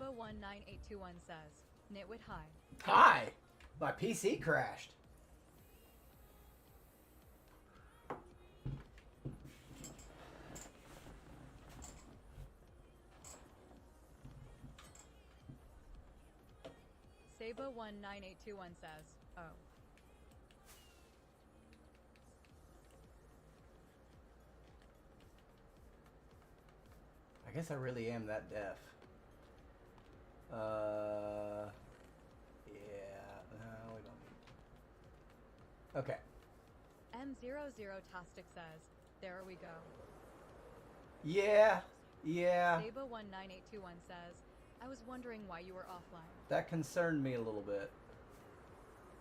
Sabo19821 says, Nitwit hi. Hi! My PC crashed. Sabo19821 says, oh. I guess I really am that deaf. Yeah, no, we don't need. Okay. M00tastic says, there we go. Yeah. Saba19821 says, I was wondering why you were offline. That concerned me a little bit.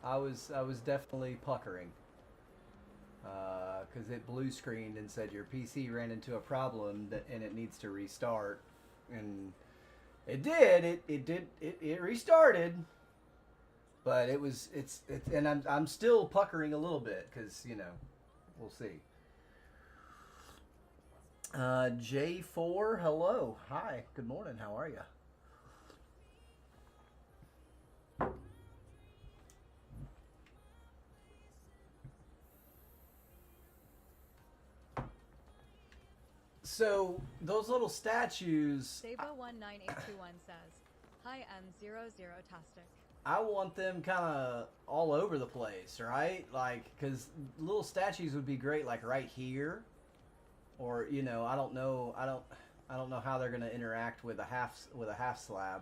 I was definitely puckering. Because it blue screened and said your PC ran into a problem and it needs to restart. And it did. It restarted. But it's and I'm still puckering a little bit because, you know, we'll see. J4, hello. Hi. Good morning. How are you? So those little statues. Saba19821 says, hi M00tastic. I want them kind of all over the place, right? Like, because little statues would be great, like right here, or you know, I don't know how they're gonna interact with a half slab.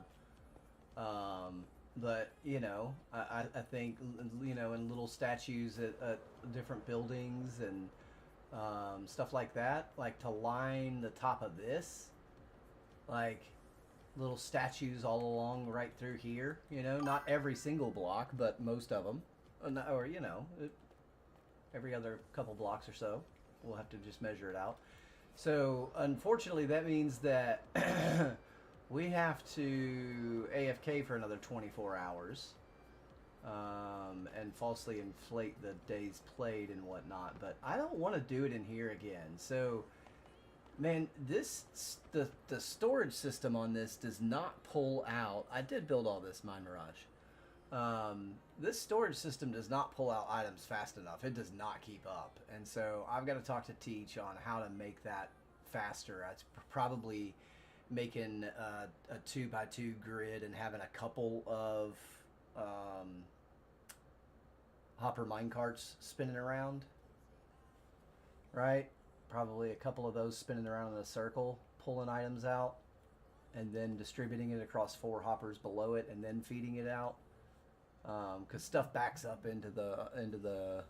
But you know, I think you know, in little statues at different buildings and stuff like that, like to line the top of this, like little statues all along right through here, you know, not every single block, but most of them, or you know, every other couple blocks or so. We'll have to just measure it out. So unfortunately that means that we have to AFK for another 24 hours and falsely inflate the days played and whatnot, but I don't want to do it in here again. So man, the storage system on this does not pull out. I did build all this, Mine Mirage. This storage system does not pull out items fast enough. It does not keep up. And so I've got to talk to Teach on how to make that faster. It's probably making a 2x2 grid and having a couple of hopper minecarts spinning around, right? Probably a couple of those spinning around in a circle, pulling items out, and then distributing it across 4 hoppers below it, and then feeding it out. Because stuff backs up into the into the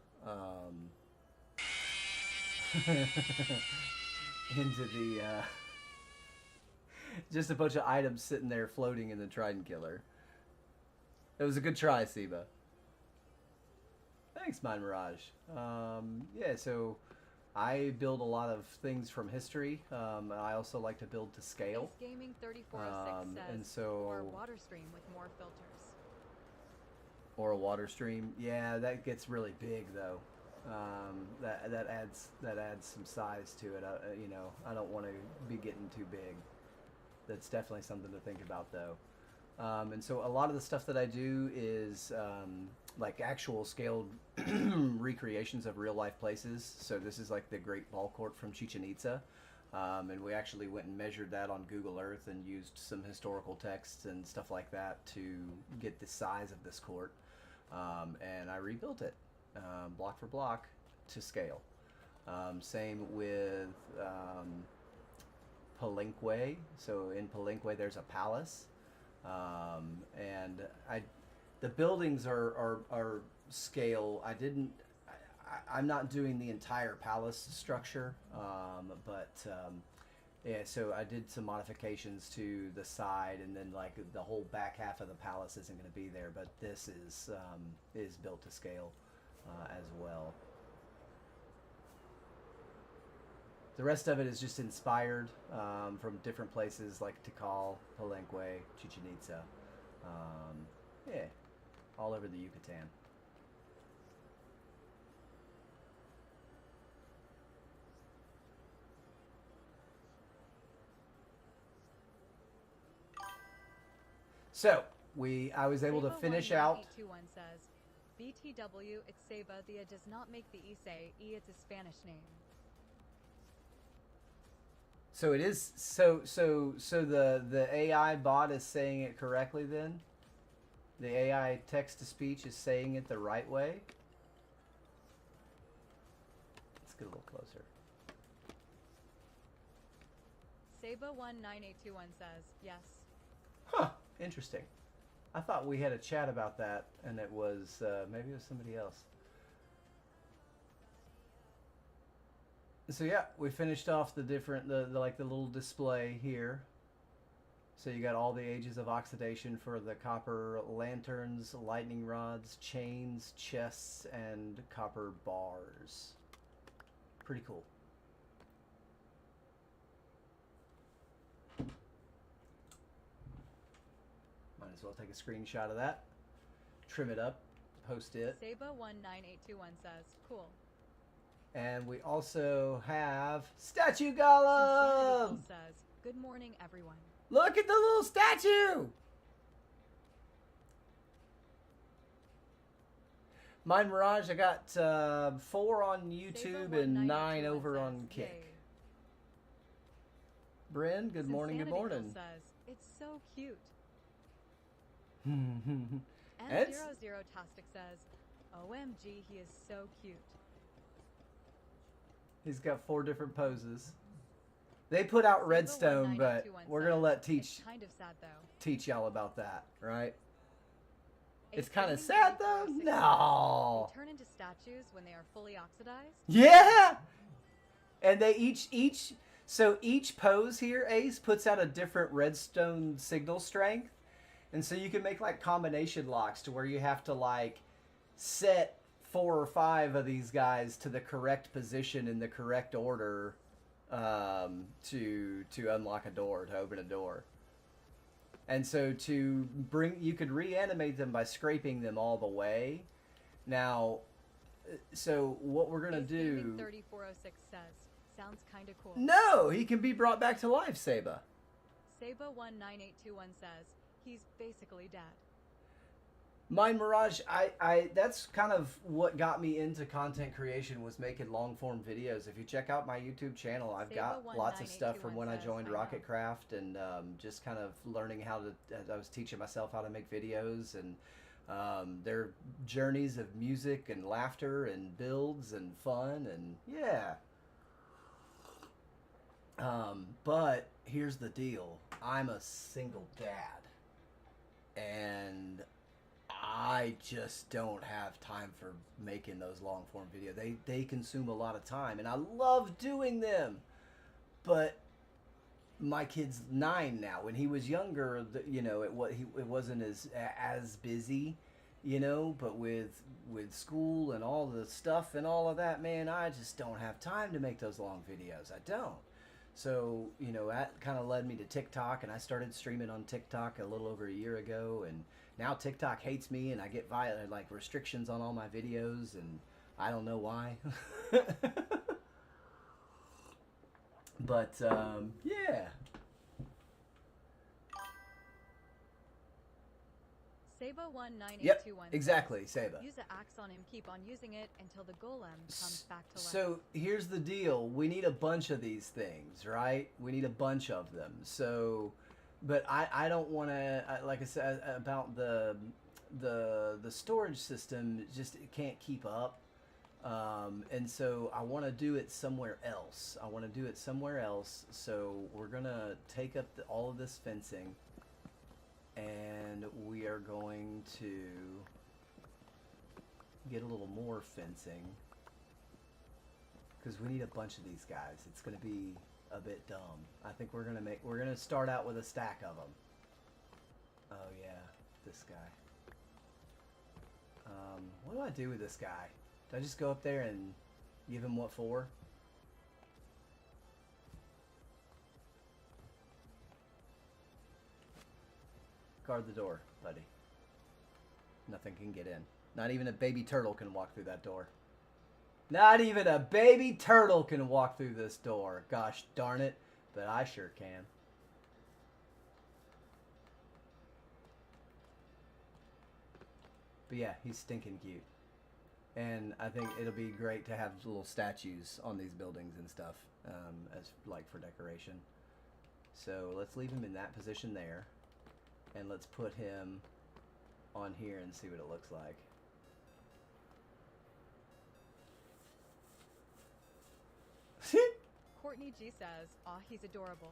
just a bunch of items sitting there floating in the Trident Killer. It was a good try, Siba. Thanks, Mine Mirage. Yeah, so I build a lot of things from history. I also like to build to scale. Gaming 3406 says, and so, or water stream with more filters. Or a water stream. Yeah, that gets really big though. That adds some size to it. You know, I don't want to be getting too big. That's definitely something to think about though. And so a lot of the stuff that I do is like actual scaled recreations of real life places. So this is like the Great Ball Court from Chichen Itza. And we actually went and measured that on Google Earth and used some historical texts and stuff like that to get the size of this court. And I rebuilt it block for block to scale. Same with Palenque. So in Palenque there's a palace. And the buildings are scale. I'm not doing the entire palace structure, but yeah, so I did some modifications to the side, and then like the whole back half of the palace isn't going to be there, but this is built to scale as well. The rest of it is just inspired from different places like Tikal, Palenque, Chichen Itza. Yeah, all over the Yucatan. So I was able to finish out. 1821 says, BTW, it's Seba. The does not make the Ise. It's a Spanish name. So it is so the AI bot is saying it correctly then? The AI text to speech is saying it the right way? Let's get a little closer. Seba19821 says, yes. Huh, interesting. I thought we had a chat about that and it was maybe it was somebody else. So yeah, we finished off the different the little display here. So you got all the ages of oxidation for the copper lanterns, lightning rods, chains, chests, and copper bars. Pretty cool. Might as well take a screenshot of that. Trim it up, post it. Seba19821 says, cool. And we also have Statue Sincerity Golem! Pulse says, good morning, everyone. Look at the little statue! Mine Mirage, I got 4 on YouTube and 9 over on Kick. Yay. Bryn, good morning, good Sincerity morning. Pulse says, it's so cute. And And 00 Tastic says, OMG, he is so cute. he's got 4 different poses. They put out Redstone, but we're gonna let It's kind of sad though. teach y'all about that, right? A It's kind of flaming sad though. 3406 No. says, they turn into statues when they are fully oxidized. Yeah. And they each pose here, Ace, puts out a different redstone signal strength. And so you can make like combination locks to where you have to like set 4 or 5 of these guys to the correct position in the correct order to unlock a door, to open a door. And so you could reanimate them by scraping them all the way. Now, so what we're gonna do? 3406 says, sounds kind of cool. No, he can be brought back to life, Seba. Seba19821 says, he's basically dead. Mine Mirage, I that's kind of what got me into content creation, was making long form videos. If you check out my YouTube channel, I've got lots of stuff from when I joined Rocketcraft and just kind of learning how to. I was teaching myself how to make videos and their journeys of music and laughter and builds and fun and yeah. But here's the deal: I'm a single dad, and I just don't have time for making those long form videos. They consume a lot of time, and I love doing them. But my kid's 9 now. When he was younger, it wasn't as busy, But with school and all the stuff and all of that, man, I just don't have time to make those long videos. I don't. So that kind of led me to TikTok, and I started streaming on TikTok a little over a year ago, and now TikTok hates me, and I get like restrictions on all my videos, and I don't know why. But yeah. Seba19821 Yep, says, exactly, Seba. use the axe on him, keep on using it until the golem comes back to life. So here's the deal: we need a bunch of these things, right? We need a bunch of them. So, but I don't want to, like I said about the storage system, it can't keep up, and so I want to do it somewhere else. So we're gonna take up all of this fencing, and we are going to get a little more fencing because we need a bunch of these guys. It's going to be a bit dumb. I think we're going to start out with a stack of them. Oh yeah, this guy. What do I do with this guy? Do I just go up there and give him what for? Guard the door, buddy. Nothing can get in. Not even a baby turtle can walk through that door. Not even a baby turtle can walk through this door. Gosh darn it, but I sure can. But yeah, he's stinking cute. And I think it'll be great to have little statues on these buildings and stuff, as like for decoration. So let's leave him in that position there, and let's put him on here and see what it looks like. Courtney G says, "Aw, he's adorable."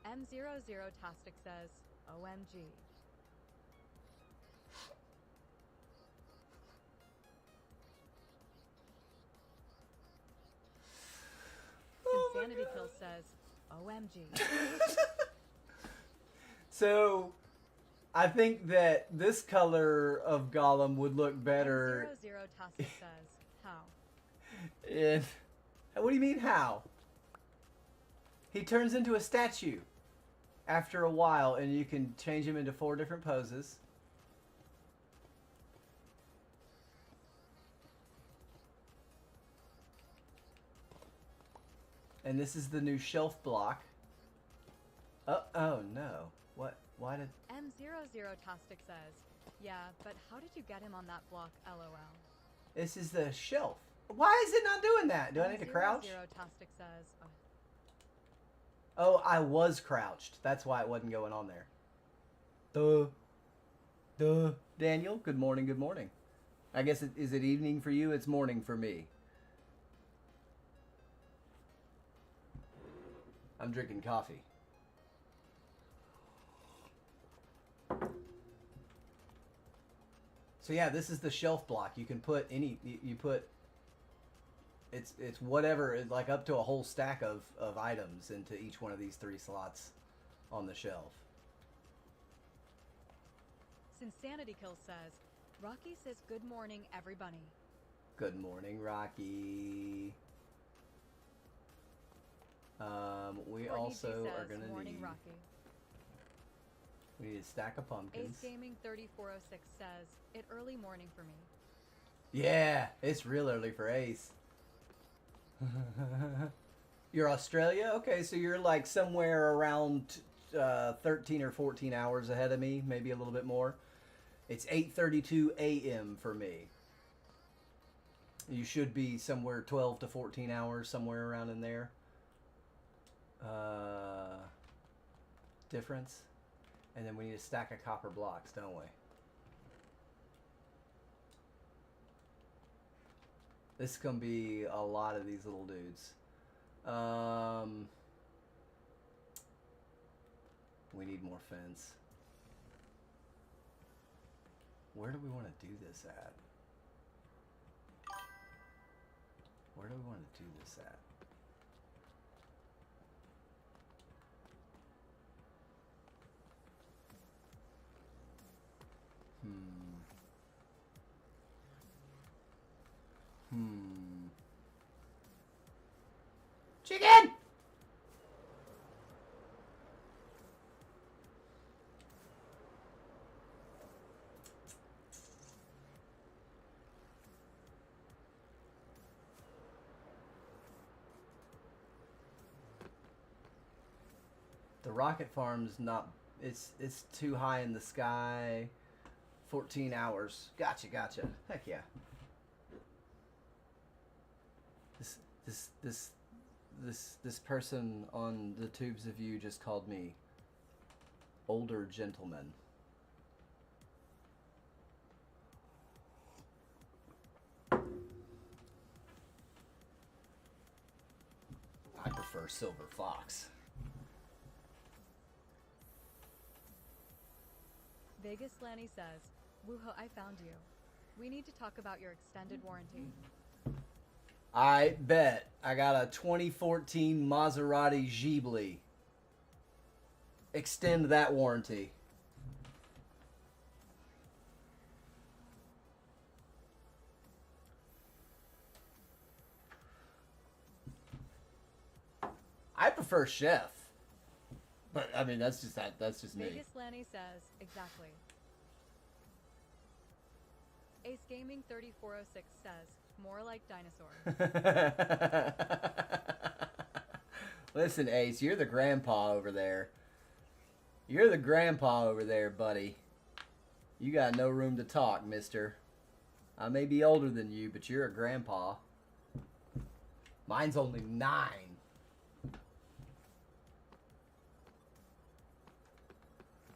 M00 Tastic says, "OMG." Insanity Kills says, "OMG." So, I think that this color of Gollum would look better. M00 Tastic says, "How?" In, what do you mean, how? He turns into a statue after a while, and you can change him into 4 different poses. And this is the new shelf block. Oh no. What? Why did... M00 Tastic says, "Yeah, but how did you get him on that block, LOL?" This is the shelf. Why is it not doing that? Do I need to crouch? M00 Tastic says, Oh, I was crouched. That's why it wasn't going on there. Duh. Daniel, good morning, good morning. I guess, is it evening for you? It's morning for me. I'm drinking coffee. So yeah, this is the shelf block. You can put any, you put, it's whatever, it's like up to a whole stack of items into each one of these 3 slots on the shelf. Insanity Kill says, "Rocky says good morning, everybody." Good morning, Rocky. We Courtney also G says, are gonna "Morning, need. Rocky." We need a stack of pumpkins. Ace Gaming 3406 says, "It early morning for me." Yeah, it's real early for Ace. You're Australia? Okay, so you're like somewhere around 13 or 14 hours ahead of me, maybe a little bit more. It's 8:32 a.m. for me. You should be somewhere 12 to 14 hours, somewhere around in there. Difference. And then we need a stack of copper blocks, don't we? This is going to be a lot of these little dudes. We need more fence. Where do we want to do this at? Where do we want to do this at? Chicken! The rocket farm's not, it's too high in the sky. 14 hours. Gotcha. Heck yeah. This person on the Tubes of You just called me older gentleman. I prefer Silver Fox. Vegas Lanny says, "Wooho, I found you. We need to talk about your extended warranty." I bet. I got a 2014 Maserati Ghibli. Extend that warranty. I prefer Chef. But I mean that's just me. Vegas Lanny says, "Exactly." Ace Gaming 3406 says, More like dinosaur. Listen, Ace, you're the grandpa over there. You're the grandpa over there, buddy. You got no room to talk, mister. I may be older than you, but you're a grandpa. Mine's only 9.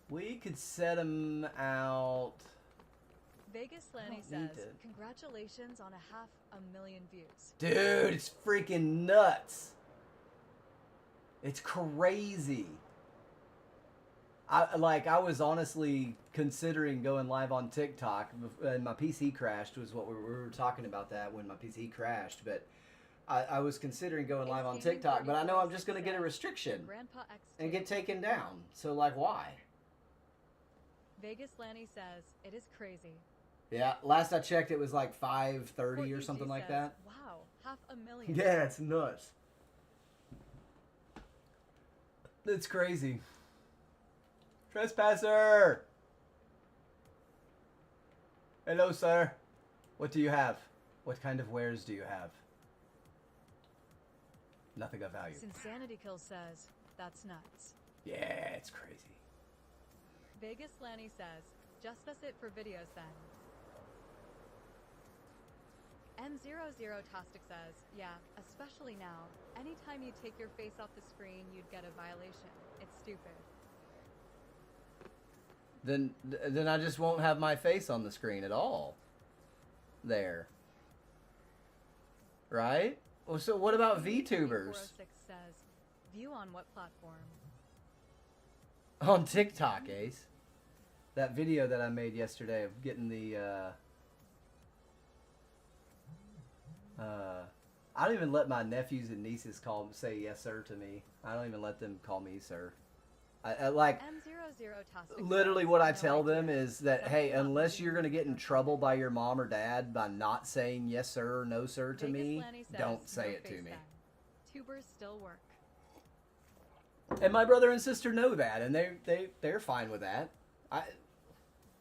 We could set him out. Vegas Lanny says, congratulations on 500,000 views. Dude, it's freaking nuts. It's crazy. I was honestly considering going live on TikTok, and my PC crashed. Was what we were talking about that when my PC crashed. But I was considering going live on TikTok, but I know I'm just going to get a restriction and get taken down. So like, why? Vegas Lanny says it is crazy. Yeah, last I checked, it was like 5:30 or something like that. Wow, 500,000. Yeah, it's nuts. It's crazy. Trespasser! Hello, sir. What do you have? What kind of wares do you have? Nothing of value. Insanity Kill says, that's nuts. Yeah, it's crazy. Vegas Lanny says, just us it for videos then. M00 Tostic says, yeah, especially now. Anytime you take your face off the screen, you'd get a violation. It's stupid. Then I just won't have my face on the screen at all. There. Right? Well, so what about VTubers? 406 says, view on what platform? On TikTok, Ace. That video that I made yesterday of getting the I don't even let my nephews and nieces say yes sir to me. I don't even let them call me sir. I like literally what I tell them is that, hey, unless you're going to get in trouble by your mom or dad by not saying yes sir or no sir to me, don't say it to me. Tubers still work. And my brother and sister know that, and they're fine with that.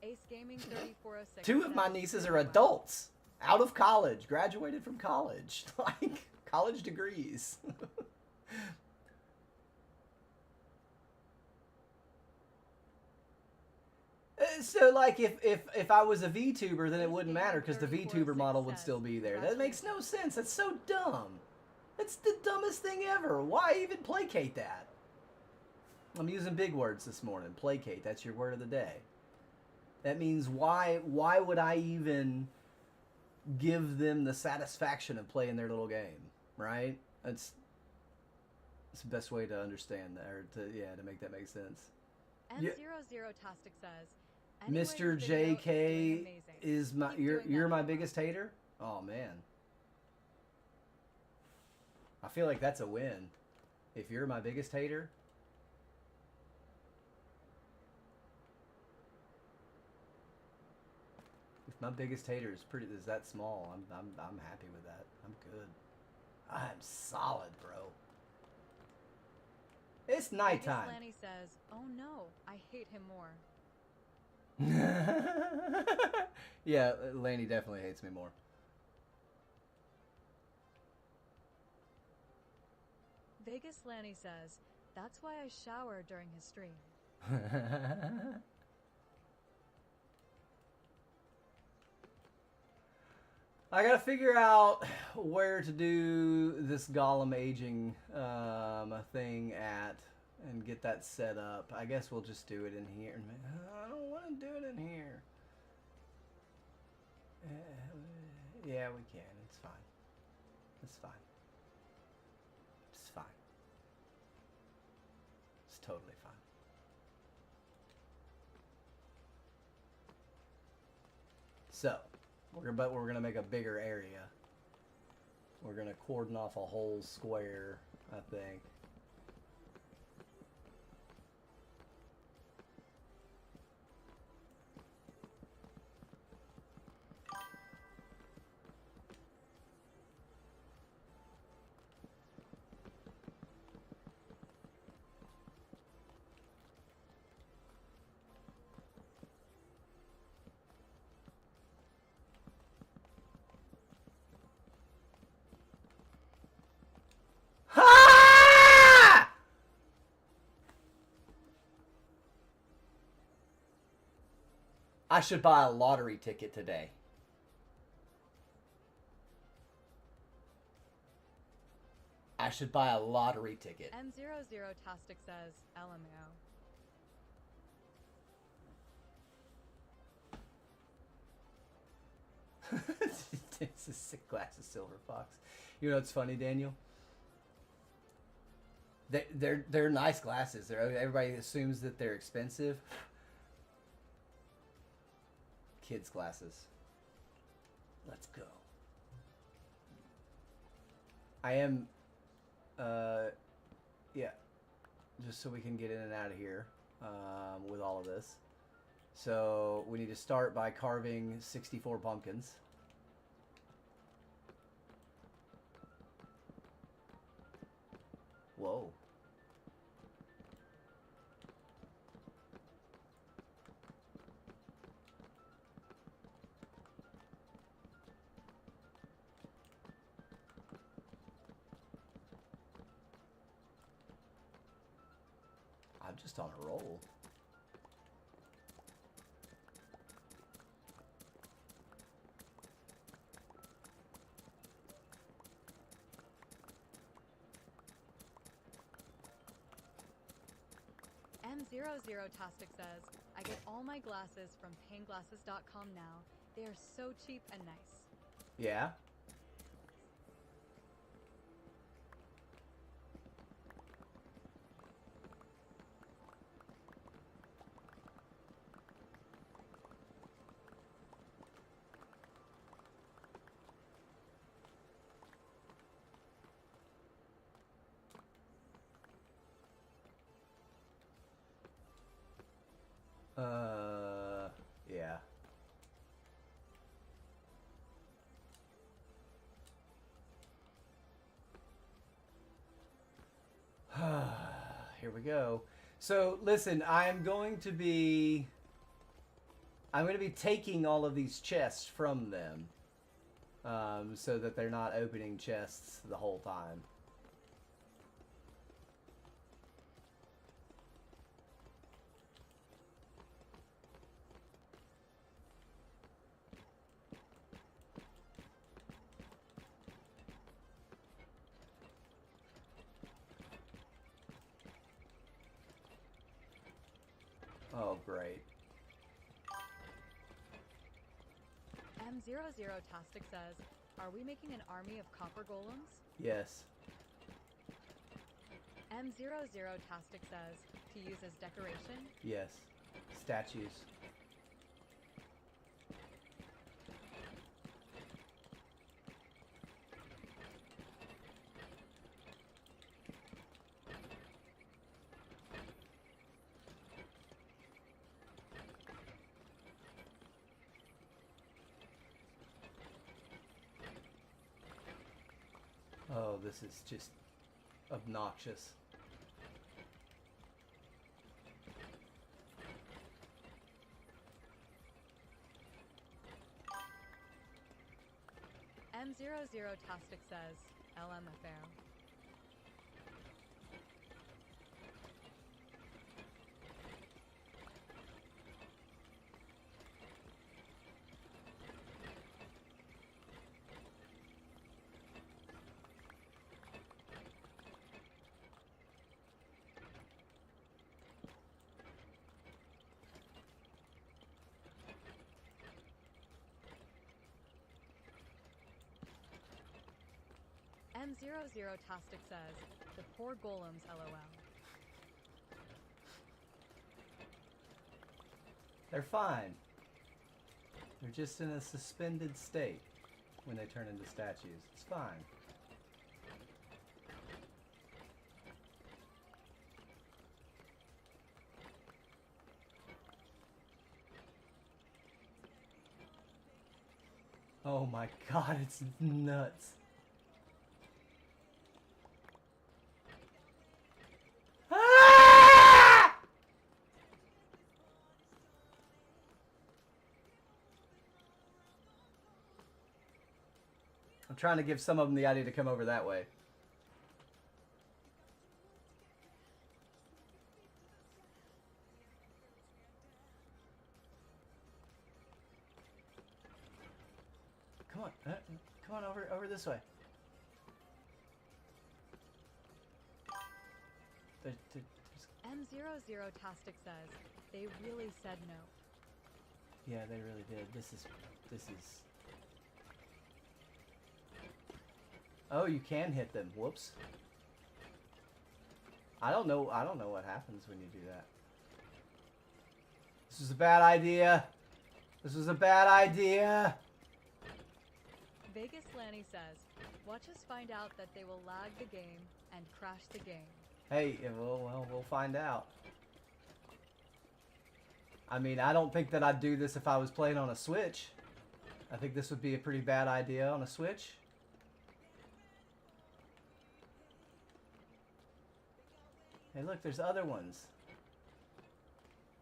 Ace Gaming 3406. 2 of my nieces are adults, out of college, graduated from college, like college degrees. So, like, if I was a VTuber, then it wouldn't matter because the VTuber model would still be there. That makes no sense. That's so dumb. That's the dumbest thing ever. Why even placate that? I'm using big words this morning. Placate. That's your word of the day. That means why would I even give them the satisfaction of playing their little game, right? That's the best way to understand that, or to make that make sense. M00 Tostic says, Mr. JK is my you're my biggest hater? Oh man. I feel like that's a win. If you're my biggest hater, if my biggest hater is that small, I'm happy with that. I'm good. I'm solid, bro. It's nighttime. Lanny says, "Oh no, I hate him more." Yeah, Lanny definitely hates me more. Vegas Lanny says, "That's why I shower during his stream." I gotta figure out where to do this Golem aging thing at and get that set up. I guess we'll just do it in here. I don't want to do it in here. Yeah, we can. It's fine. It's fine. It's fine. It's totally fine. So, we're gonna make a bigger area. We're gonna cordon off a whole square, I think. I should buy a lottery ticket today. I should buy a lottery ticket. M00 Tostic says, LMAO. It's a sick glass of silver fox. You know what's funny, Daniel? They're nice glasses. Everybody assumes that they're expensive. Kids' glasses. Let's go. I am, yeah, just so we can get in and out of here with all of this. So we need to start by carving 64 pumpkins. Whoa. I'm just on a roll. M00 Tostic says, I get all my glasses from painglasses.com now. They are so cheap and nice. Yeah? Yeah. Here we go. So, listen, I'm going to be taking all of these chests from them, so that they're not opening chests the whole time. Oh, great. M00 Tostic says, are we making an army of copper golems? Yes. M00 Tostic says, to use as decoration? Yes. Statues. Oh, this is just obnoxious. M00 Tostic says, LMFAO. M00 Tostic says, the poor golems, LOL. They're fine. They're just in a suspended state when they turn into statues. It's fine. Oh my god, it's nuts. Ah! I'm trying to give some of them the idea to come over that way. Come on, over this way. M00 Tostic says, they really said no. Yeah, they really did. This is... Oh, you can hit them. Whoops. I don't know what happens when you do that. This was a bad idea. This was a bad idea. Vegas Lanny says, watch us find out that they will lag the game and crash the game. Hey, well, we'll find out. I mean, I don't think that I'd do this if I was playing on a Switch. I think this would be a pretty bad idea on a Switch. Hey, look, there's other ones.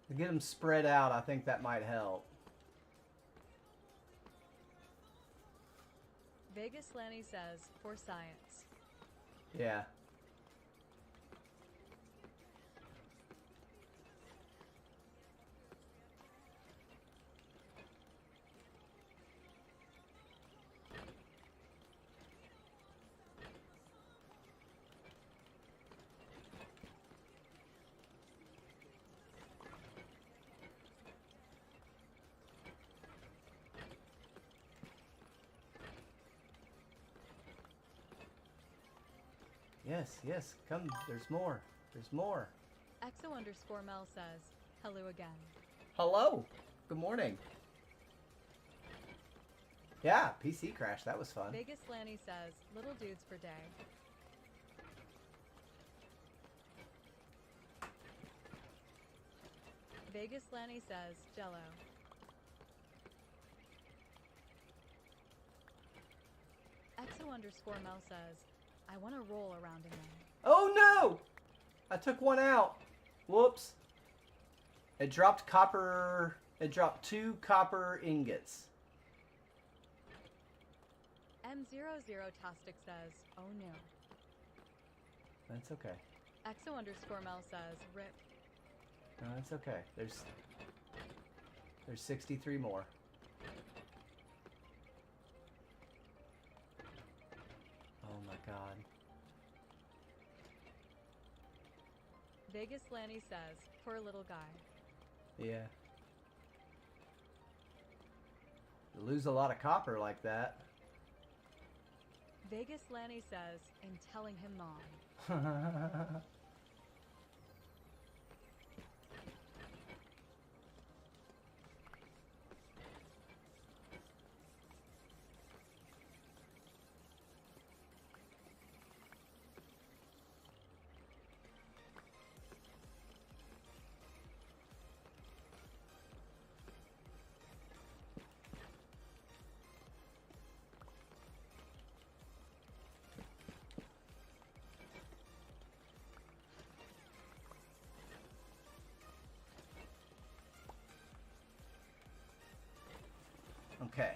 To get them spread out, I think that might help. Vegas Lanny says, for science. Yeah. Yes, come, there's more. There's more. EXO_Mel says, hello again. Hello. Good morning. Yeah, PC crash, that was fun. Vegas Lanny says, little dudes per day. Vegas Lanny says, Jello. EXO_Mel says, I want to roll around in them. Oh no! I took one out. Whoops. It dropped copper. It dropped 2 copper ingots. M00 Tostic says, oh no. That's okay. EXO_Mel says, rip. No, that's okay. There's 63 more. Oh my god. Vegas Lanny says, poor little guy. Yeah. You lose a lot of copper like that. Vegas Lanny says, in telling him mom. Okay.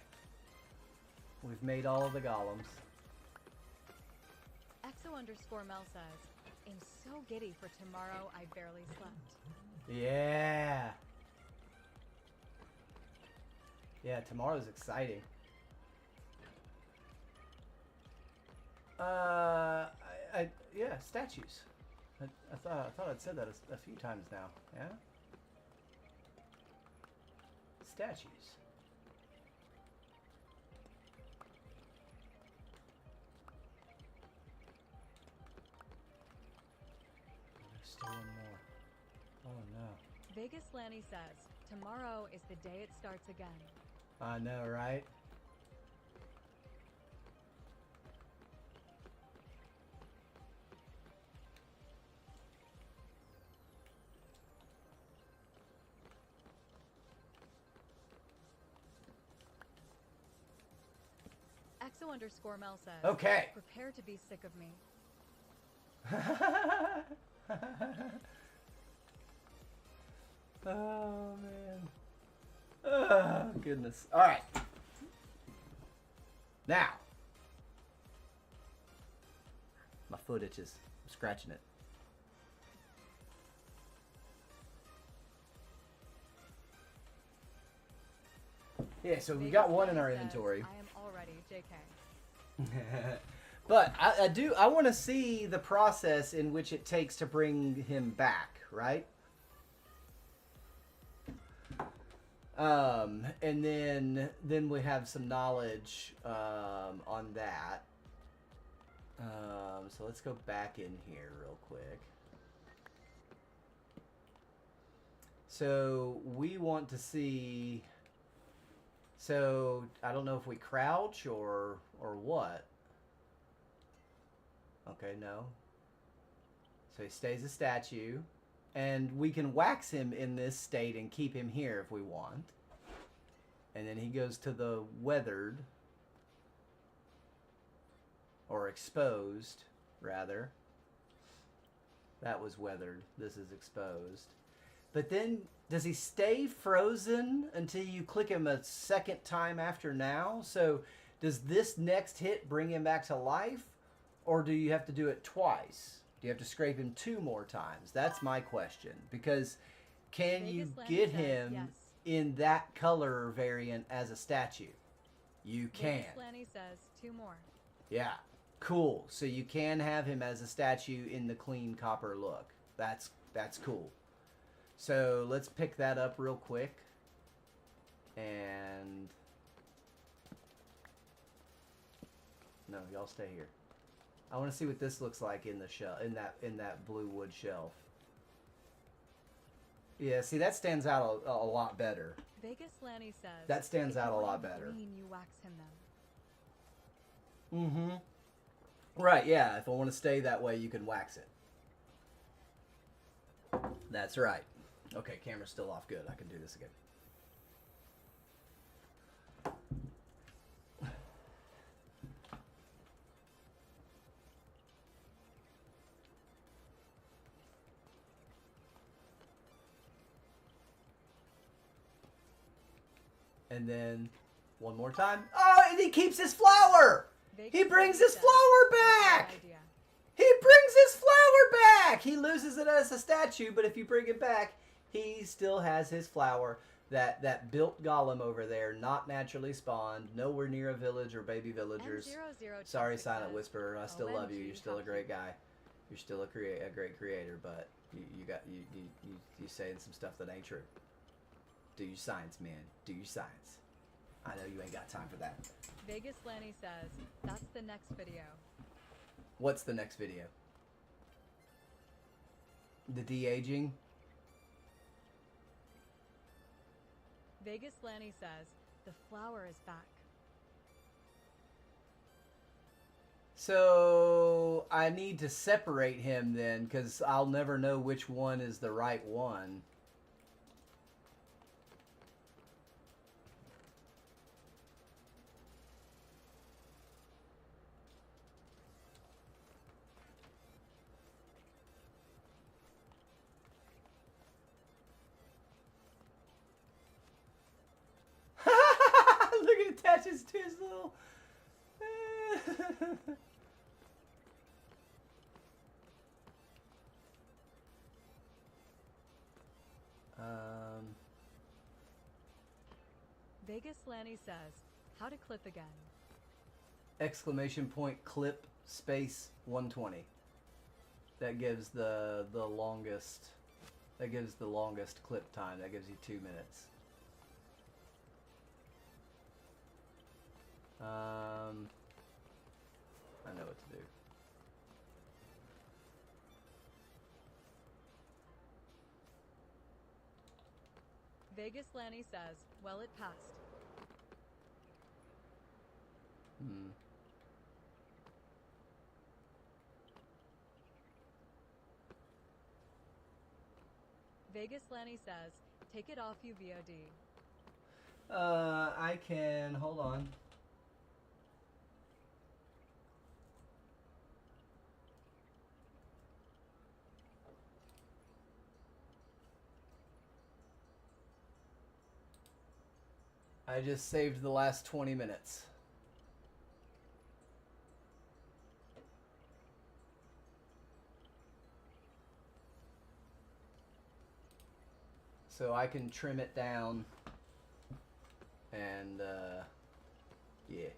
We've made all of the golems. EXO_Mel says, I'm so giddy for tomorrow I barely slept. Yeah. Yeah, tomorrow's exciting. Yeah, statues. I thought I'd said that a few times now. Yeah. Statues. There's still one more. Oh no. Vegas Lanny says, tomorrow is the day it starts again. I know, right? EXO_Mel says, Okay. prepare to be sick of me. Oh man. Oh goodness. All right. Now. My foot itches. I'm scratching it. Yeah, so we got one in our Says, inventory. I am already JK. But I want to see the process in which it takes to bring him back, right? And then we have some knowledge on that. So let's go back in here real quick. So we want to see. So I don't know if we crouch or what. Okay, no. So he stays a statue. And we can wax him in this state and keep him here if we want. And then he goes to the weathered. Or exposed, rather. That was weathered. This is exposed. But then, does he stay frozen until you click him a second time after now? So, does this next hit bring him back to life? Or do you have to do it twice? Do you have to scrape him 2 more times? That's my question. Because can you get him in that color variant as a statue? You can. Lanny says 2 more. Yeah. Cool. So you can have him as a statue in the clean copper look. That's cool. So let's pick that up real quick. And no, y'all stay here. I want to see what this looks like in the shell, in that blue wood shelf. Yeah, see, that stands out a lot better. Vegas Lanny says that stands out a lot better. Green, you wax him then. Mm-hmm. Right, yeah. If I want to stay that way, you can wax it. That's right. Okay, camera's still off. Good. I can do this again. And then one more time. Oh, and he keeps his flower. He brings his flower back. He brings his flower back. He loses it as a statue, but if you bring it back, he still has his flower. That built golem over there, not naturally spawned, nowhere near a village or baby villagers. Sorry, Silent Whisperer. I still love you. You're still a great guy. You're still a great creator, but you saying some stuff that ain't true. Do your science, man. Do your science. I know you ain't got time for that. Vegas Lanny says, that's the next video. What's the next video? The de-aging? Vegas Lanny says, the flower is back. So, I need to separate him then, because I'll never know which one is the right one. Look, it attaches to his little... Vegas Lanny says, how to clip again. Exclamation point clip space 120. That gives the longest... That gives the longest clip time. That gives you 2 minutes. I know what to do. Vegas Lanny says, well, it passed. Vegas Lanny says, take it off you VOD. I can, hold on. I just saved the last 20 minutes. So I can trim it down and yeah.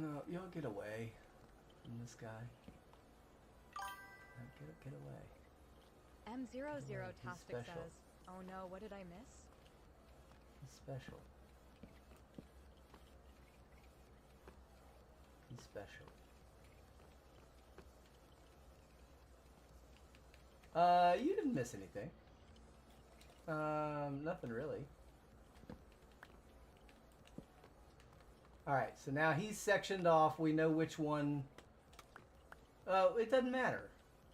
No, you don't get away from this guy. No, get away. M00 He's Tastic special. says, oh no, what did I miss? He's special. He's special. You didn't miss anything. Nothing really. Alright, so now he's sectioned off. We know which one. Oh, it doesn't matter.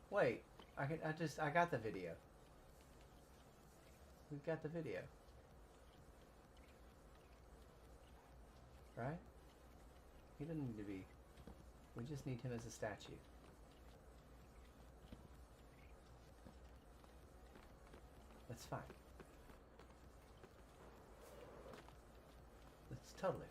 Wait, I got the video. We've got the video. Right? He doesn't need to be. We just need him as a statue. That's fine. That's totally fine.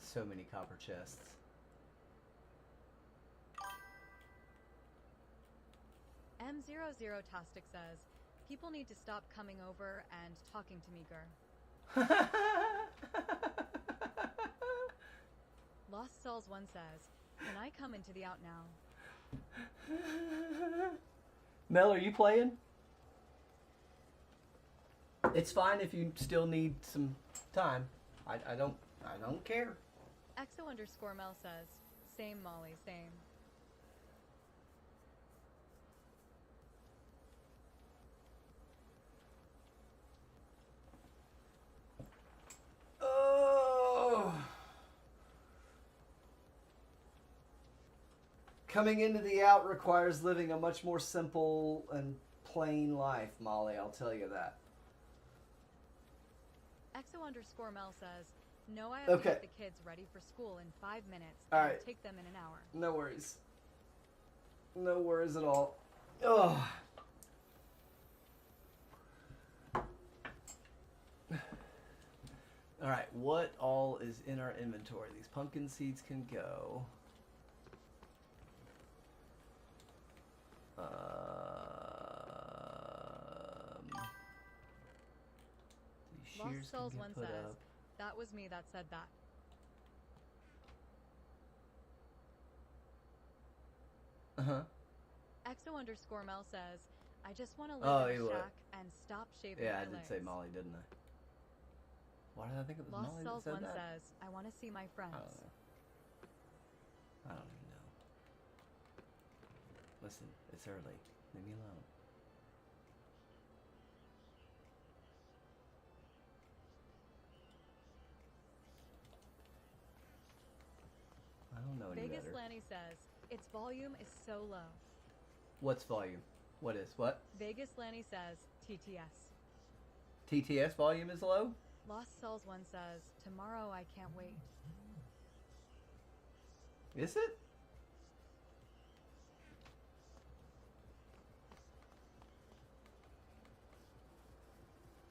So many copper chests. M00 Tastic says, people need to stop coming over and talking to me, Gur. Lost Souls 1 says, can I come into the out now? Mel, are you playing? It's fine if you still need some time. I don't care. EXO_Mel says, same Molly, same. Oh. Coming into the out requires living a much more simple and plain life, Molly, I'll tell you that. EXO_Mel says, no, I have to get the kids ready for school in 5 minutes and right. take them in an hour. No worries. No worries at all. Ugh. Alright, what all is in our inventory? These pumpkin seeds can go. These shears Lost Souls can 1 get put says, up. that was me that said that. Uh-huh. EXO_Mel says, I just want to live in a shack and stop shaving Yeah, my I did legs. say Molly, didn't I? Why did I think it was Lost Molly Souls that 1 said that? says, I want to see my friends. I don't know. I don't even know. Listen, it's early. Leave me alone. I don't know any Vegas better. Lanny says, its volume is so low. What's volume? What is? What? Vegas Lanny says, TTS. TTS volume is low? Lost Souls 1 says, tomorrow I can't wait. Is it?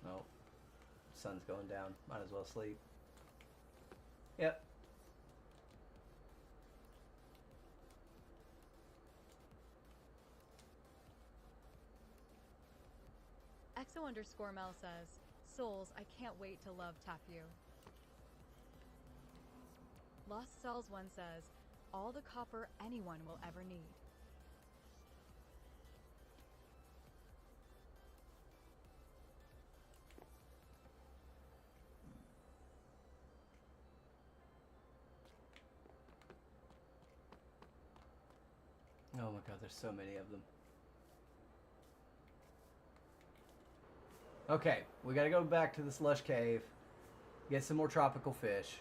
No. Sun's going down. Might as well sleep. Yep. EXO_Mel says, Souls, I can't wait to love tap you. Lost Souls 1 says, all the copper anyone will ever need. Oh my god, there's so many of them. Okay, we gotta go back to this lush cave, get some more tropical fish.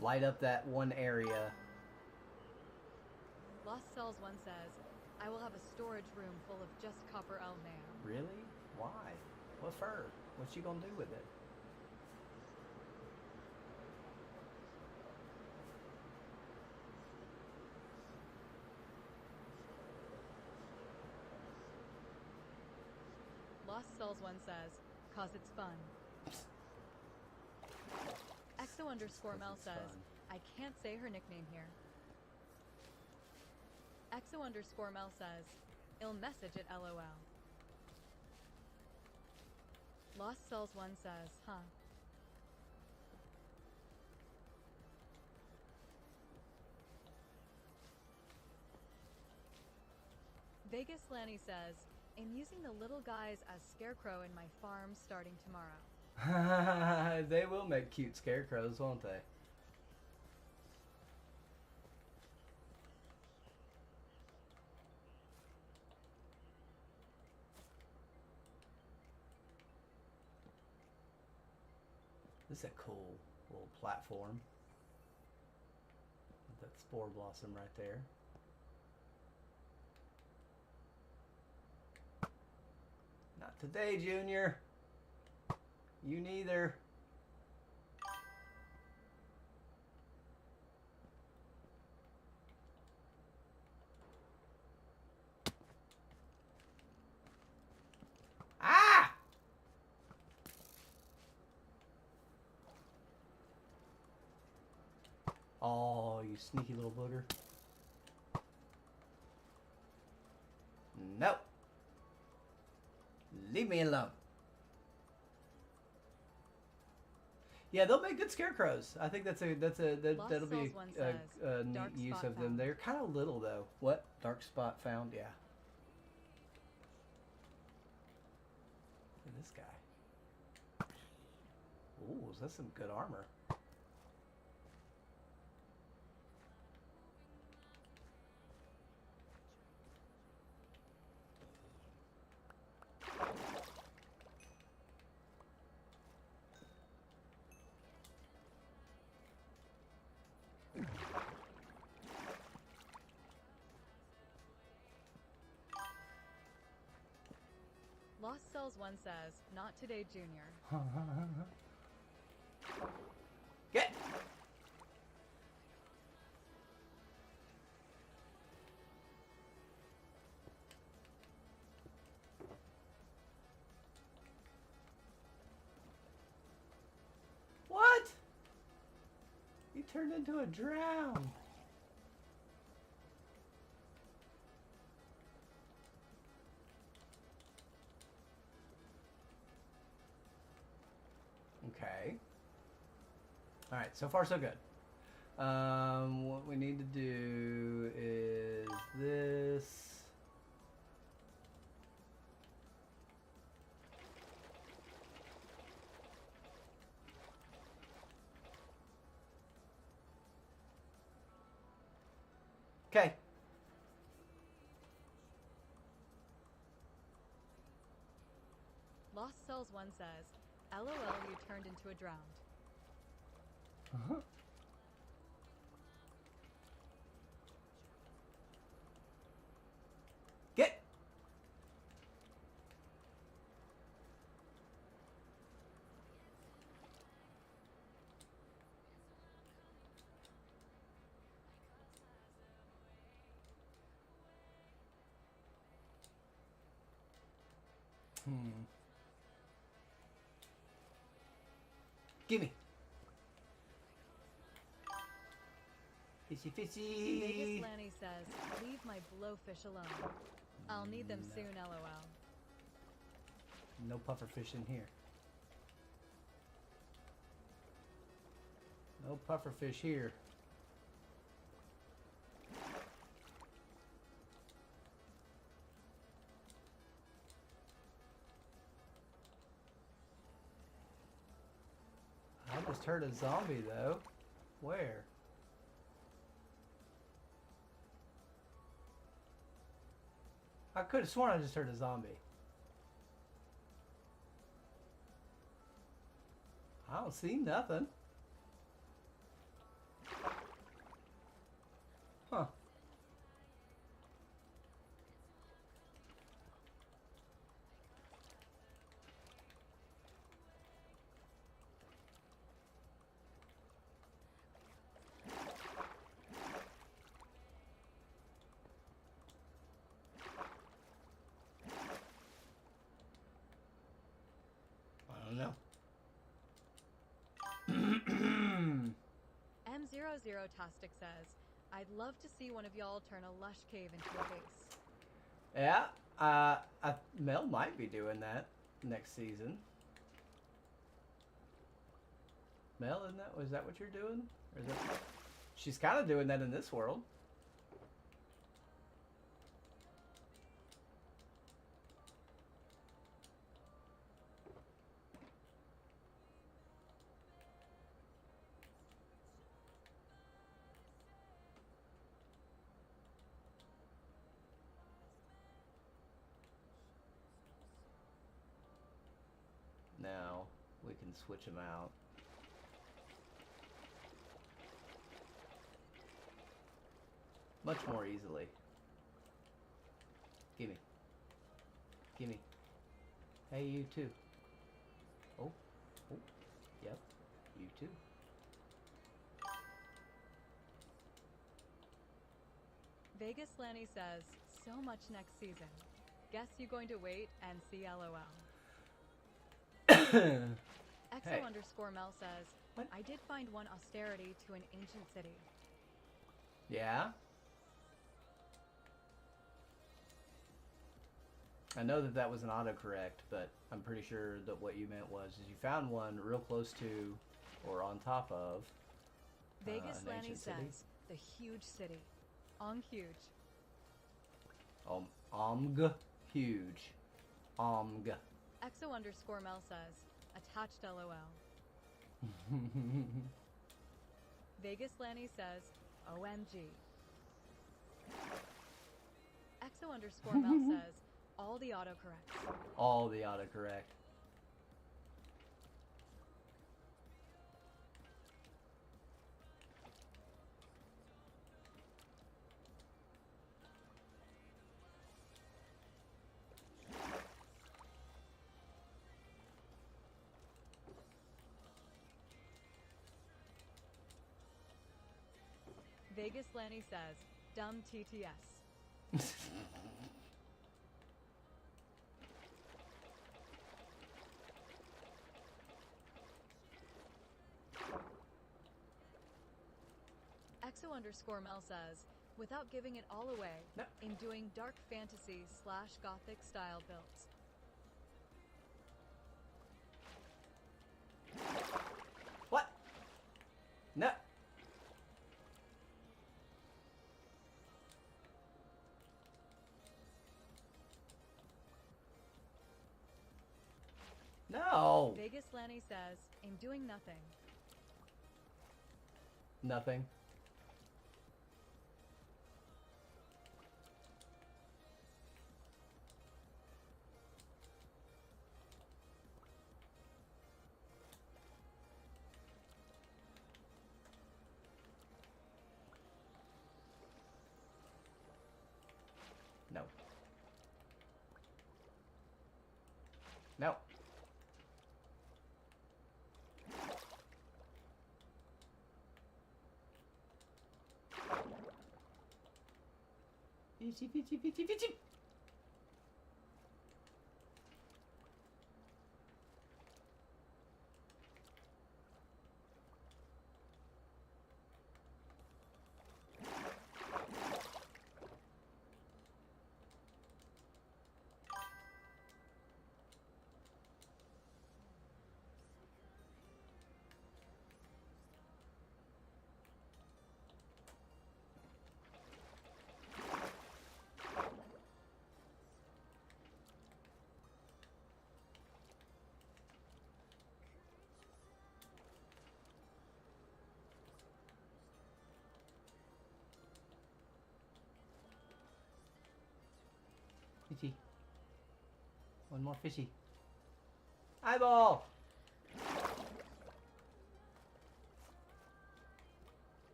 Light up that one area. Lost Souls 1 says, I will have a storage room full of just copper elnam. Really? Why? What for? What you gonna do with it? Lost Souls 1 says, "Cause it's fun." Exo underscore Mel says, "I can't say her nickname here." Exo underscore Mel says, "Ill message at LOL." Lost Souls 1 says, "Huh." Vegas Lanny says, "I'm using the little guys as scarecrow in my farm starting tomorrow." They will make cute scarecrows, won't they? This is a cool little platform. With that spore blossom right there. Not today, Junior. You neither. Ah! Oh, you sneaky little booger. Nope. Leave me alone. Yeah, they'll make good scarecrows. I think that'll be a neat use of them. They're kind of little though. What? Dark spot found? Yeah. Look at this guy. Ooh, that's some good armor. Lost Cells 1 says, "Not today, Junior." Get! What? He turned into a drown. Okay. All right, so far so good. What we need to do is this. Okay. Lost Cells 1 says, "LOL, you turned into a drowned." Uh-huh. Get! Gimme. Fishy fishy. Vegas Lanny says, "Leave my blowfish alone. I'll need them soon, LOL." No pufferfish in here. No pufferfish here. I just heard a zombie though. Where? I could have sworn I just heard a zombie. I don't see nothing. Huh. Tostic says, I'd love to see one of y'all turn a lush cave into a base. Yeah, Mel might be doing that next season. Mel, was that what you're doing? Or is that... She's kind of doing that in this world. Now we can switch them out. Much more easily. Gimme. Gimme. Hey, you too. Oh. Oh. Yep. You too. Vegas Lanny says, so much next season. Guess you going to wait and see LOL. Exo Hey. underscore Mel says, What? I did find one austerity to an ancient city. Yeah? I know that was an autocorrect, but I'm pretty sure that what you meant was is you found one real close to or on top of Vegas an Lanny ancient city. says, the huge city. Huge. Omg. Huge. Omg. Exo underscore Mel says, attached LOL. Vegas Lanny says, OMG. Exo underscore Mel says, all the autocorrects. All the autocorrect. Vegas Lanny says, dumb TTS. Exo underscore Mel says, without giving it all away, No. in doing dark fantasy / gothic style builds. What? No. No. Vegas Lanny says, in doing nothing. Nothing. No. No. Itchy, itchy, itchy, itchy. Fishy. One more fishy. Eyeball!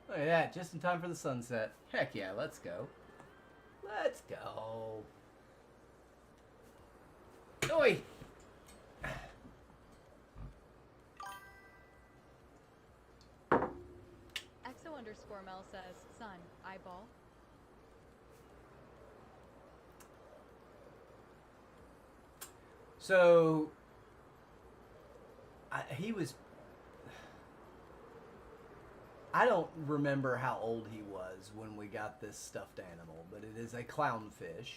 Look at that, just in time for the sunset. Heck yeah, let's go. Let's go. Oi! _Mel says, son, eyeball. So he was. I don't remember how old he was when we got this stuffed animal, but it is a clownfish.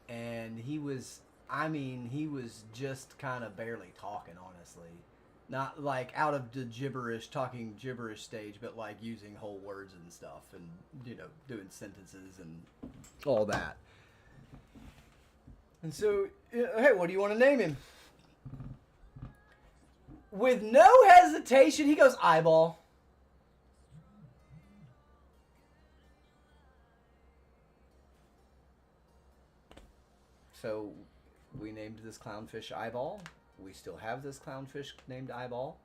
And he was, I mean, he was just kind of barely talking, honestly. Not like out of the gibberish, talking gibberish stage, but like using whole words and stuff and, you know, doing sentences and all that. And so, hey, what do you want to name him? With no hesitation, he goes, eyeball. So we named this clownfish Eyeball. We still have this clownfish named Eyeball.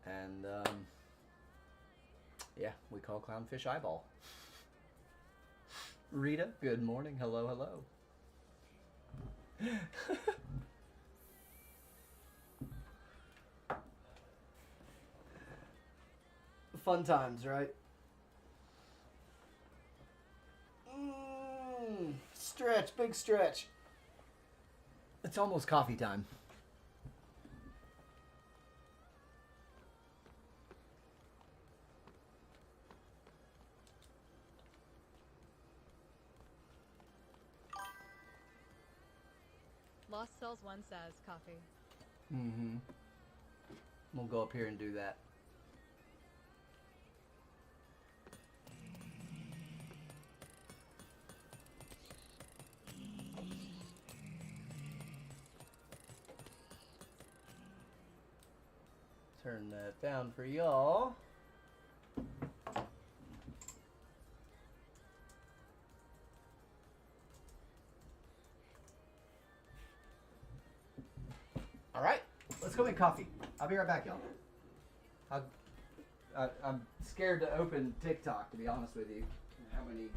And yeah, we call clownfish Eyeball. Rita, good morning. Hello, hello. Fun times, right? Stretch, big stretch. It's almost coffee time. Lost Cells 1 says, coffee. Mm-hmm. We'll go up here and do that. Turn that down for y'all. All right, let's go make coffee. I'll be right back, y'all. I'm scared to open TikTok, to be honest with you. How many...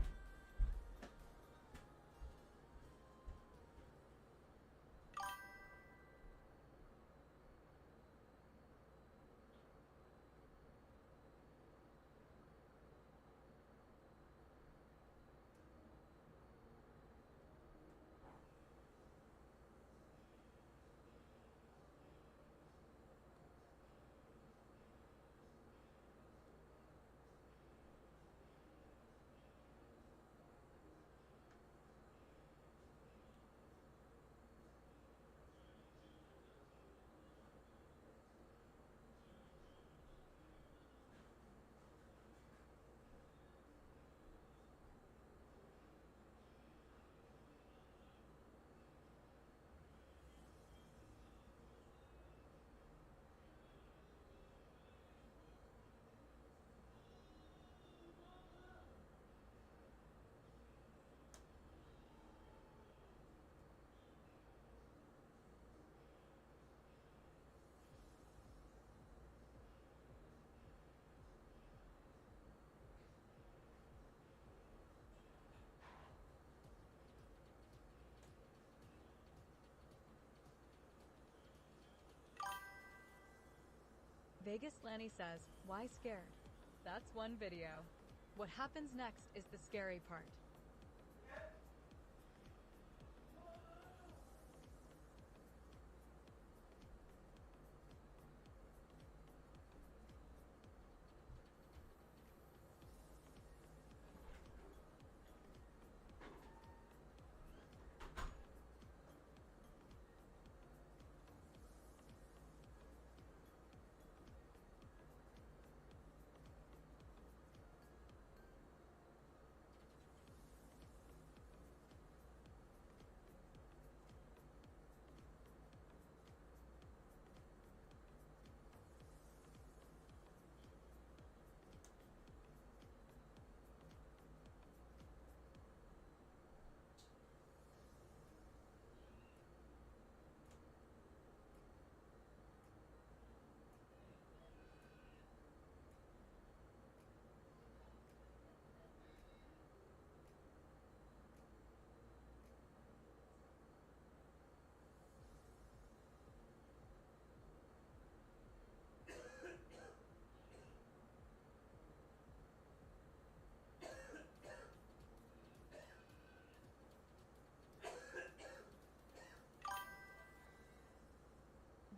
Vegas Lanny says, why scared? That's one video. What happens next is the scary part.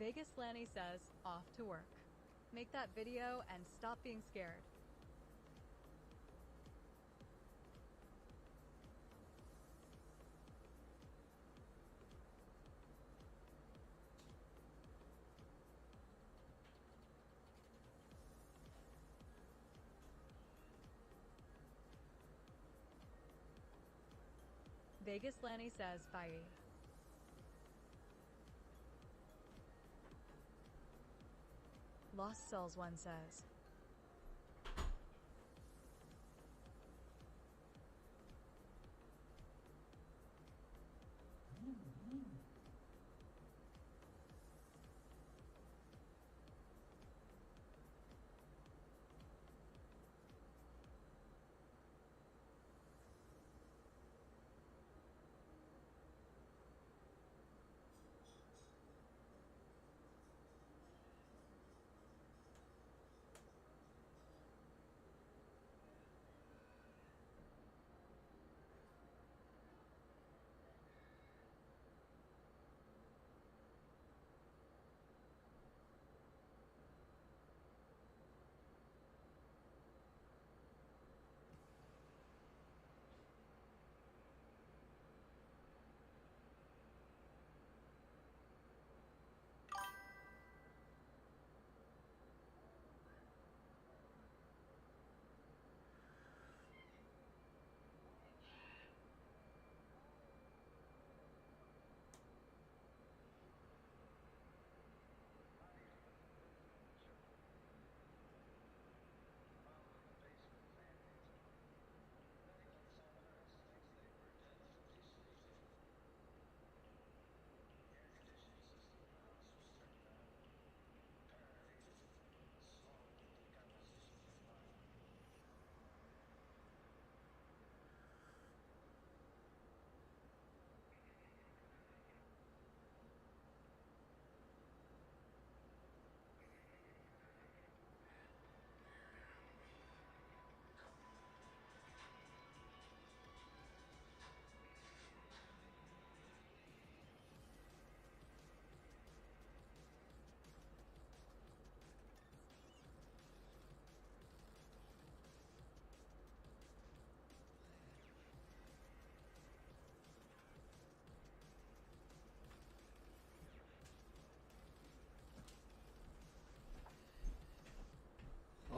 Vegas Lanny says, off to work. Make that video and stop being scared. Vegas Lanny says, bye. Lost Cells 1 says,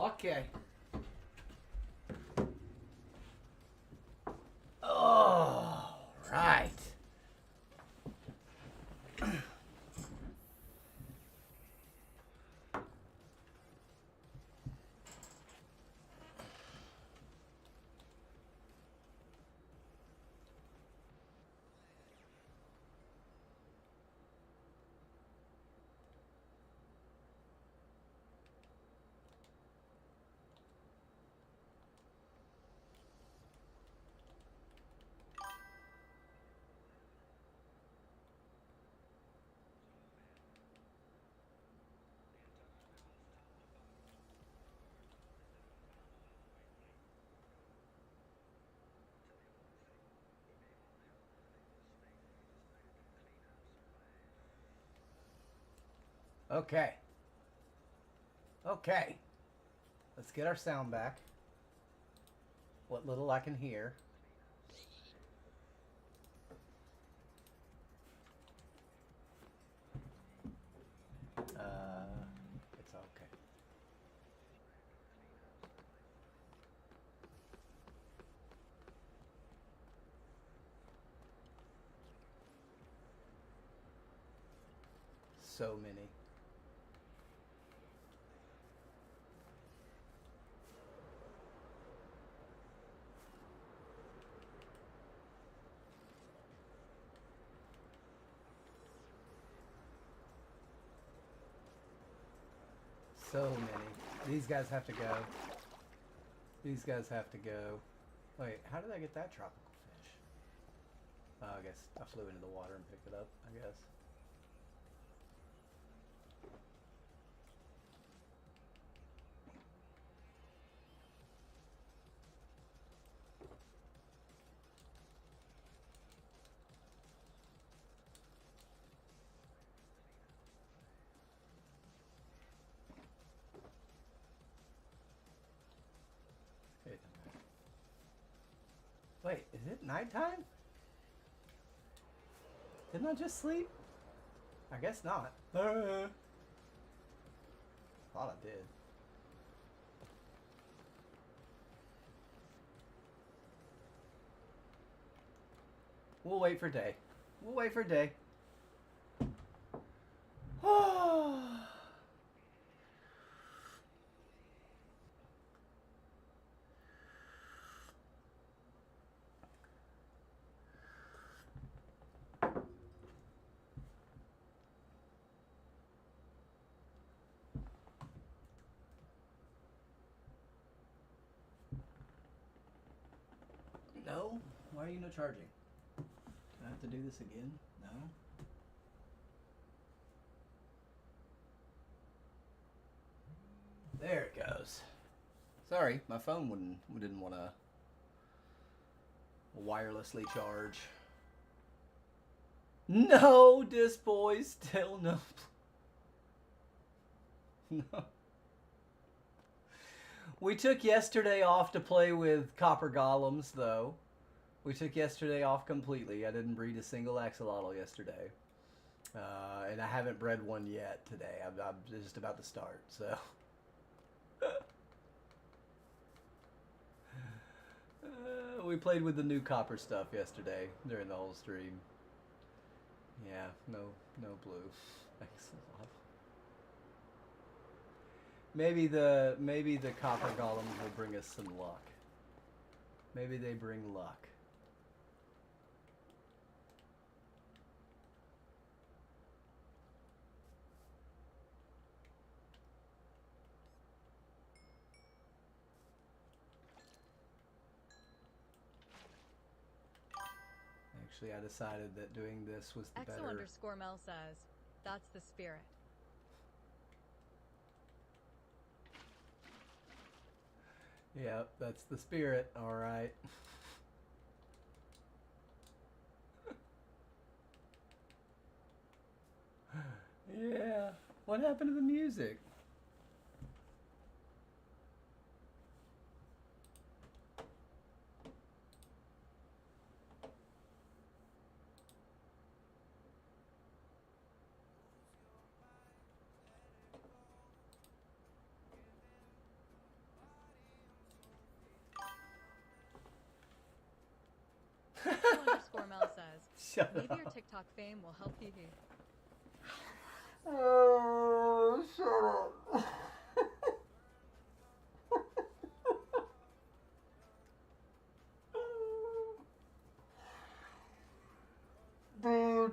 okay. All right. Okay. Okay. Let's get our sound back. What little I can hear. It's okay. So many. So many. These guys have to go. These guys have to go. Wait, how did I get that tropical fish? Oh, I guess I flew into the water and picked it up, I guess. Wait, is it nighttime? Didn't I just sleep? I guess not. Thought I did. We'll wait for day. We'll wait for day. No? Why are you not charging? Do I have to do this again? No? There it goes. Sorry, my phone didn't want to wirelessly charge. No, Disc Boy, still no. No. We took yesterday off to play with copper golems, though. We took yesterday off completely. I didn't breed a single axolotl yesterday. And I haven't bred one yet today. I'm just about to start, so. We played with the new copper stuff yesterday during the whole stream. Yeah, no blue axolotl. Maybe the copper golems will bring us some luck. Maybe they bring luck. Actually, I decided that doing this was the better. Exo_Mel says, that's the spirit. Yep, that's the spirit, alright. Yeah, what happened to the music? Exo_Mel says, Shut maybe up. your TikTok fame will help you. Oh, shut up. Dude.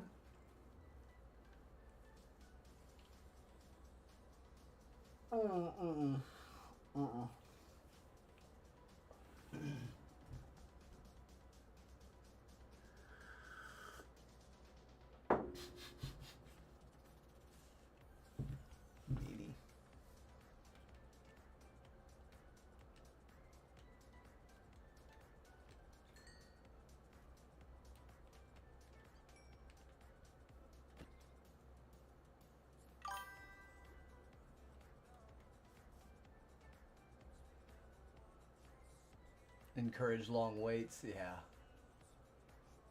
Meaty. Encourage long waits, yeah.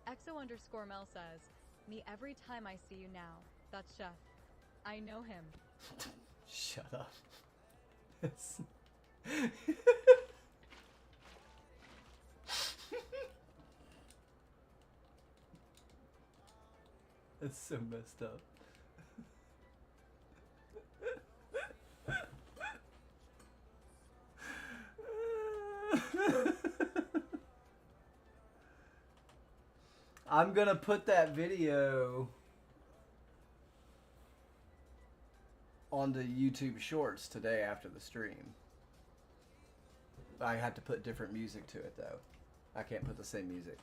Exo_Mel says, me every time I see you now. That's Chef. I know him. Shut up. It's so messed up. I'm gonna put that video on the YouTube Shorts today after the stream. I had to put different music to it though. I can't put the same music.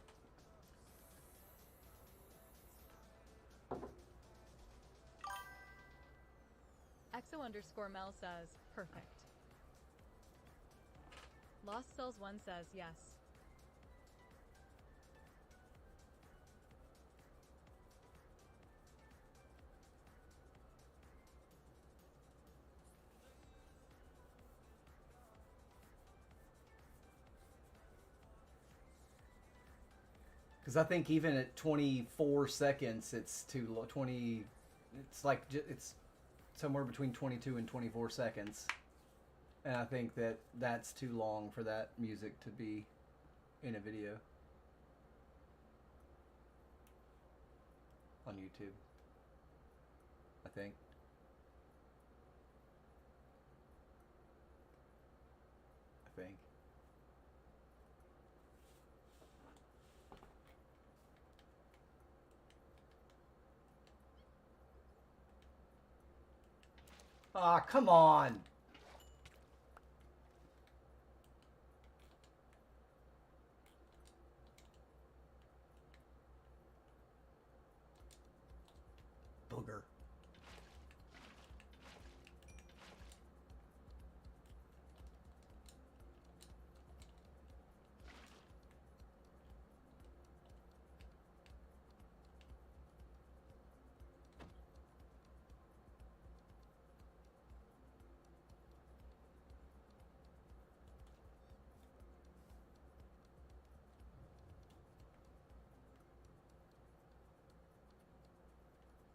Exo_Mel says, perfect. Lost Cells 1 says, yes. Because I think even at 24 seconds, it's too low. 20, it's like it's somewhere between 22 and 24 seconds, and I think that that's too long for that music to be in a video on YouTube. I think. I think. Ah, come on. Booger.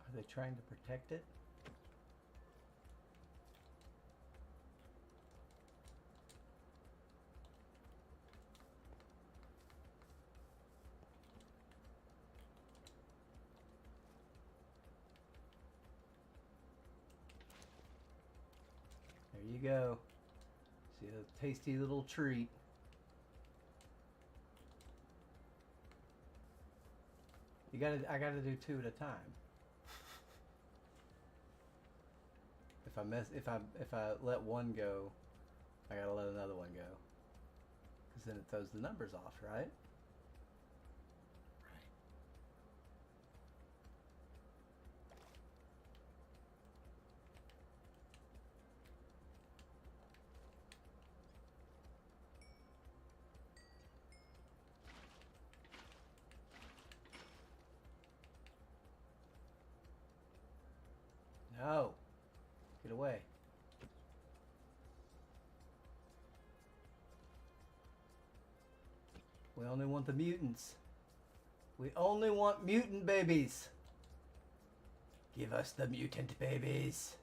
Are they trying to protect it? There you go. See a tasty little treat. I gotta do two at a time. If I let one go, I gotta let another one go. Because then it throws the numbers off, right? No. Get away. We only want the mutants. We only want mutant babies. Give us the mutant babies.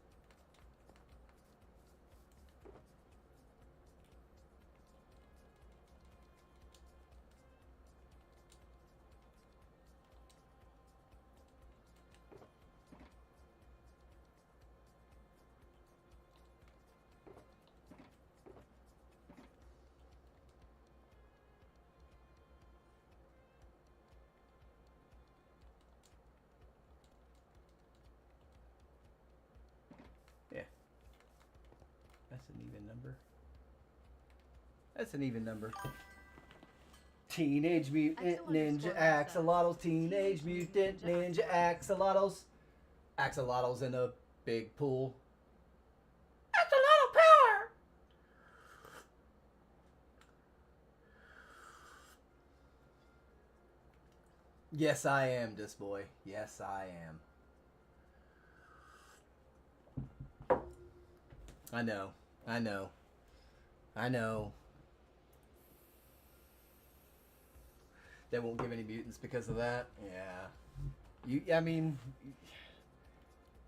Yeah. That's an even number. That's an even number. Teenage Mutant Ninja Axolotls. Teenage Mutant Ninja Axolotls. Axolotls in a big pool. Axolotl power! Yes, I am, this boy. Yes, I am. I know. I know. I know. They won't give any mutants because of that. Yeah. I mean,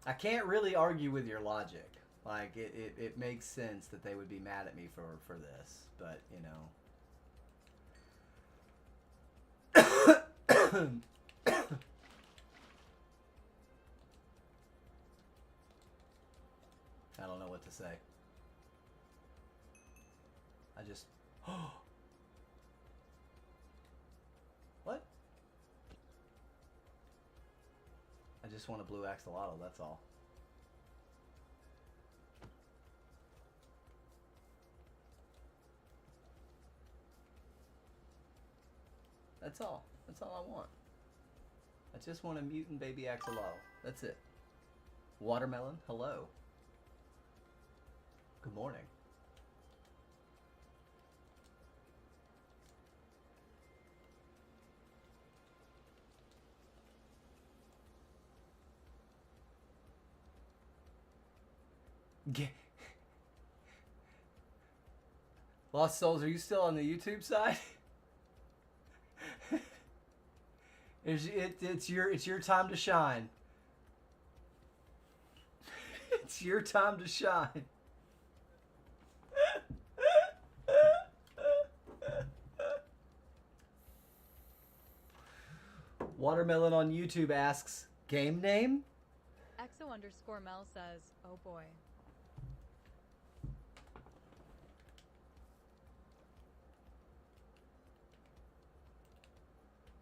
I can't really argue with your logic. Like, it makes sense that they would be mad at me for this. But, you know. I don't know what to say. I just... What? I just want a blue axolotl, that's all. That's all. That's all I want. I just want a mutant baby axolotl. That's it. Watermelon, hello. Good morning. Lost Souls, are you still on the YouTube side? It's your time to shine. It's your time to shine. Watermelon on YouTube asks, game name? XO_Mel says, oh boy.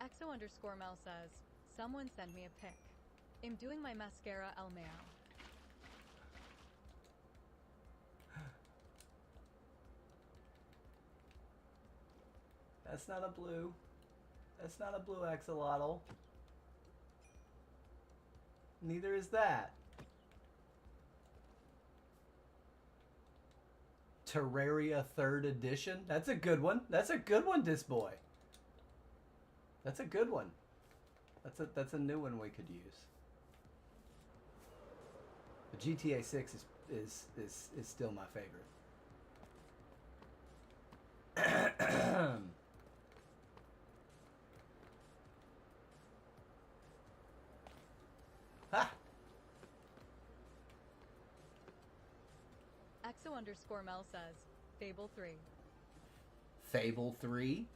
XO_Mel says, someone send me a pic. I'm doing my mascara El Meo. That's not a blue. That's not a blue axolotl. Neither is that. Terraria 3rd edition? That's a good one. That's a good one, this boy. That's a good one. That's a new one we could use. But GTA 6 is still my favorite. Ha! XO_Mel says, Fable 3. Fable 3?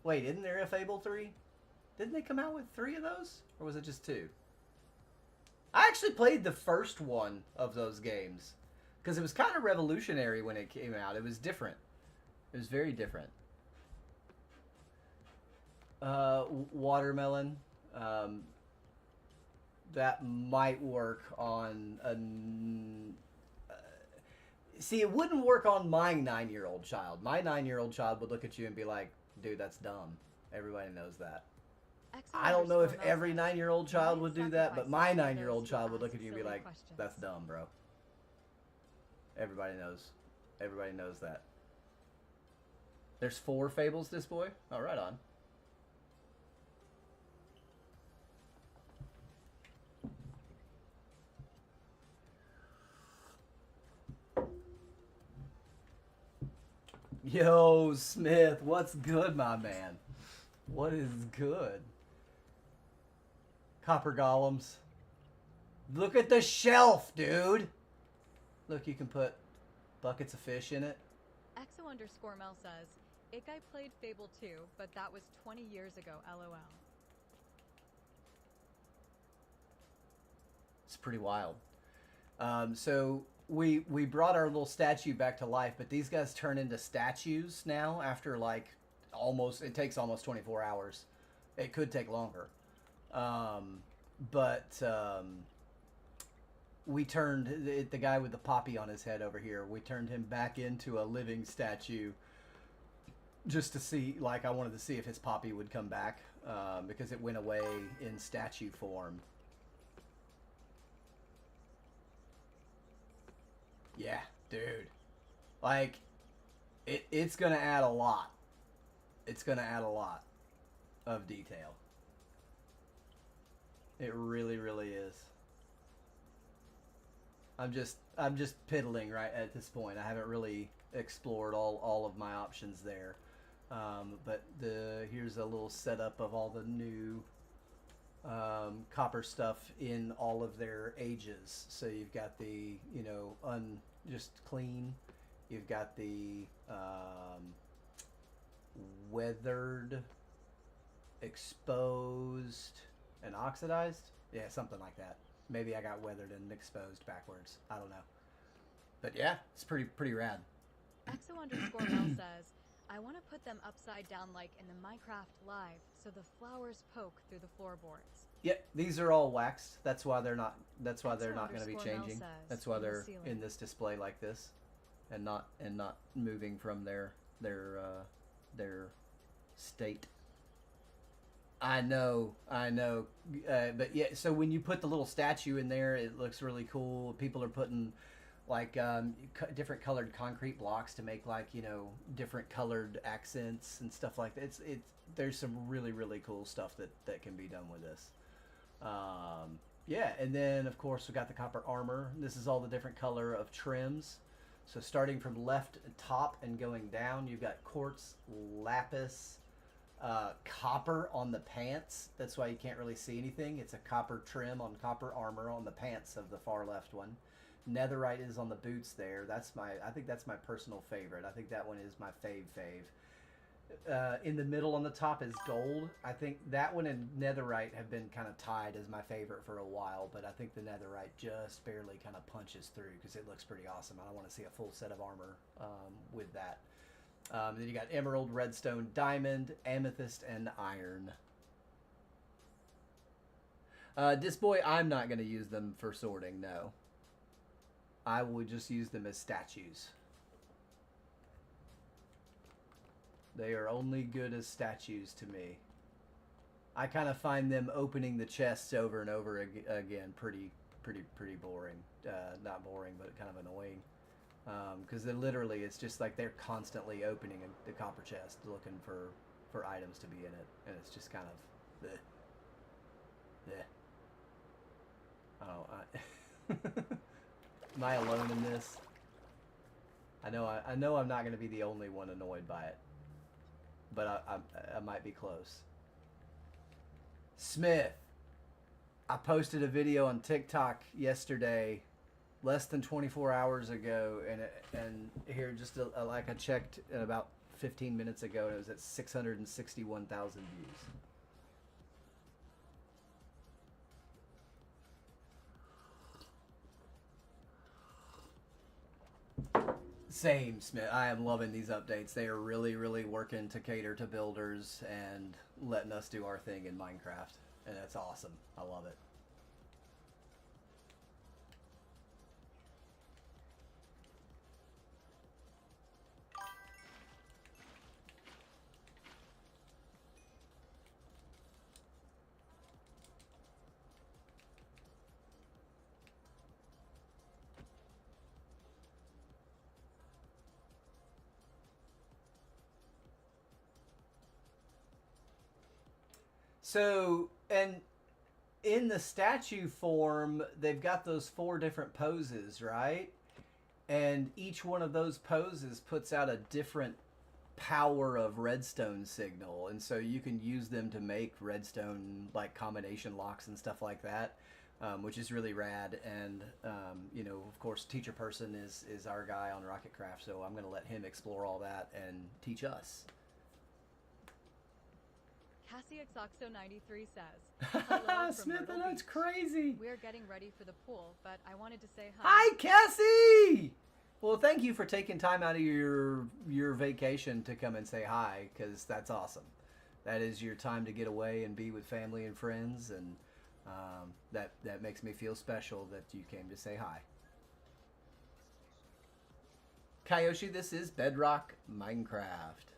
Wait, isn't there a Fable 3? Didn't they come out with 3 of those? Or was it just 2? I actually played the first one of those games. Because it was kind of revolutionary when it came out. It was different. It was very different. Watermelon. That might work on a... See, it wouldn't work on my 9-year-old child. My 9-year-old child would look at you and be like, dude, that's dumb. Everybody knows that. I don't know if every 9-year-old child would do that, but my 9-year-old child would look at you and be like, that's dumb, bro. Everybody knows. Everybody knows that. There's 4 Fables, this boy? Oh, right on. Yo, Smith, what's good, my man? What is good? Copper golems. Look at the shelf, dude. Look, you can put buckets of fish in it. XO_Mel says, It guy played Fable 2, but that was 20 years ago, LOL. It's pretty wild. So we brought our little statue back to life, but these guys turn into statues now after like it takes almost 24 hours. It could take longer. We turned the guy with the poppy on his head over here. We turned him back into a living statue just to see, like, I wanted to see if his poppy would come back because it went away in statue form. Yeah, dude. Like, it's going to add a lot. It's going to add a lot of detail. It really, really is. I'm just piddling right at this point. I haven't really explored all of my options there. But here's a little setup of all the new copper stuff in all of their ages. So you've got the, just clean. You've got the weathered, exposed, and oxidized. Yeah, something like that. Maybe I got weathered and exposed backwards. I don't know. But yeah, it's pretty rad. XO_Mel says, I want to put them upside down like in the Minecraft Live, so the flowers poke through the floorboards. Yep, these are all waxed. That's why they're not going to be changing. That's why they're in this display like this, and not moving from their state. I know. But yeah, so when you put the little statue in there, it looks really cool. People are putting like different colored concrete blocks to make like, different colored accents and stuff like that. There's some really, really cool stuff that can be done with this. Yeah, and then of course we got the copper armor. This is all the different color of trims. So starting from left top and going down, you've got quartz, lapis, copper on the pants. That's why you can't really see anything. It's a copper trim on copper armor on the pants of the far left one. Netherite is on the boots there. I think that's my personal favorite. I think that one is my fave. In the middle on the top is gold. I think that one and netherite have been kind of tied as my favorite for a while, but I think the netherite just barely kind of punches through because it looks pretty awesome. I want to see a full set of armor with that. Then you got emerald, redstone, diamond, amethyst, and iron. This boy, I'm not going to use them for sorting, no. I will just use them as statues. They are only good as statues to me. I kind of find them opening the chests over and over again pretty boring. Not boring, but kind of annoying. Because literally, it's just like they're constantly opening the copper chest looking for items to be in it. And it's just kind of... bleh. Oh, am I alone in this? I know I'm not going to be the only one annoyed by it. But I might be close. Smith. I posted a video on TikTok yesterday, less than 24 hours ago, and here just like I checked about 15 minutes ago, and it was at 661,000 views. Same, Smith. I am loving these updates. They are really, really working to cater to builders and letting us do our thing in Minecraft. And that's awesome. I love it. So, and in the statue form, they've got those 4 different poses, right? And each one of those poses puts out a different power of redstone signal, and so you can use them to make redstone like combination locks and stuff like that, which is really rad. And you know, of course, Teacher Person is our guy on Rocketcraft, so I'm going to let him explore all that and teach us. CassieXoxo93 says, hello Smith, from I know it's crazy. We're getting ready for the pool, but I wanted to say hi. Hi, Cassie! Well, thank you for taking time out of your vacation to come and say hi, because that's awesome. That is your time to get away and be with family and friends, and that makes me feel special that you came to say hi. Kayoshi, this is Bedrock Minecraft.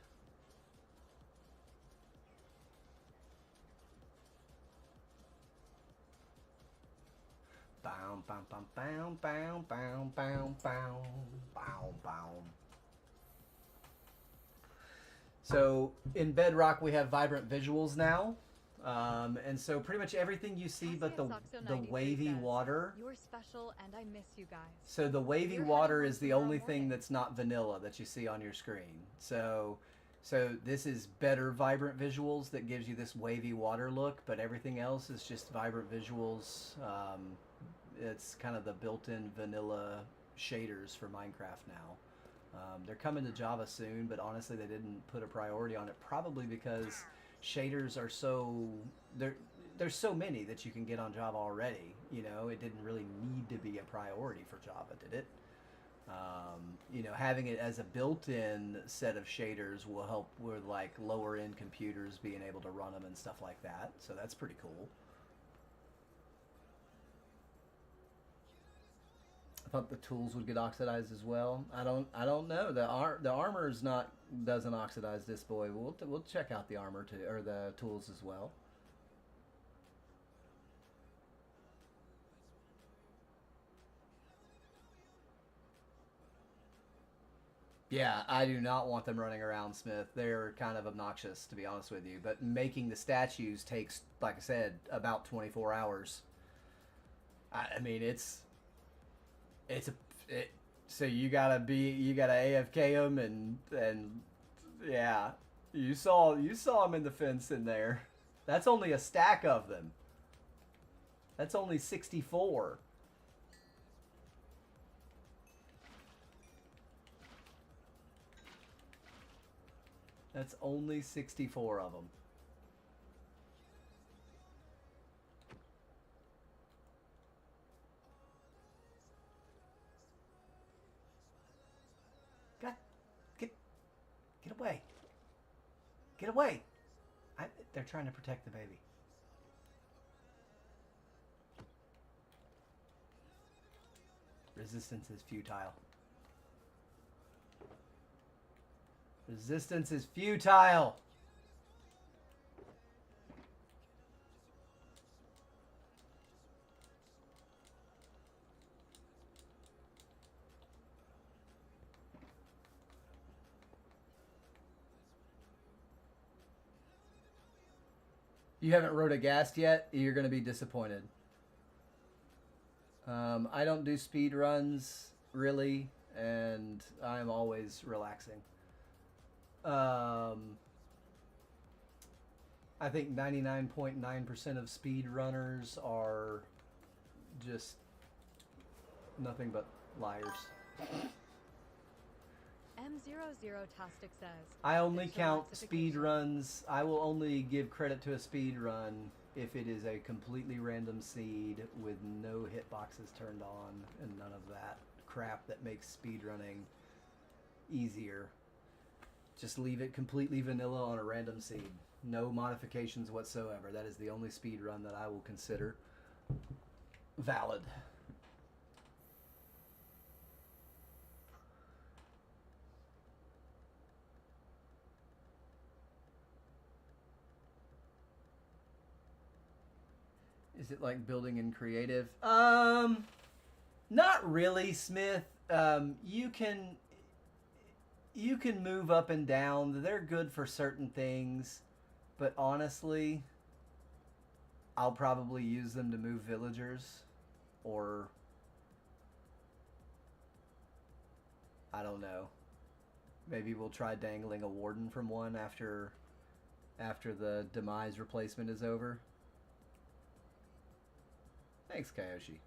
Bow, bow, bow, bow, bow, bow, bow, bow, bow, bow. So in Bedrock we have vibrant visuals now, and so pretty much everything you see but the wavy water. You're special, and I miss you guys. So the wavy water is the only thing that's not vanilla that you see on your screen. So this is better vibrant visuals that gives you this wavy water look, but everything else is just vibrant visuals. It's kind of the built-in vanilla shaders for Minecraft now. They're coming to Java soon, but honestly they didn't put a priority on it, probably because shaders are there's so many that you can get on Java already. You know, it didn't really need to be a priority for Java, did it? You know, having it as a built-in set of shaders will help with like lower-end computers being able to run them and stuff like that, so that's pretty cool. I thought the tools would get oxidized as well. I don't know. The armor doesn't oxidize this boy. We'll check out the armor too, or the tools as well. Yeah, I do not want them running around, Smith. They're kind of obnoxious, to be honest with you. But making the statues takes, like I said, about 24 hours. I mean, so you gotta AFK them and yeah, You saw him in the fence in there. That's only a stack of them. That's only 64. That's only 64 of them. God, get away. Get away. They're trying to protect the baby. Resistance is futile. Resistance is futile. You haven't rode a ghast yet? You're going to be disappointed. I don't do speed runs, really, and I'm always relaxing. I think 99.9% of speed runners are just nothing but liars. M00 Tostic says, I only count speed runs. I will only give credit to a speed run if it is a completely random seed with no hitboxes turned on and none of that crap that makes speed running easier. Just leave it completely vanilla on a random seed. No modifications whatsoever. That is the only speed run that I will consider valid. Is it like building in creative? Not really, Smith. You can move up and down. They're good for certain things, but honestly, I'll probably use them to move villagers, or I don't know. Maybe we'll try dangling a warden from one after the demise replacement is over. Thanks, Kayoshi.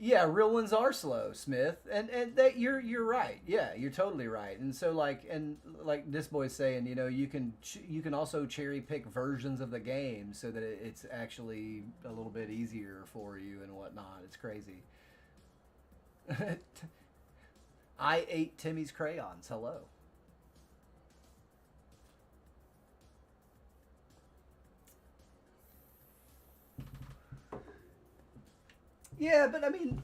Yeah, real ones are slow, Smith, and that you're right. Yeah, you're totally right. And so like this boy's saying, you can also cherry pick versions of the game so that it's actually a little bit easier for you and whatnot. It's crazy. I ate Timmy's crayons. Hello. Yeah, but I mean,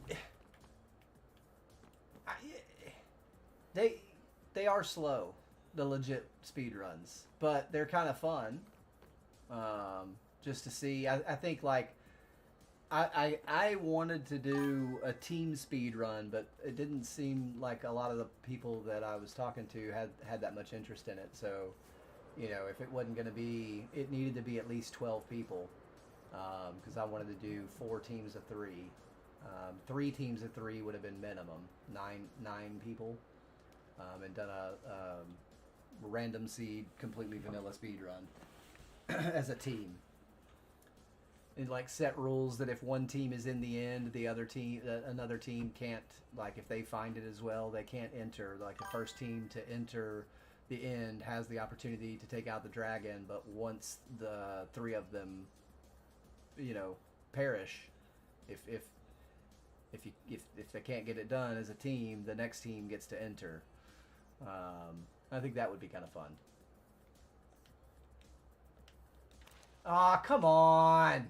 they are slow, the legit speed runs, but they're kind of fun. Just to see, I think like I wanted to do a team speed run, but it didn't seem like a lot of the people that I was talking to had that much interest in it. So, if it wasn't going to be, it needed to be at least 12 people, because I wanted to do 4 teams of 3. 3 teams of 3 would have been minimum. Nine people, and done a random seed, completely vanilla speed run as a team. And like set rules that if one team is in the end, another team can't, like if they find it as well, they can't enter. Like the first team to enter the end has the opportunity to take out the dragon, but once the 3 of them, perish, if they can't get it done as a team, the next team gets to enter. I think that would be kind of fun. Aw, come on!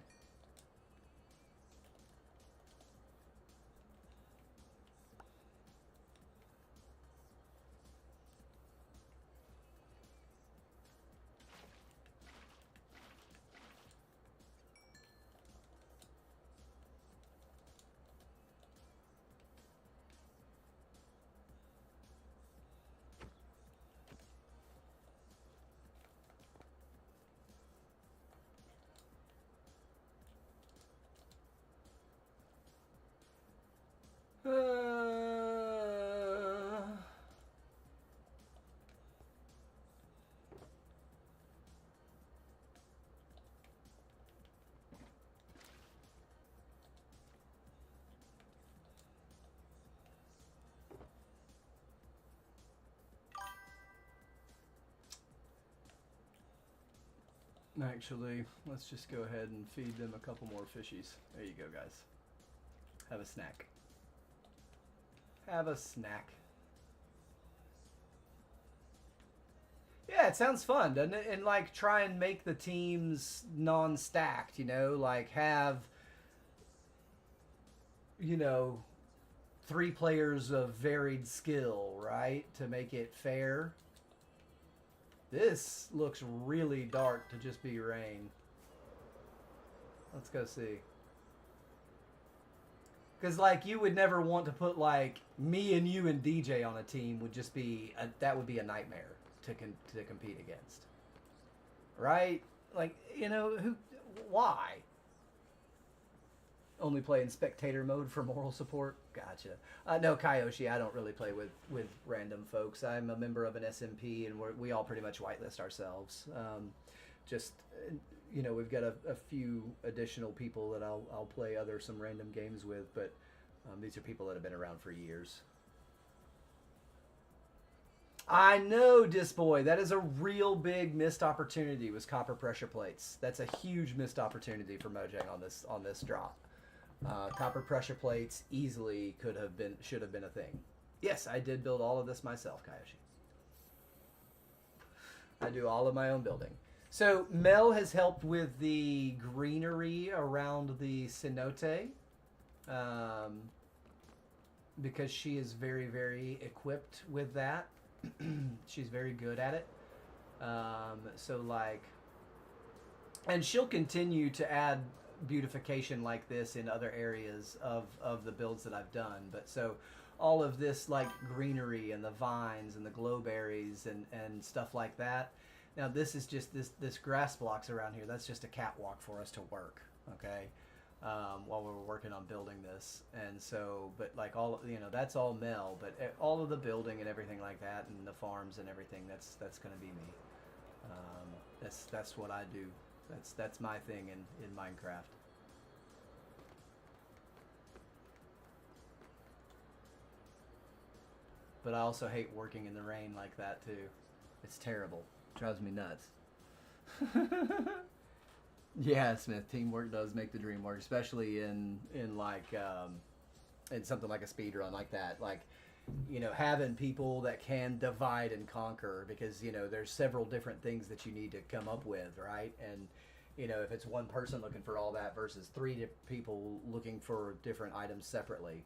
Actually, let's just go ahead and feed them a couple more fishies. There you go, guys. Have a snack. Have a snack. Yeah, it sounds fun, doesn't it? And like try and make the teams non-stacked, you know, like have, you know, 3 players of varied skill, right? To make it fair. This looks really dark to just be rain. Let's go see. Because, like, you would never want to put, like, me and you and DJ on a team would just be, that would be a nightmare to compete against. Right? Like, you know, why? Only play in spectator mode for moral support? Gotcha. No, Kyoshi, I don't really play with random folks. I'm a member of an SMP, and we all pretty much whitelist ourselves. Just, you know, we've got a few additional people that I'll play some random games with, but these are people that have been around for years. I know, Disboy. That is a real big missed opportunity. Was copper pressure plates. That's a huge missed opportunity for Mojang on this drop. Copper pressure plates easily should have been a thing. Yes, I did build all of this myself, Kyoshi. I do all of my own building. So Mel has helped with the greenery around the cenote, because she is very, very equipped with that. She's very good at it. So like, and she'll continue to add beautification like this in other areas of the builds that I've done. But so all of this like greenery and the vines and the glowberries and stuff like that. Now this is just this grass blocks around here. That's just a catwalk for us to work. Okay. While we were working on building this. And so, but like all, you know, that's all Mel, but all of the building and everything like that and the farms and everything, that's going to be me. That's what I do. That's my thing in Minecraft. But I also hate working in the rain like that too. It's terrible. It drives me nuts. Yeah, Smith. Teamwork does make the dream work, especially in like in something like a speed run like that. Like, you know, having people that can divide and conquer, because you know there's several different things that you need to come up with, right? And you know, if it's one person looking for all that versus 3 people looking for different items separately,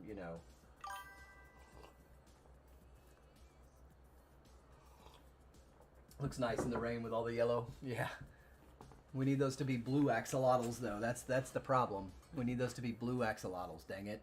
you know. Looks nice in the rain with all the yellow. Yeah. We need those to be blue axolotls, though. That's the problem. We need those to be blue axolotls, dang it.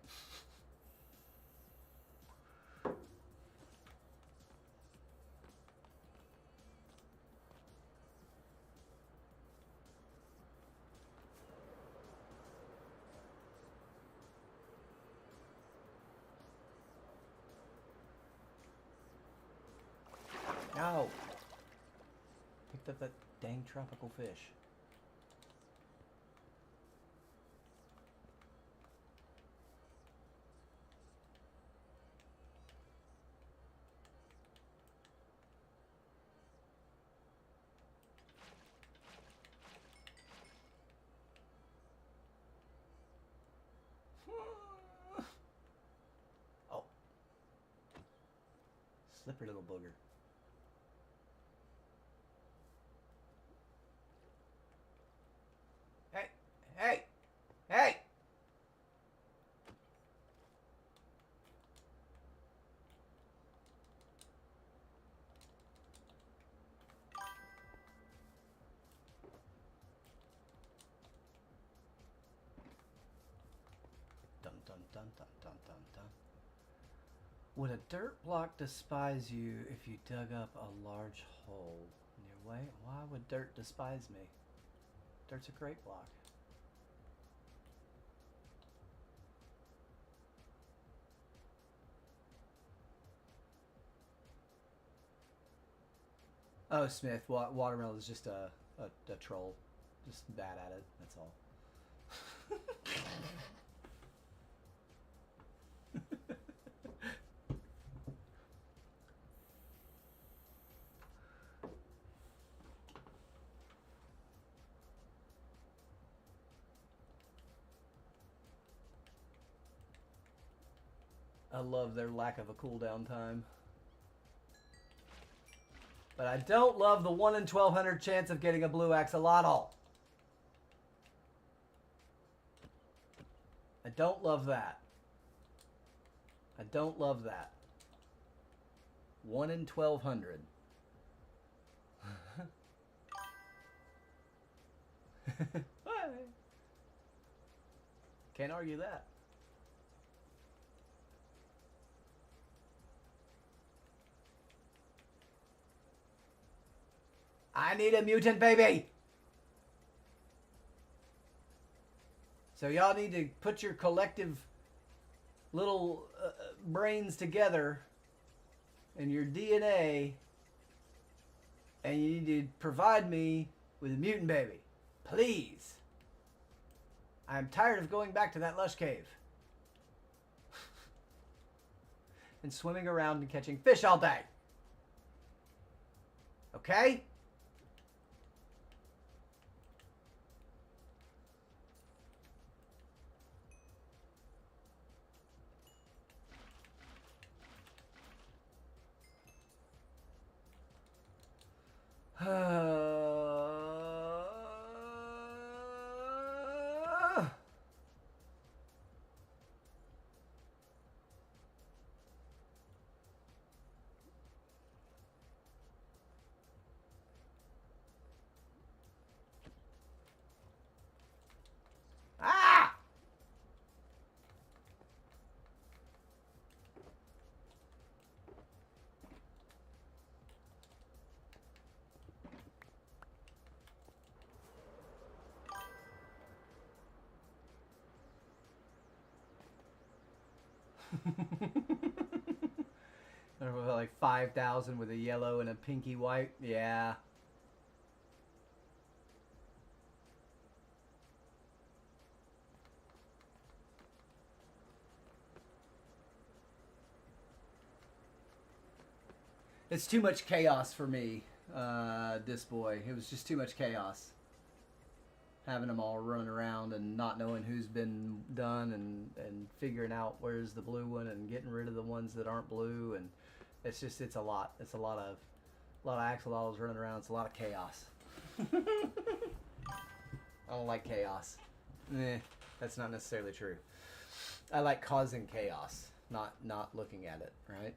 Ow! Picked up that dang tropical fish. Oh. Slippery little booger. Hey! Hey! Hey! Dun dun dun dun dun dun dun. Would a dirt block despise you if you dug up a large hole in your way? Why would dirt despise me? Dirt's a great block. Oh, Smith, Watermelon is just a troll. Just bad at it, that's all. I love their lack of a cooldown time. But I don't love the 1 in 1200 chance of getting a blue axolotl. I don't love that. I don't love that. 1 in 1200. Can't argue that. I need a mutant baby. So y'all need to put your collective little brains together and your DNA, and you need to provide me with a mutant baby. Please. I'm tired of going back to that lush cave. And swimming around and catching fish all day. Okay? Ah! There was like 5,000 with a yellow and a pinky white. Yeah. It's too much chaos for me, this boy. It was just too much chaos. Having them all running around and not knowing who's been done and figuring out where's the blue one and getting rid of the ones that aren't blue, and it's a lot. It's a lot of axolotls running around. It's a lot of chaos. I don't like chaos. That's not necessarily true. I like causing chaos, not looking at it, right?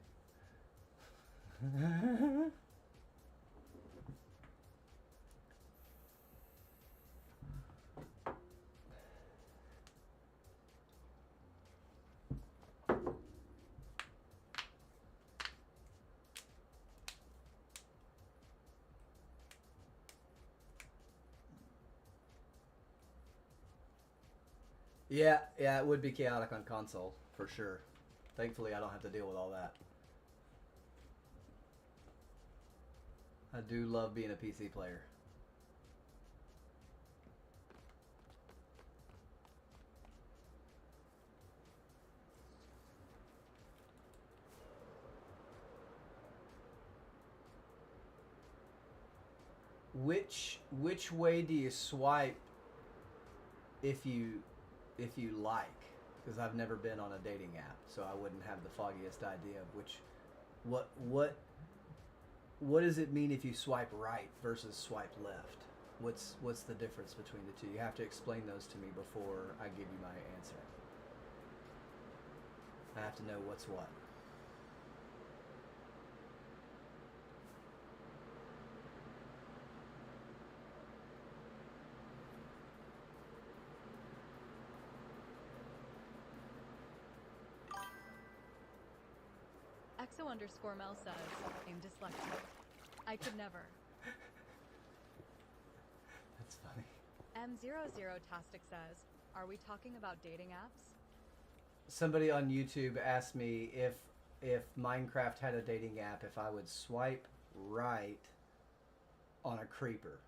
Yeah, it would be chaotic on console, for sure. Thankfully, I don't have to deal with all that. I do love being a PC player. Which way do you swipe if you like? Because I've never been on a dating app, so I wouldn't have the foggiest idea of what does it mean if you swipe right versus swipe left? What's the difference between the two? You have to explain those to me before I give you my answer. I have to know what's what. Exo_Mel says, I'm dyslexic. I could never. That's funny. M00tastic says, are we talking about dating apps? Somebody on YouTube asked me if Minecraft had a dating app, if I would swipe right on a creeper.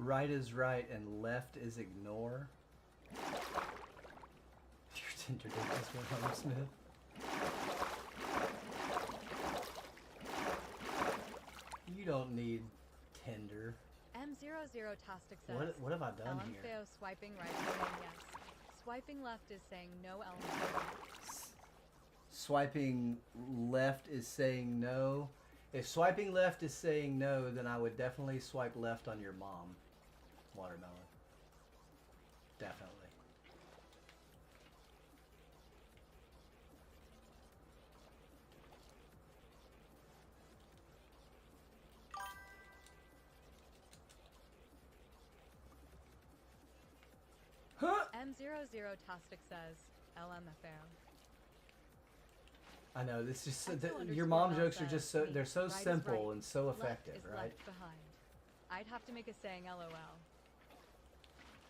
Right is right and left is ignore. Your Tinder date just went home, Smith. You don't need Tinder. M00 Tostic says, What have I done here? LMFAO swiping right is saying yes. Swiping left is saying no LMFAO. Swiping left is saying no. If swiping left is saying no, then I would definitely swipe left on your mom. Watermelon. Definitely. Huh? M00 Tostic says, LMFAO. I know, this is Exo your mom underscore jokes are Mel just says, so they're so right is simple right, and so left effective, is right? left behind. I'd have to make a saying LOL.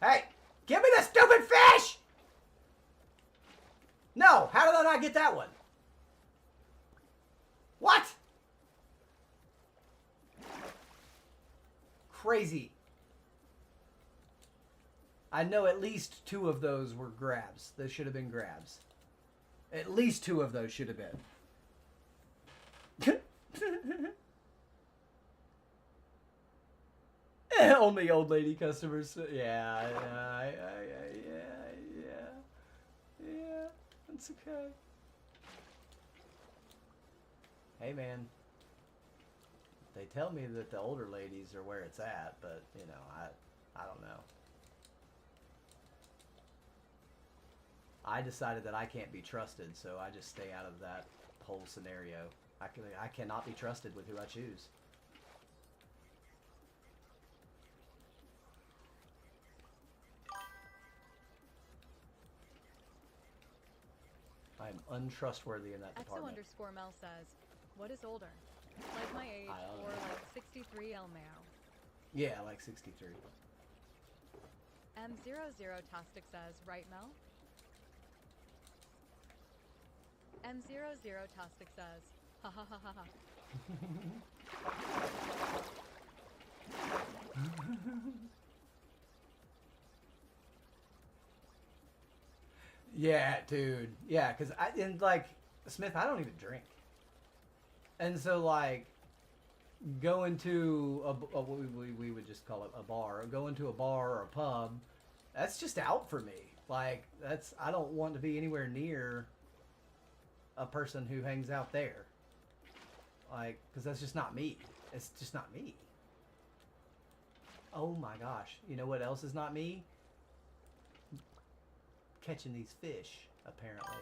Hey, give me the stupid fish! No, how did I not get that one? What? Crazy. I know at least 2 of those were grabs. They should have been grabs. At least 2 of those should have been. Only old lady customers. Yeah, that's okay. Hey, man. They tell me that the older ladies are where it's at, but you know, I don't know. I decided that I can't be trusted, so I just stay out of that whole scenario. I cannot be trusted with who I choose. I am untrustworthy in that Exo department. underscore Mel says, what is older? Like my age or like 63 LMAO? Yeah, like 63. M00 Tostic says, right Mel? M00 Tostic says, ha ha ha ha ha. Yeah, dude. Yeah, because like, Smith, I don't even drink. And so, like, going to what we would just call it a bar, going to a bar or a pub, that's just out for me. Like, I don't want to be anywhere near a person who hangs out there. Like, because that's just not me. It's just not me. Oh my gosh. You know what else is not me? Catching these fish, apparently.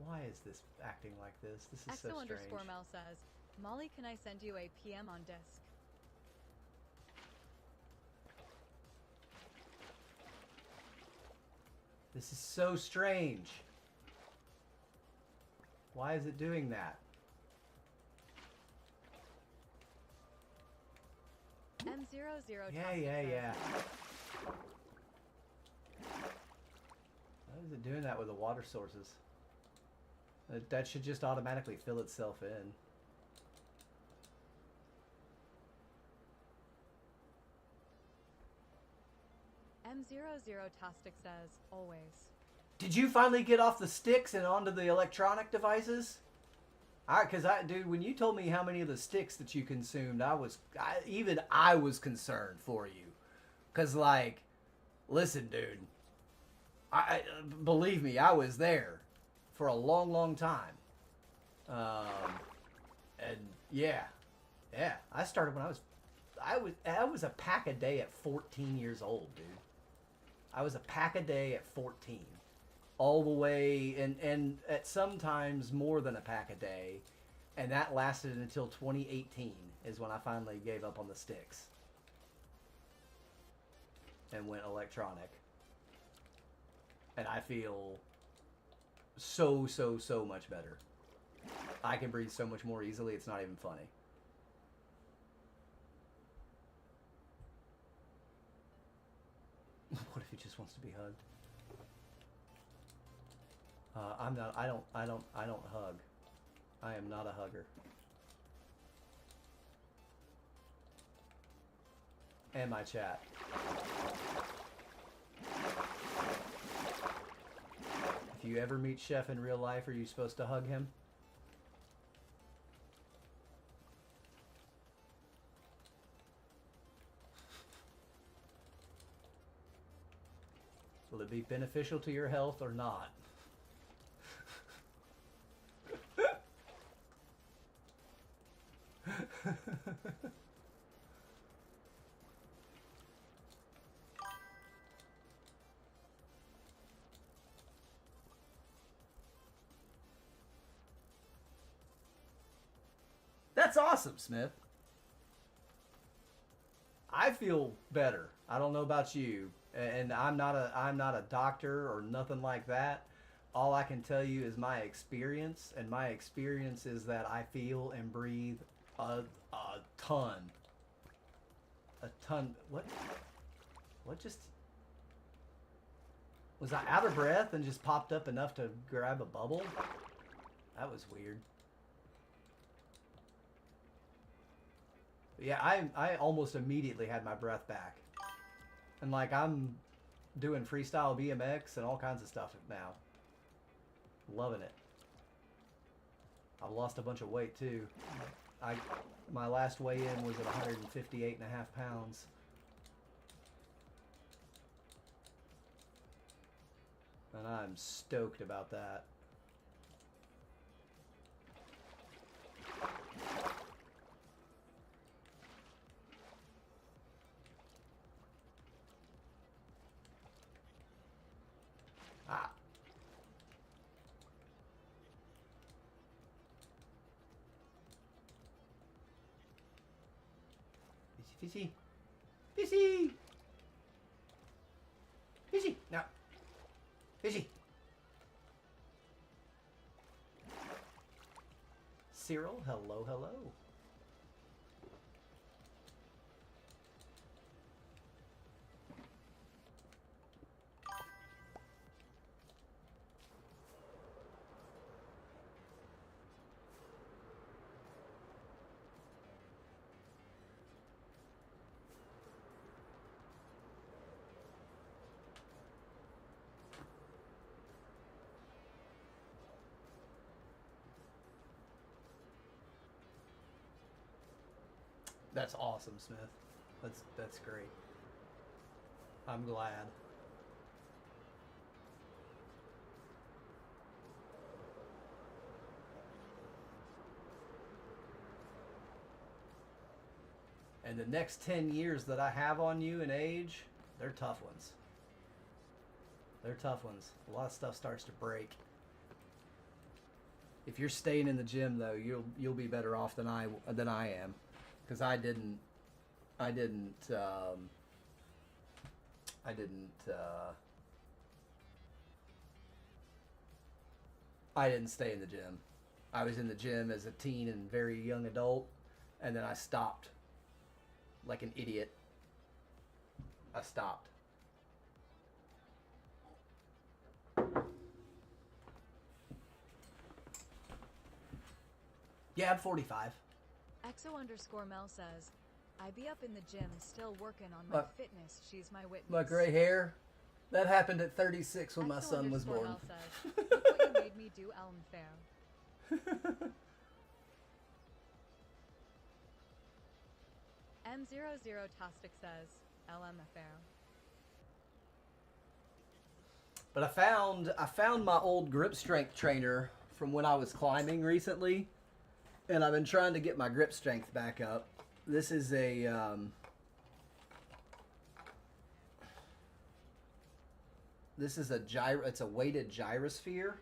Why is this acting like this? This is so Exo strange. underscore Mel says, Molly, can I send you a PM on disc? This is so strange. Why is it doing that? M00 Yeah. Why is it doing that with the water sources? That should just automatically fill itself in. M00 Tostic says, always. Did you finally get off the sticks and onto the electronic devices? Because dude, when you told me how many of the sticks that you consumed, even I was concerned for you. Because, like, listen, dude, believe me, I was there for a long, long time. And yeah, I started when I was a pack a day at 14 years old, dude. I was a pack a day at 14. All the way, and at sometimes more than a pack a day, and that lasted until 2018 is when I finally gave up on the sticks and went electronic. And I feel so much better. I can breathe so much more easily, it's not even funny. What if he just wants to be hugged? I'm not. I don't hug. I am not a hugger. and my chat. If you ever meet Chef in real life, are you supposed to hug him? Will it be beneficial to your health or not? That's awesome, Smith. I feel better. I don't know about you, and I'm not a doctor or nothing like that. All I can tell you is my experience, and my experience is that I feel and breathe a ton. A ton. What just... Was I out of breath and just popped up enough to grab a bubble? That was weird. Yeah, I almost immediately had my breath back. And like I'm doing freestyle BMX and all kinds of stuff now. Loving it. I've lost a bunch of weight too. My last weigh-in was at 158.5 pounds. And I'm stoked about that. Ah. Fishy. Fishy. Fishy. No. Fishy. Cyril, hello, hello. That's awesome, Smith. That's great. I'm glad. And the next 10 years that I have on you in age, they're tough ones. They're tough ones. A lot of stuff starts to break. If you're staying in the gym though, you'll be better off than I am. Because I didn't stay in the gym. I was in the gym as a teen and very young adult, and then I stopped like an idiot. I stopped. Yeah, I'm 45. EXO_Mel says, I be up in the gym still working on my fitness. She's my witness. My gray hair? That happened at 36 when my son was born. Mel says, look what you made me do, Elm Fair. M00 Tostic says, LM Affair. But I found my old grip strength trainer from when I was climbing recently, and I've been trying to get my grip strength back up. This is a it's a weighted gyrosphere.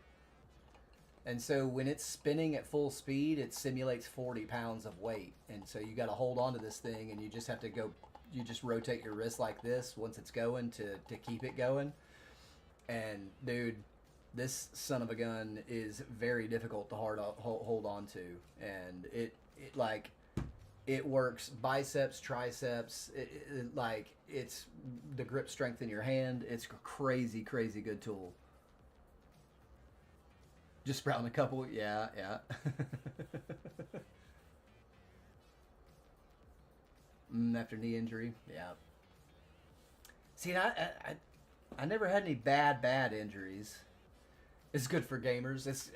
And so when it's spinning at full speed, it simulates 40 pounds of weight. And so you got to hold on to this thing, and you just have to go, you just rotate your wrist like this once it's going to keep it going. And dude, this son of a gun is very difficult to hold on to. And it works biceps, triceps, it's the grip strength in your hand. It's a crazy, crazy good tool. Just sprouting a couple, yeah. After knee injury, yeah. See, I never had any bad injuries. It's good for gamers. It's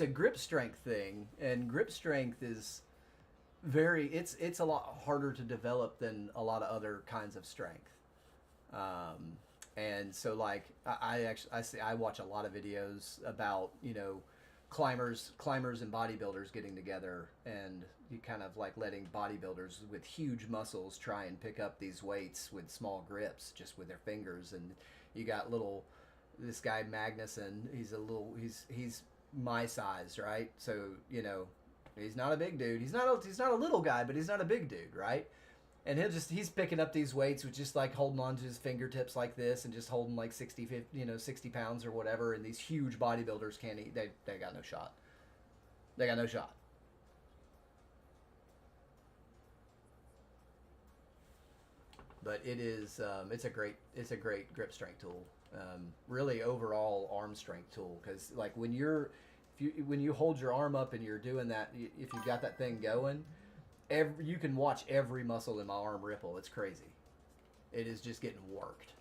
a grip strength thing, and grip strength is it's a lot harder to develop than a lot of other kinds of strength. And so like I watch a lot of videos about climbers and bodybuilders getting together, and you kind of like letting bodybuilders with huge muscles try and pick up these weights with small grips just with their fingers. And you got this guy Magnuson, he's my size, right? So he's not a big dude, he's not a little guy, but he's not a big dude, right? And he's picking up these weights with just like holding on to his fingertips like this, and just holding like 60 pounds or whatever. And these huge bodybuilders can't eat. They got no shot. They got no shot. But it's a great grip strength tool. Really overall arm strength tool, because like when you hold your arm up and you're doing that, if you've got that thing going, you can watch every muscle in my arm ripple. It's crazy. It is just getting worked.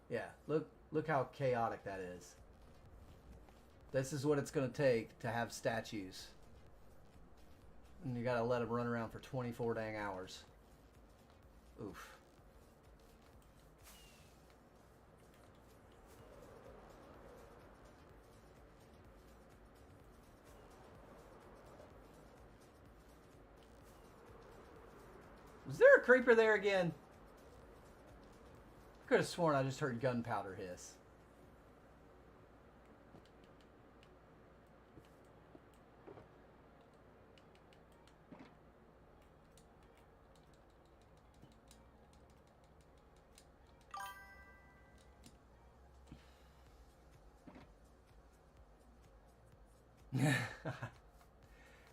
Yeah, look how chaotic that is. This is what it's going to take to have statues. And you got to let them run around for 24 dang hours. Oof. Was there a creeper there again? I could have sworn I just heard gunpowder hiss.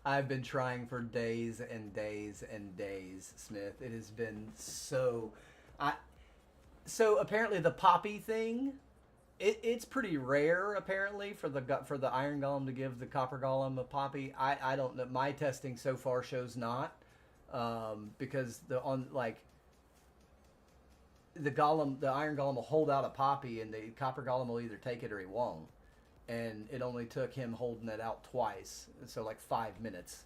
I've been trying for days and days and days, Smith. It has been so... So apparently the poppy thing, it's pretty rare apparently for the iron golem to give the copper golem a poppy. I don't know. My testing so far shows not, because the iron golem will hold out a poppy, and the copper golem will either take it or he won't. And it only took him holding it out twice, so like 5 minutes.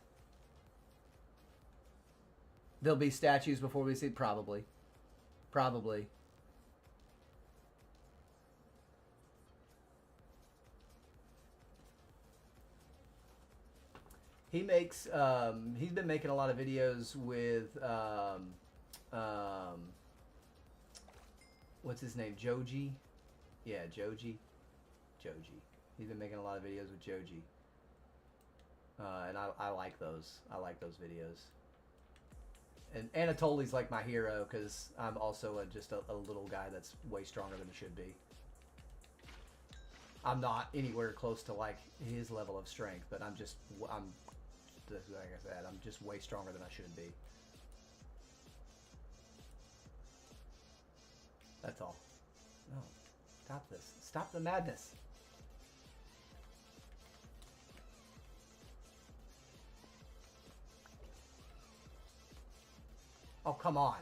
There'll be statues before we see, probably. He makes, he's been making a lot of videos with, what's his name, Joji? Yeah, Joji. He's been making a lot of videos with Joji. And I like those. I like those videos. And Anatoly's like my hero, because I'm also just a little guy that's way stronger than he should be. I'm not anywhere close to like his level of strength, but I'm like I said, I'm just way stronger than I should be. That's all. No, stop this. Stop the madness. Oh, come on.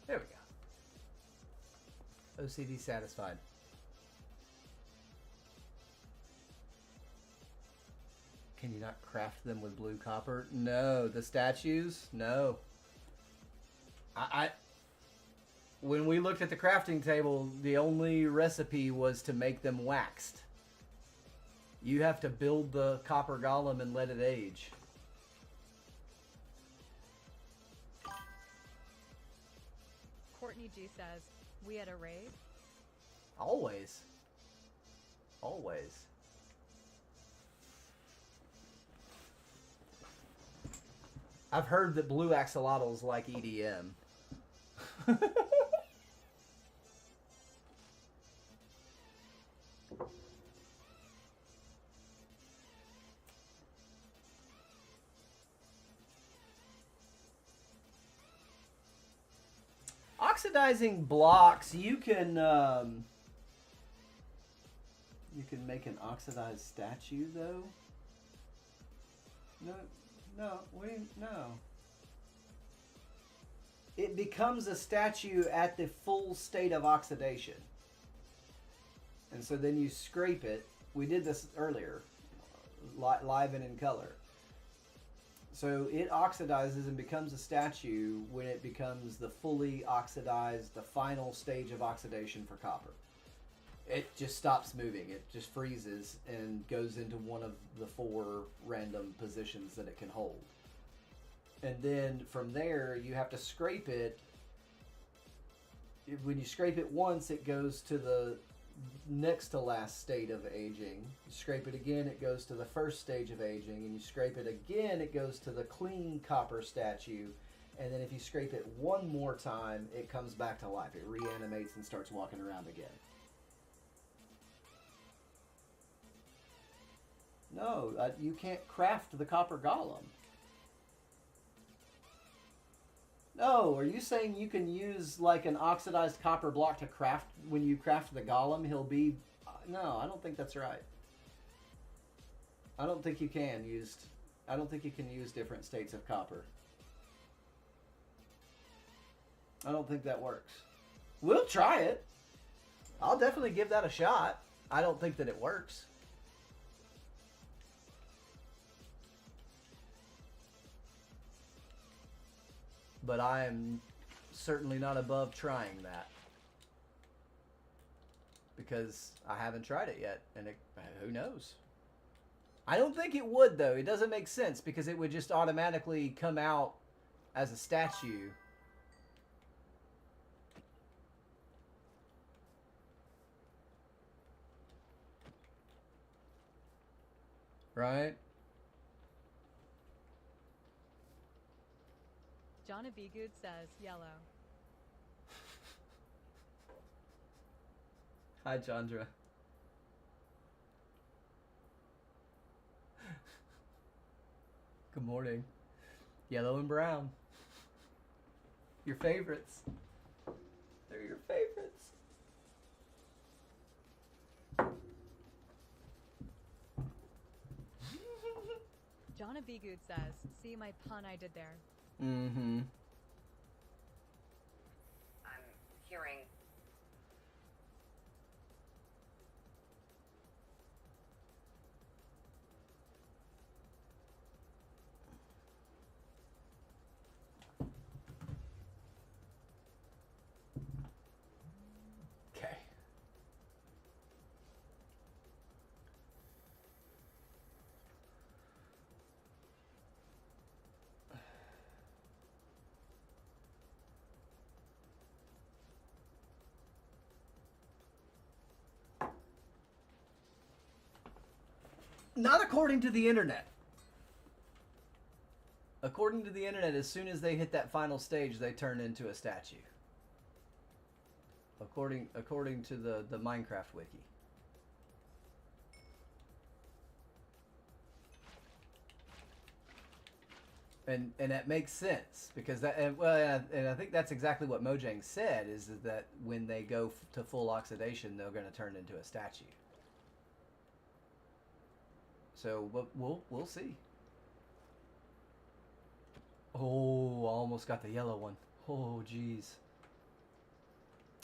There we go. OCD satisfied. Can you not craft them with blue copper? No. The statues? No. When we looked at the crafting table, the only recipe was to make them waxed. You have to build the copper golem and let it age. Courtney G says, we had a raid? Always. Always. I've heard that blue axolotls like EDM. oxidizing blocks, you can make an oxidized statue though. No, no. It becomes a statue at the full state of oxidation. And so then you scrape it. We did this earlier, live and in color. So it oxidizes and becomes a statue when it becomes the fully oxidized, the final stage of oxidation for copper. It just stops moving. It just freezes and goes into one of the 4 random positions that it can hold. And then from there, you have to scrape it. When you scrape it once, it goes to the next to last state of aging. You scrape it again, it goes to the first stage of aging. And you scrape it again, it goes to the clean copper statue. And then if you scrape it one more time, it comes back to life. It reanimates and starts walking around again. No, you can't craft the copper golem. No, are you saying you can use like an oxidized copper block to craft, when you craft the golem, he'll be... No, I don't think that's right. I don't think you can use different states of copper. I don't think that works. We'll try it. I'll definitely give that a shot. I don't think that it works. But I am certainly not above trying that. Because I haven't tried it yet, and who knows? I don't think it would, though. It doesn't make sense, because it would just automatically come out as a statue. Right? Jonna B. Good says yellow. Hi, Chandra. Good morning. Yellow and brown. Your favorites. They're your favorites. Jonna B. Good says, see my pun I did there. Mm-hmm. I'm hearing. Okay. Not according to the internet. According to the internet, as soon as they hit that final stage, they turn into a statue. According to the Minecraft wiki. And that makes sense, because and I think that's exactly what Mojang said, is that when they go to full oxidation, they're going to turn into a statue. So we'll see. Oh, I almost got the yellow one. Oh, geez.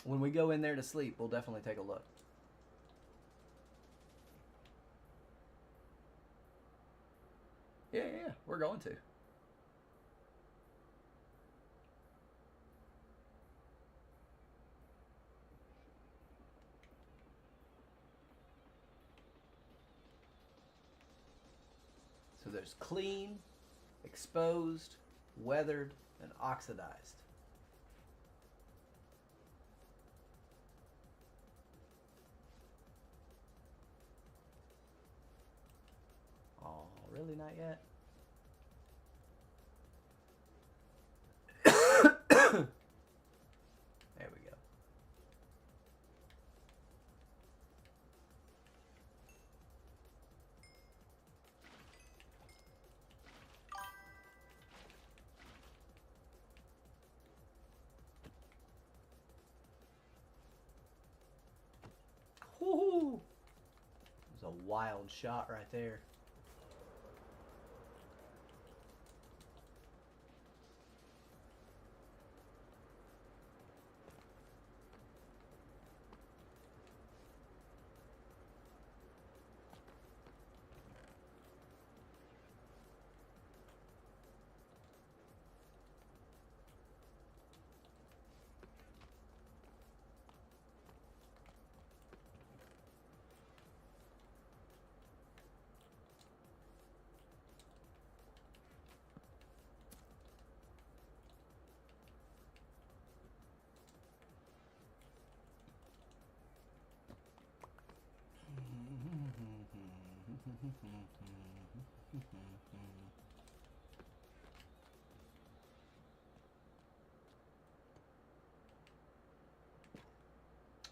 When we go in there to sleep, we'll definitely take a look. Yeah, we're going to. So there's clean, exposed, weathered, and oxidized. Oh, really? Not yet? There we go. a wild shot right there.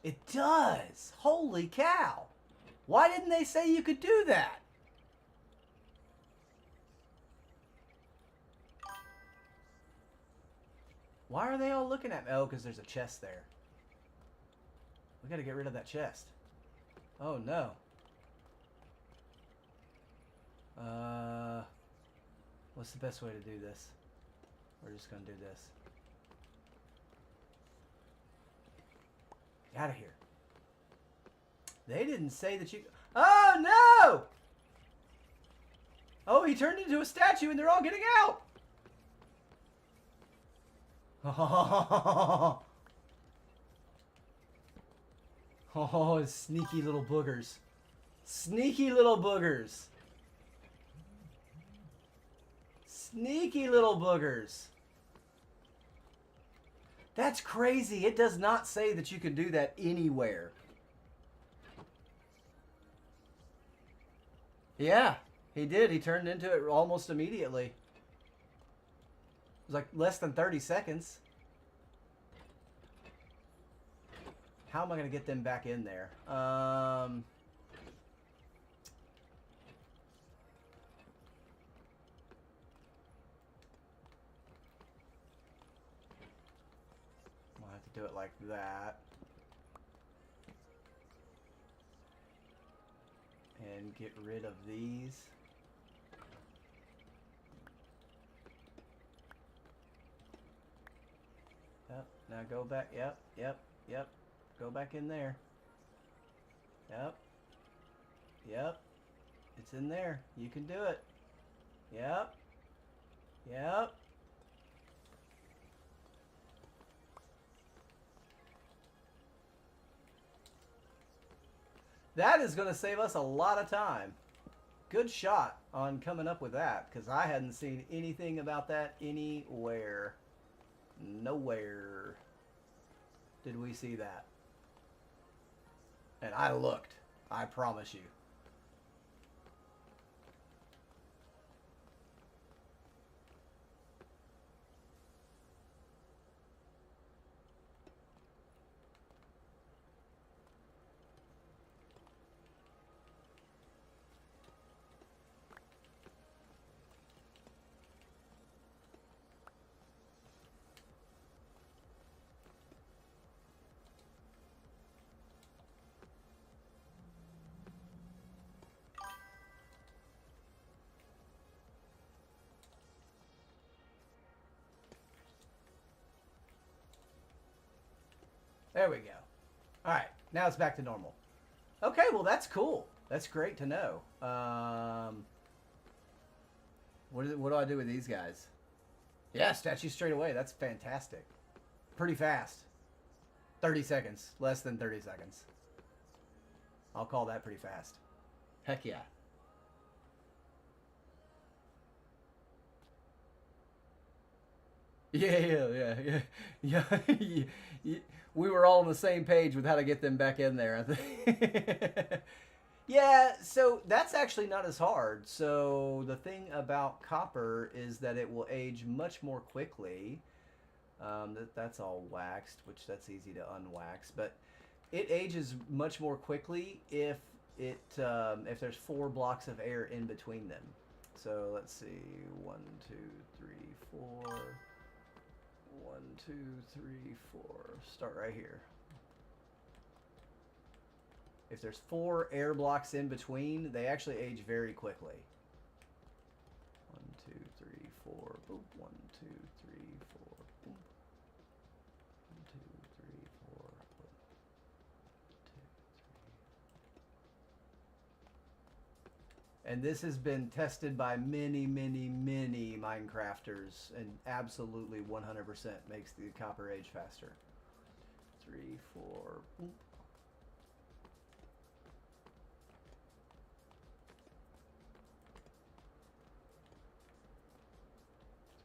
It does! Holy cow! Why didn't they say you could do that? Why are they all looking at me? Oh, because there's a chest there. We gotta get rid of that chest. Oh, no. What's the best way to do this? We're just gonna do this. Get out of here. They didn't say that you... Oh, no! Oh, he turned into a statue and they're all getting out! Oh, sneaky little boogers. Sneaky little boogers. Sneaky little boogers. That's crazy. It does not say that you can do that anywhere. Yeah, he did. He turned into it almost immediately. It was like less than 30 seconds. How am I going to get them back in there? I'll have to do it like that. And get rid of these. Yep, now go back. Yep, yep, yep. Go back in there. Yep. Yep. It's in there. You can do it. Yep. Yep. That is going to save us a lot of time. Good shot on coming up with that, because I hadn't seen anything about that anywhere. Nowhere did we see that. And I looked. I promise you. There we go. All right, now it's back to normal. Okay, well that's cool. That's great to know. What do I do with these guys? Yeah, statue straight away. That's fantastic. Pretty fast. 30 seconds. Less than 30 seconds. I'll call that pretty fast. Heck yeah. Yeah. We were all on the same page with how to get them back in there, I think. Yeah, so that's actually not as hard. So the thing about copper is that it will age much more quickly. That's all waxed, which that's easy to unwax. But it ages much more quickly if there's 4 blocks of air in between them. So let's see, 1, 2, 3, 4. 1, 2, 3, 4. Start right here. If there's 4 air blocks in between, they actually age very quickly. 1, 2, 3, 4, boop. 1, 2, 3, 4, boop. 1, 2, 3, 4, boop. 2, 3. And this has been tested by many, many, many Minecrafters, and absolutely 100% makes the copper age faster. 3, 4, boop.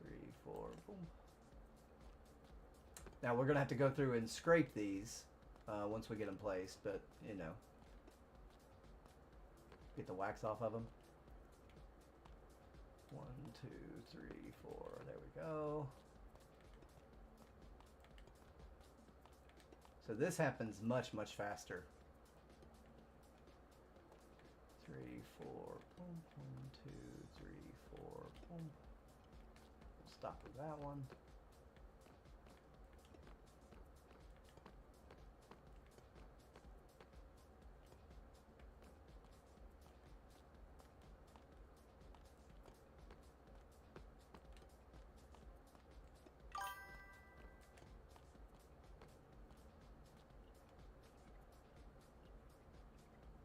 3, 4, boom. Now we're gonna have to go through and scrape these once we get them placed, but you know, get the wax off of them. 1, 2, 3, 4. There we go. So this happens much, much faster. 3, 4, boom. 1, 2, 3, 4, boom. We'll stop with that one.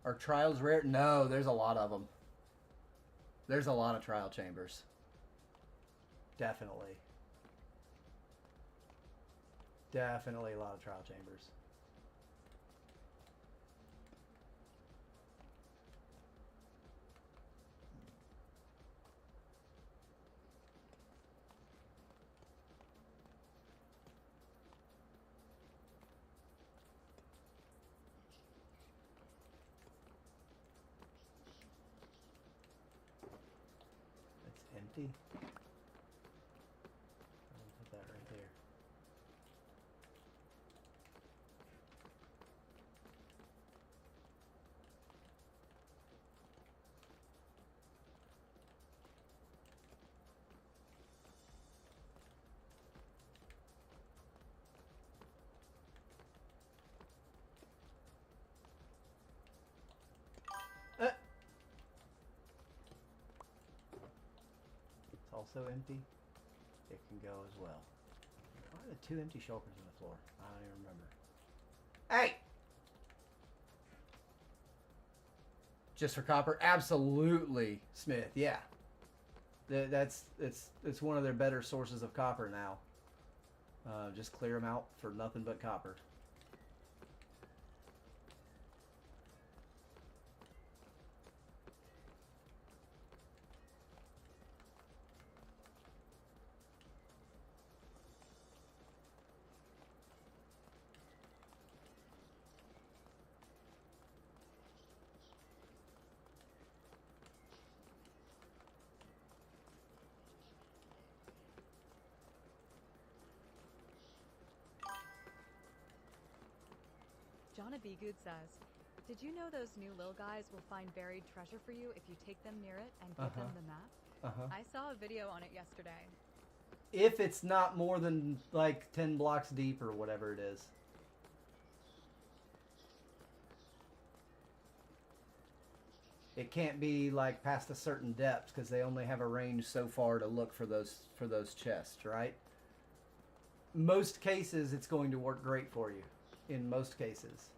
Are trials rare? No, there's a lot of them. There's a lot of trial chambers. Definitely. Definitely a lot of trial chambers. Empty. I'll put that right there. Also empty. It can go as well. Why are the 2 empty shulkers on the floor? I don't even remember. Hey! Just for copper? Absolutely, Smith. Yeah. It's one of their better sources of copper now. Just clear them out for nothing but copper. Jonna B. Good says, did you know those new Lil guys will find buried treasure for you if you take them near it and give them the map? I saw a video on it yesterday. If it's not more than like 10 blocks deep or whatever it is. It can't be like past a certain depth because they only have a range so far to look for those chests, right? Most cases it's going to work great for you. In most cases.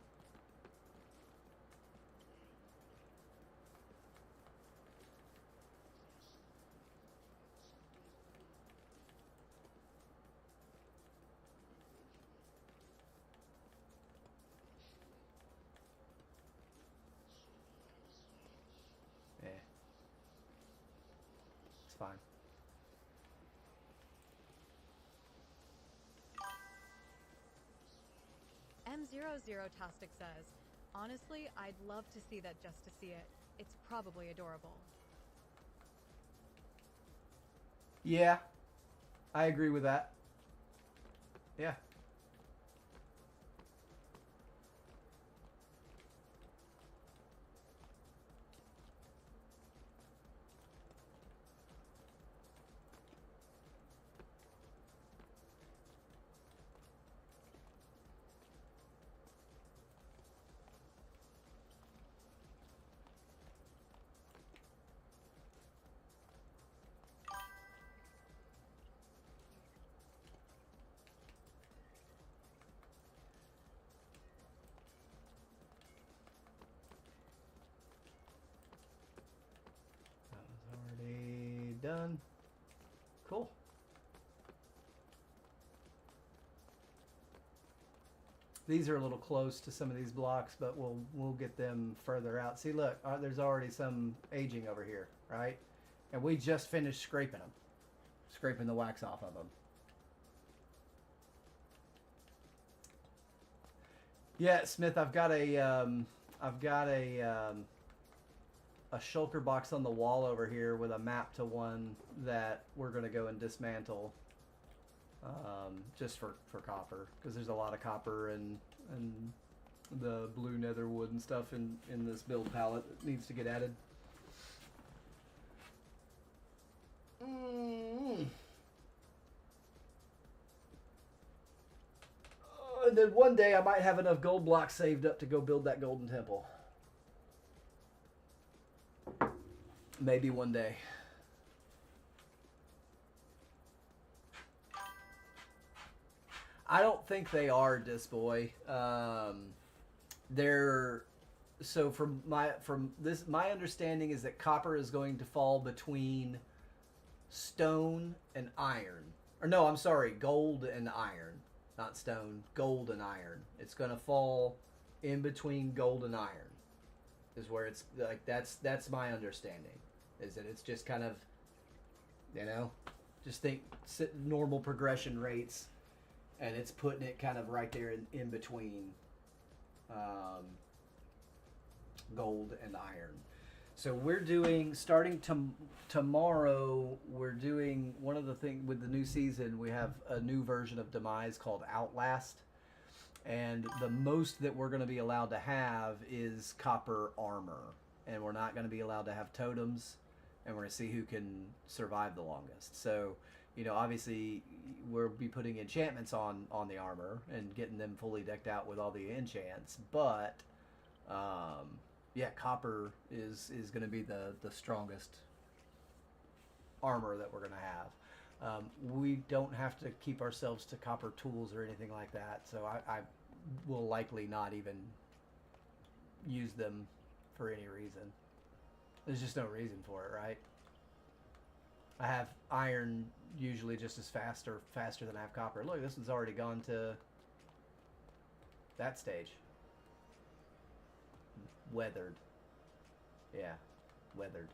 Yeah. It's fine. M00 Tostic says, honestly, I'd love to see that just to see it. It's probably adorable. Yeah. I agree with that. Yeah. on. Cool. These are a little close to some of these blocks, but we'll get them further out. See, look, there's already some aging over here, right? And we just finished scraping them, scraping the wax off of them. Yeah, Smith, I've got a shulker box on the wall over here with a map to one that we're going to go and dismantle, just for copper, because there's a lot of copper and the blue nether wood and stuff in this build palette that needs to get added. And then one day I might have enough gold blocks saved up to go build that golden temple. Maybe one day. I don't think they are, Disboy. They're so my understanding is that copper is going to fall between stone and iron. Or no, I'm sorry, gold and iron. Not stone, gold and iron. It's going to fall in between gold and iron. Is where it's like that's my understanding. Is that it's just kind of, you know, just think normal progression rates, and it's putting it kind of right there in between gold and iron. So we're doing, starting tomorrow, we're doing one of the things with the new season, we have a new version of Demise called Outlast. And the most that we're going to be allowed to have is copper armor. And we're not going to be allowed to have totems. And we're going to see who can survive the longest. So, you know, obviously we'll be putting enchantments on the armor and getting them fully decked out with all the enchants. But, yeah, copper is going to be the strongest armor that we're going to have. We don't have to keep ourselves to copper tools or anything like that, so I will likely not even use them for any reason. There's just no reason for it, right? I have iron usually just as faster than I have copper. Look, this one's already gone to that stage. Weathered. Yeah, weathered.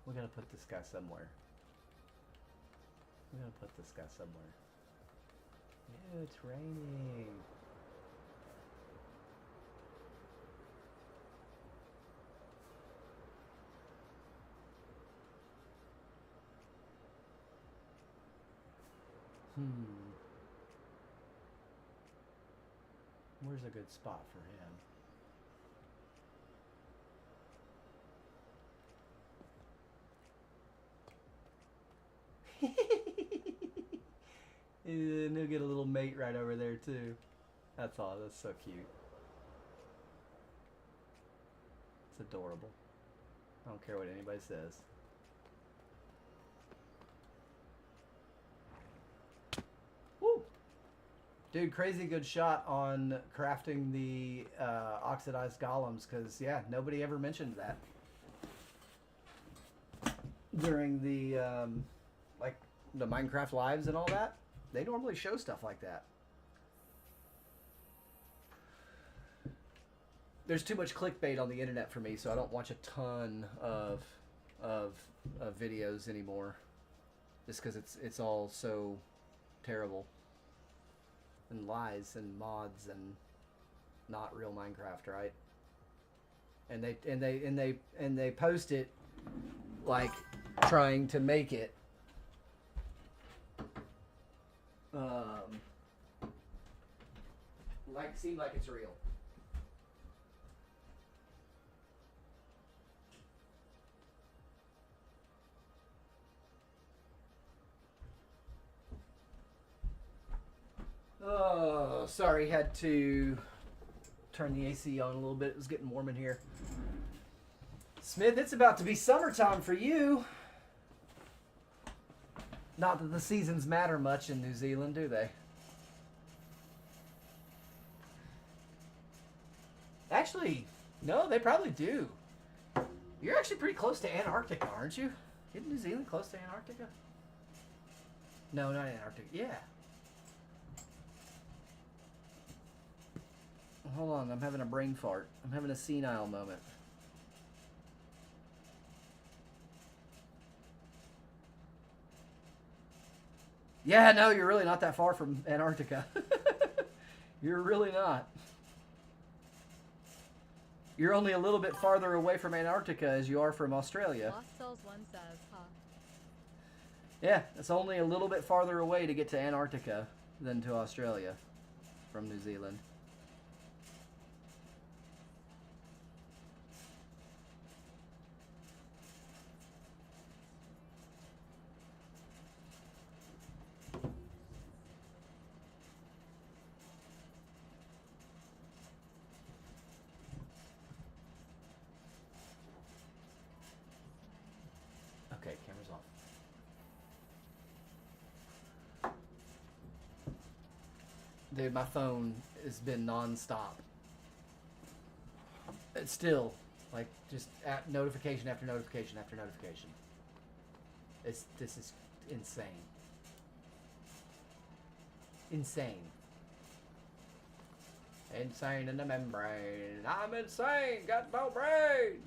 We're gonna put this guy somewhere. We're gonna put this guy somewhere. Yeah, it's raining. Where's a good spot for him? And he'll get a little mate right over there too. That's all. That's so cute. It's adorable. I don't care what anybody says. Woo! Dude, crazy good shot on crafting the oxidized golems, because yeah, nobody ever mentioned that during the like the Minecraft lives and all that. They normally show stuff like that. There's too much clickbait on the internet for me, so I don't watch a ton of videos anymore, just because it's all so terrible. And lies and mods and not real Minecraft, right? And they post it like trying to make it like seem like it's real. Oh, sorry, had to turn the AC on a little bit. It was getting warm in here. Smith, it's about to be summertime for you. Not that the seasons matter much in New Zealand, do they? Actually, no, they probably do. You're actually pretty close to Antarctica, aren't you? Isn't New Zealand close to Antarctica? No, not Antarctica. Yeah. Hold on, I'm having a brain fart. I'm having a senile moment. Yeah, no, you're really not that far from Antarctica. You're really not. You're only a little bit farther away from Antarctica as you are from Australia. Lost Cells 1 says, huh? Yeah, it's only a little bit farther away to get to Antarctica than to Australia from New Zealand. Okay, camera's off. Dude, my phone has been non-stop. It's still, like, just notification after notification after notification. This is insane. Insane. Insane in the membrane. I'm insane. Got no brain.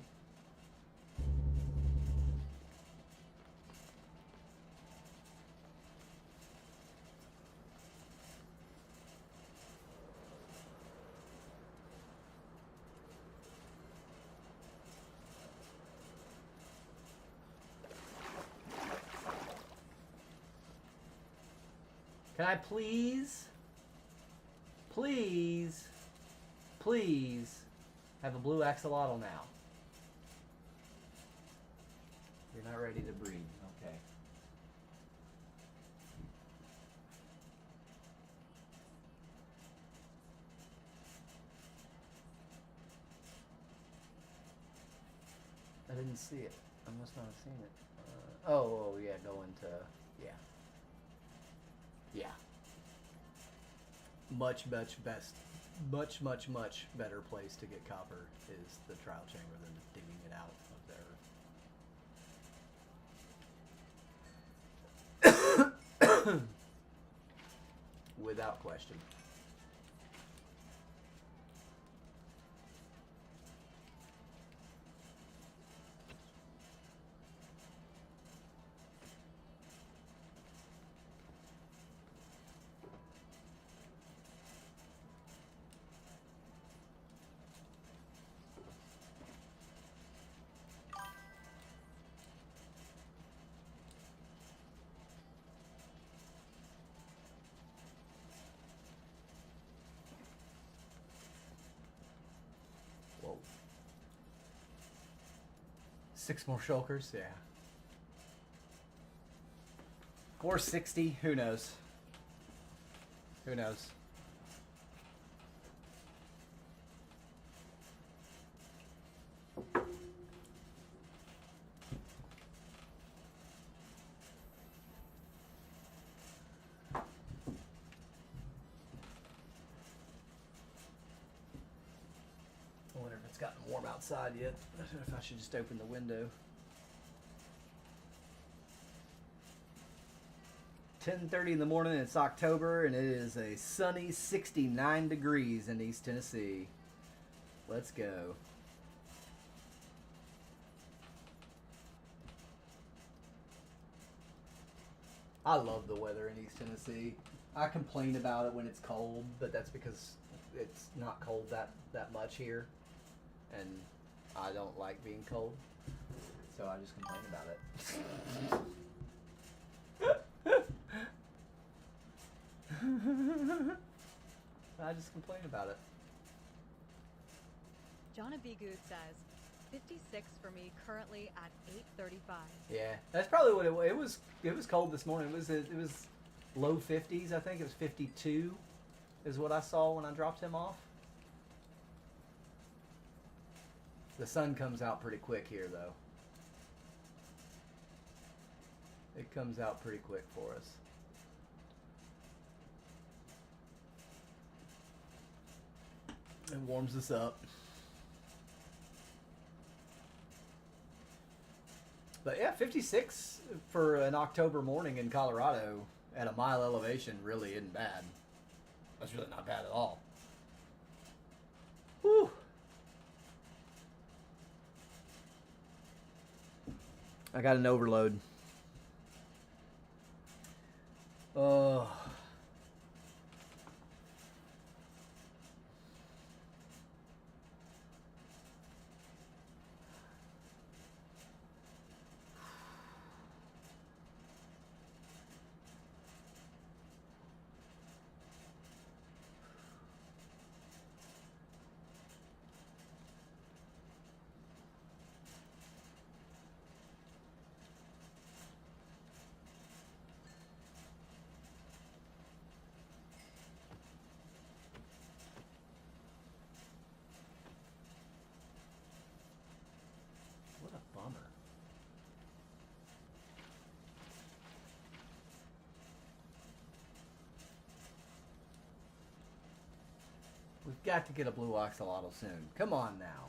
Can I please have a blue axolotl now? You're not ready to breed. Okay. I didn't see it. I must not have seen it. Oh, yeah, go into, yeah. Yeah. Much better place to get copper is the trial chamber than digging it out of there. Without question. Whoa. 6 more shulkers, yeah. Or 60, who knows? Who knows? I wonder if it's gotten warm outside yet. I don't know if I should just open the window. 10:30 in the morning, it's October, and it is a sunny 69 degrees in East Tennessee. Let's go. I love the weather in East Tennessee. I complain about it when it's cold, but that's because it's not cold that much here, and I don't like being cold, so I just complain about it. I just complain about it. Jonna B. Good says, 56 for me currently at 8:35. Yeah, that's probably what it was. It was cold this morning. It was low 50s. I think it was 52 is what I saw when I dropped him off. The sun comes out pretty quick here, though. It comes out pretty quick for us. It warms us up. But yeah, 56 for an October morning in Colorado at a mile elevation really isn't bad. That's really not bad at all. Whew. I got an overload. Oh. What a bummer. We've got to get a blue axolotl soon. Come on now.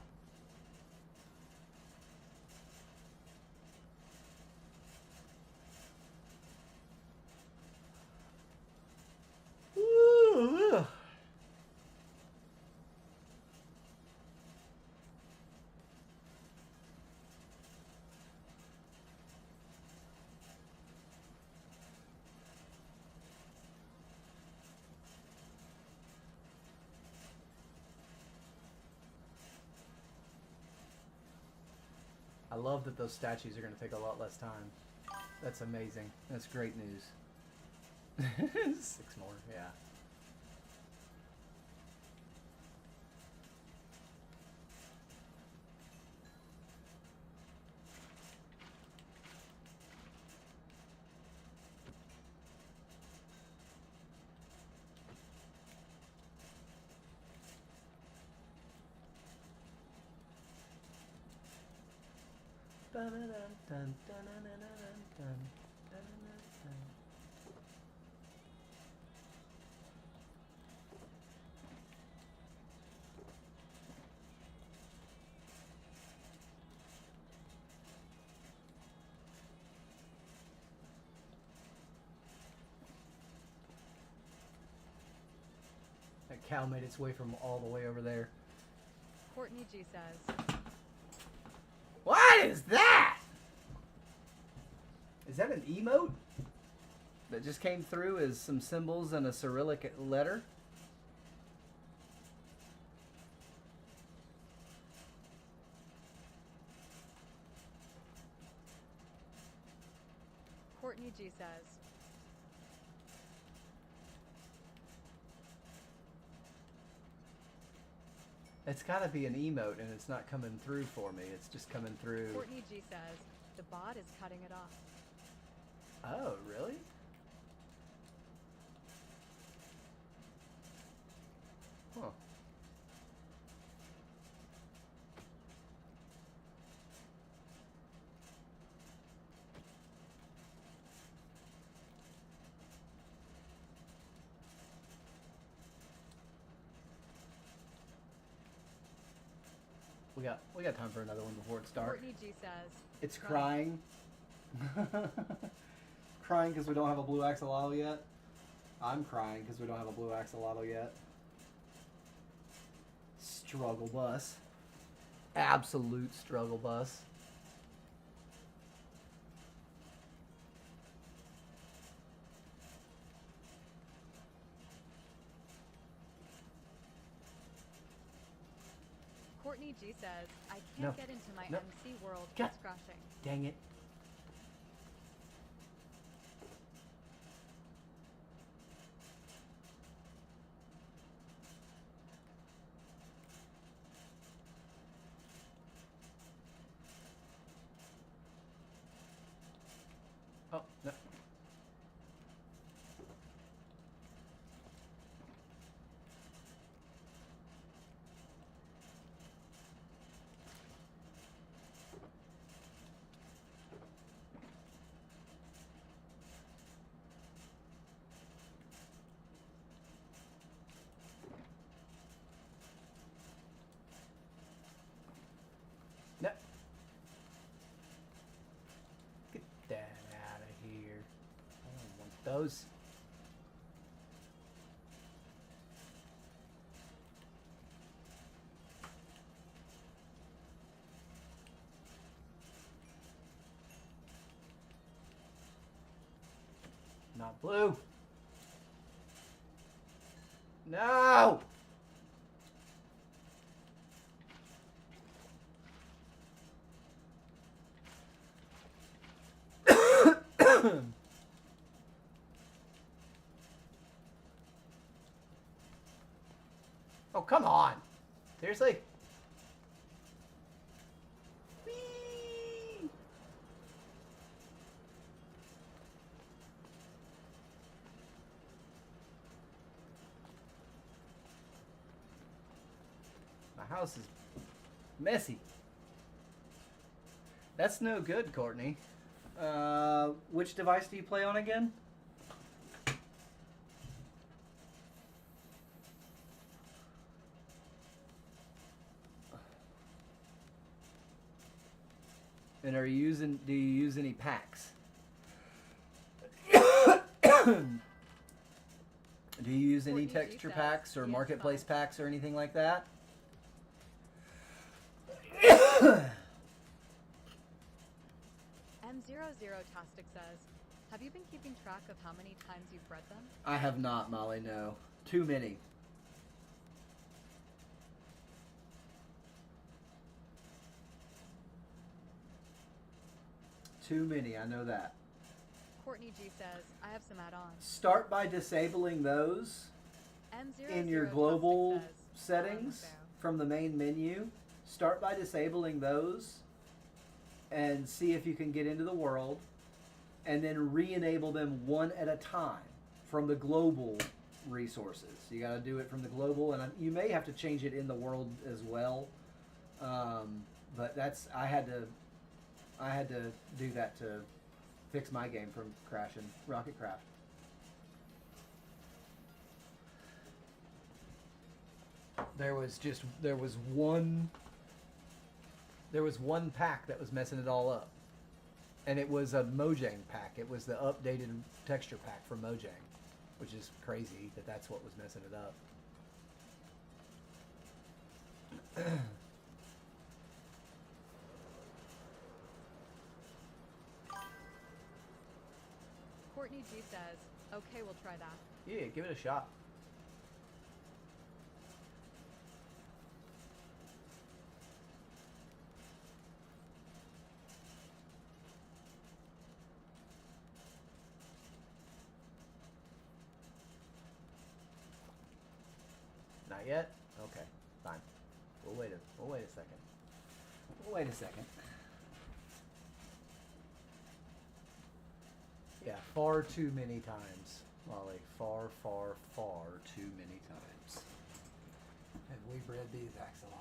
Ooh. I love that those statues are going to take a lot less time. That's amazing. That's great news. 6 more, yeah. That cow made its way from all the way over there. Courtney G says, What is that? Is that an emote that just came through as some symbols and a Cyrillic letter? Courtney G says, It's got to be an emote, and it's not coming through for me. It's just coming through. Courtney G says, the bot is cutting it off. Oh, really? Huh. We got time for another one before it's dark. Courtney G says, It's crying. Crying because we don't have a blue axolotl yet. I'm crying because we don't have a blue axolotl yet. Struggle bus. Absolute struggle bus. Courtney G says, I can't No. get into my No. MC world. God. It's crashing. Dang it. Oh, no. knows? Not blue. No! Oh, come on. Seriously? Whee! My house is messy. That's no good, Courtney. Which device do you play on again? And do you use any packs? Do you use any texture packs or marketplace packs or anything like that? M00tastic says, have you been keeping track of how many times you've bred them? I have not, Molly, no. Too many. Too many, I know that. Courtney G says, I have some add-ons. Start by disabling those in your global settings from the main menu. Start by disabling those and see if you can get into the world, and then re-enable them one at a time from the global resources. You got to do it from the global, and you may have to change it in the world as well. But that's I had to do that to fix my game from crashing Rocket Craft. There was one pack that was messing it all up. And it was a Mojang pack. It was the updated texture pack from Mojang, which is crazy that that's what was messing it up. Courtney G says, okay, we'll try that. Yeah, give it a shot. Not yet? Okay, fine. We'll wait a second. We'll wait a second. Yeah, far too many times, Molly. Far, far, far too many times have we bred these axolotls.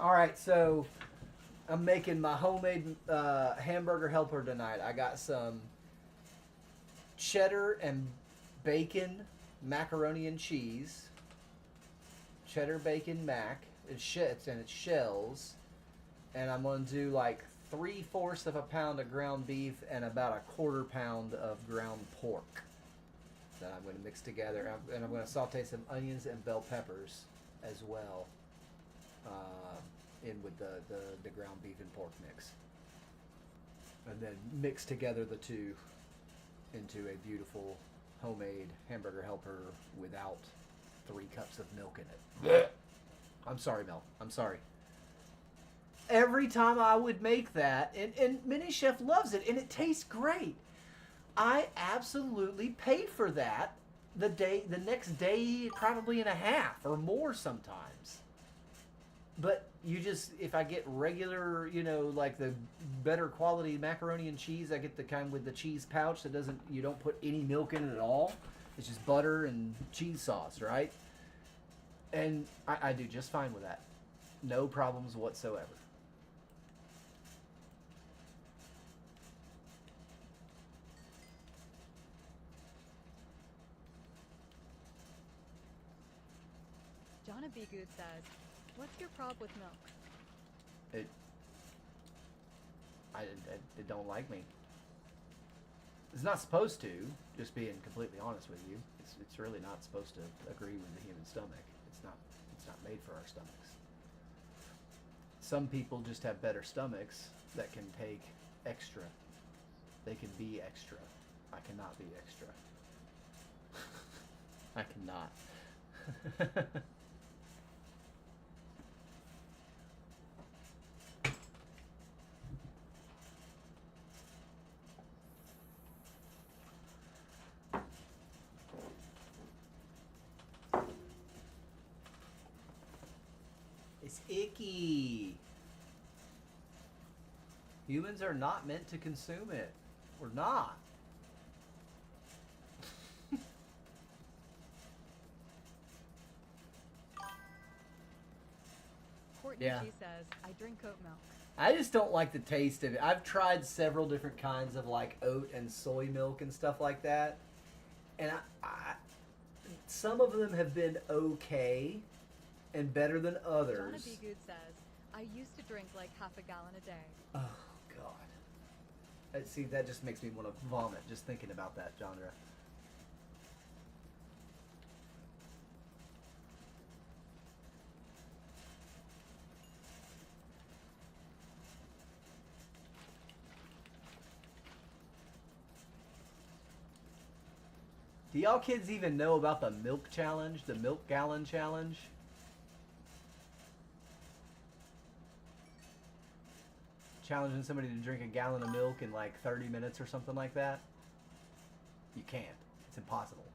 All right, so I'm making my homemade hamburger helper tonight. I got some cheddar and bacon macaroni and cheese. Cheddar bacon mac. It's shells. And I'm going to do like 3/4 of a pound of ground beef and about 1/4 pound of ground pork that I'm going to mix together. And I'm going to saute some onions and bell peppers as well. In with the ground beef and pork mix, and then mix together the two into a beautiful homemade hamburger helper without 3 cups of milk in it. I'm sorry, Mel. I'm sorry. Every time I would make that, and Mini Chef loves it, and it tastes great. I absolutely pay for that the next day, probably and a half or more sometimes. But you just, if I get regular, like the better quality macaroni and cheese, I get the kind with the cheese pouch that doesn't, you don't put any milk in it at all. It's just butter and cheese sauce, right? And I do just fine with that. No problems whatsoever. Jonna B. Good says, what's your prob with milk? It don't like me. It's not supposed to, just being completely honest with you. It's really not supposed to agree with the human stomach. It's not made for our stomachs. Some people just have better stomachs that can take extra. They can be extra. I cannot be extra. I cannot. It's icky. Humans are not meant to consume it. We're not. Courtney Yeah. G says, I drink oat milk. I just don't like the taste of it. I've tried several different kinds of like oat and soy milk and stuff like that. And some of them have been okay and better than others. Jonna B. Good says, I used to drink like half a gallon a day. Oh, God. See, that just makes me want to vomit just thinking about that genre. Do y'all kids even know about the milk challenge, the milk gallon challenge? Challenging somebody to drink a gallon of milk in like 30 minutes or something like that? You can't. It's impossible.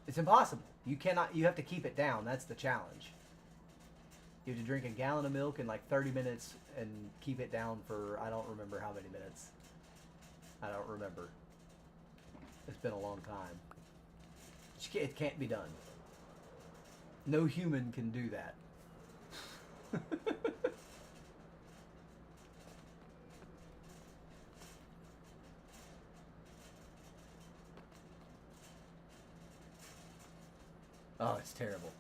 It's impossible. You cannot, you have to keep it down. That's the challenge. You have to drink a gallon of milk in like 30 minutes and keep it down for, I don't remember how many minutes. I don't remember. It's been a long time. It can't be done. No human can do that. Oh, it's terrible.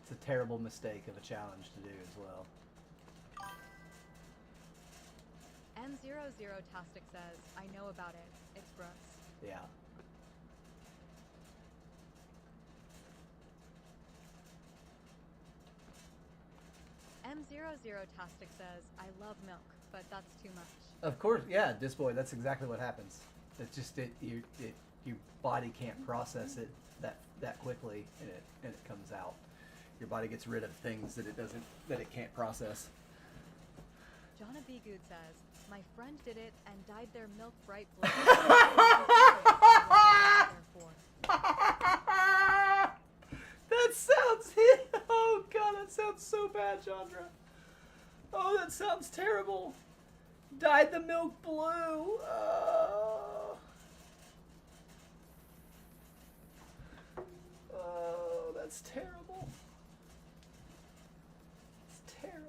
It's a terrible mistake of a challenge to do as well. N00 Tastic says, I know about it. It's gross. Yeah. M00 Tastic says, I love milk, but that's too much. Of course, yeah, Disboy, that's exactly what happens. It's just your body can't process it that quickly, and it comes out. Your body gets rid of things that it can't process. Jonna B. Good says, my friend did it and dyed their milk bright blue. That sounds oh God, that sounds so bad, Chandra. Oh, that sounds terrible. Dyed the milk blue. Oh, that's terrible. It's terrible.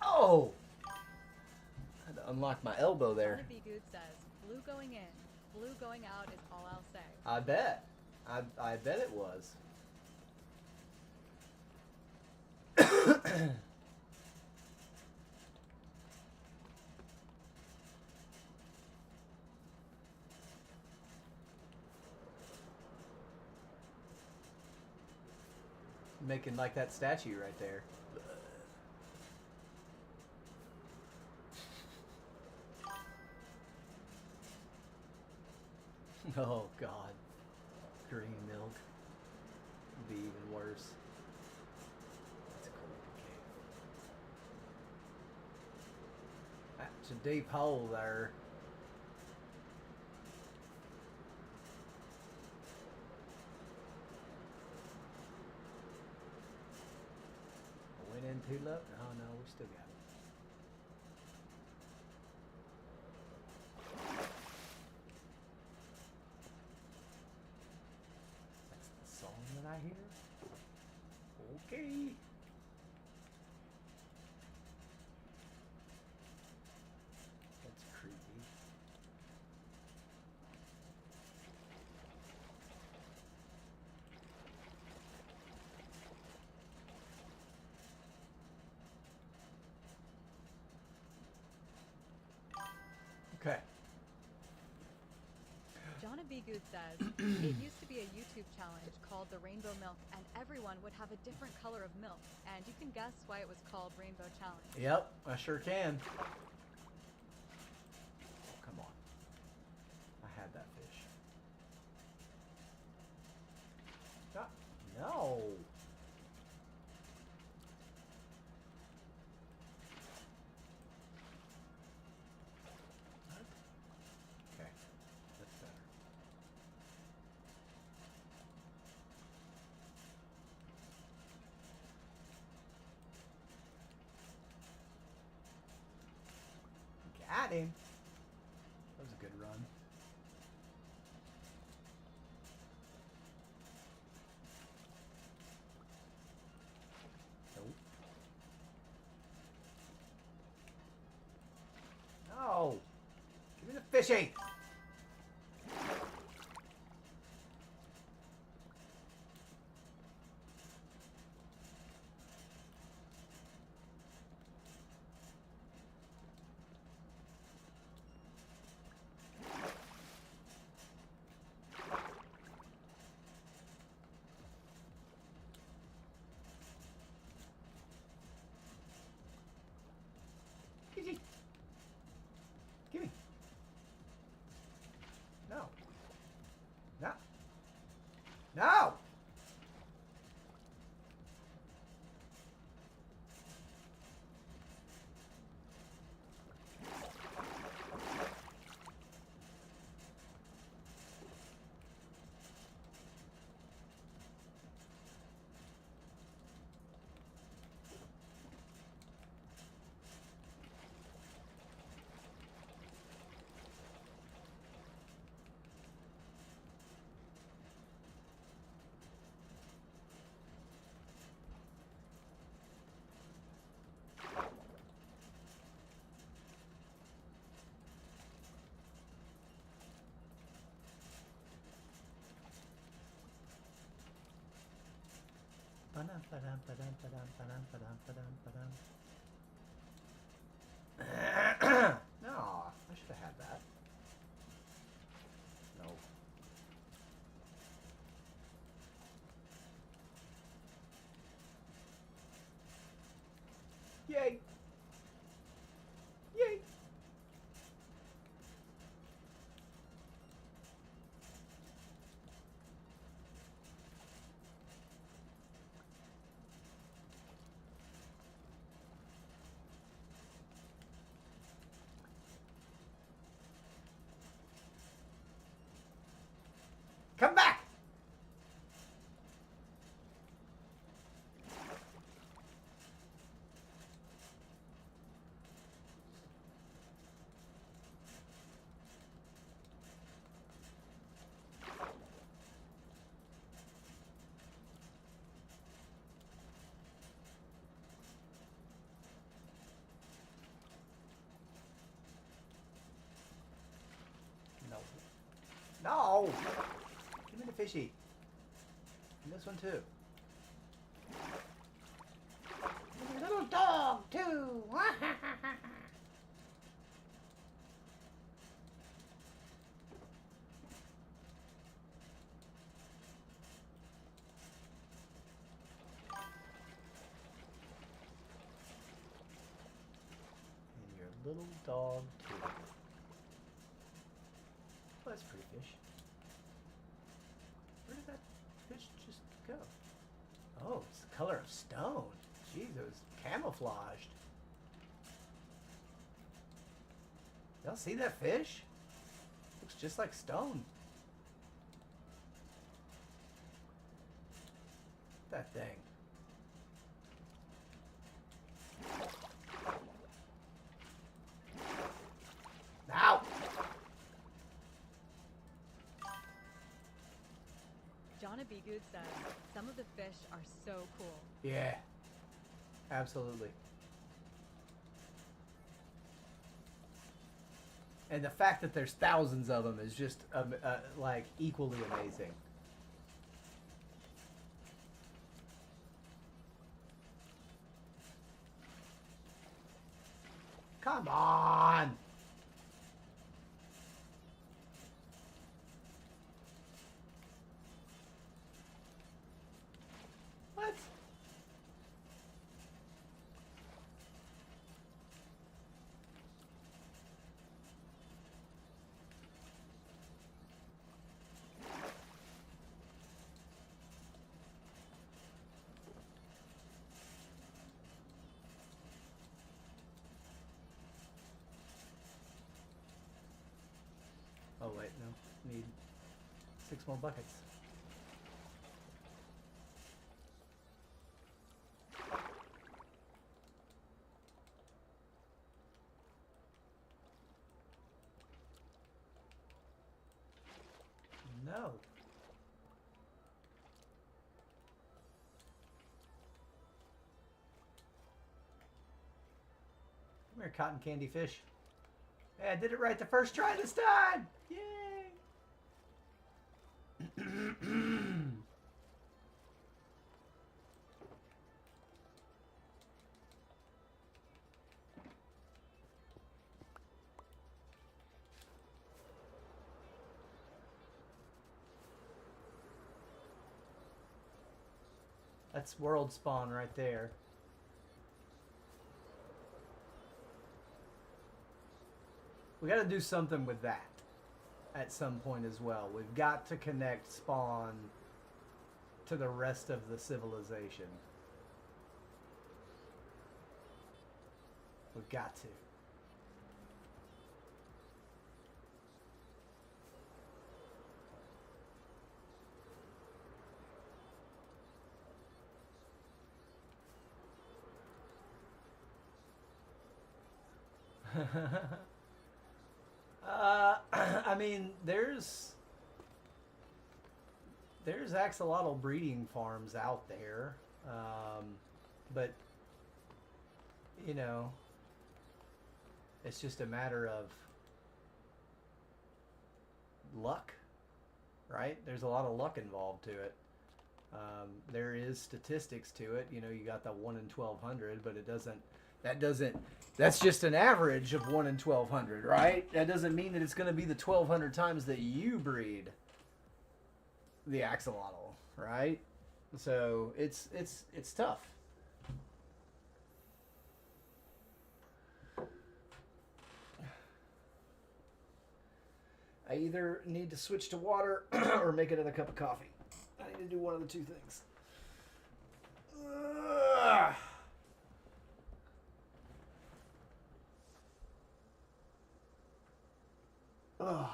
Oh! I had to unlock my elbow there. Jonna B. Good says, blue going in, blue going out is all I'll say. I bet. I bet it was. Making like that statue right there. Oh God. Green milk would be even worse. That's a cool Such a deep hole there. I went in too low. Oh no, we still got it. That's the song that I hear. Okay. That's creepy. Okay. Jonna B. Good says, it used to be a YouTube challenge called the Rainbow Milk, and everyone would have a different color of milk. And you can guess why it was called Rainbow Challenge. Yep, I sure can. Oh, come on. I had that fish. No. Okay, that's better. Got him. That was a good run. Nope. No. Give me the fishy. Give me. No. No. No! No, I should have had that. No. Yay! Yay! Come back! No. No! Give me the fishy. And this one too. Little dog too! And your little dog too. Oh, that's a pretty fish. Where did that fish just go? Oh, it's the color of stone. Jeez, it was camouflaged. Y'all see that fish? Looks just like stone. That thing. Ow! Jonna B. Good says, some of the fish are so cool. Yeah. Absolutely. And the fact that there's thousands of them is just like equally amazing. Come on. What? Oh wait, no. Need 6 more buckets. No. Come here, cotton candy fish. Hey, I did it right the first try this time! Yay! That's world spawn right there. We got to do something with that at some point as well. We've got to connect spawn to the rest of the civilization. We've got to. I mean, there's axolotl breeding farms out there, but you know, it's just a matter of luck, right? There's a lot of luck involved to it. There is statistics to it. You know, you got the 1 in 1,200, but it doesn't. That's just an average of 1 in 1,200, right? That doesn't mean that it's going to be the 1,200 times that you breed the axolotl, right? So it's tough. I either need to switch to water or make another cup of coffee. I need to do one of the two things. Ugh. Oh.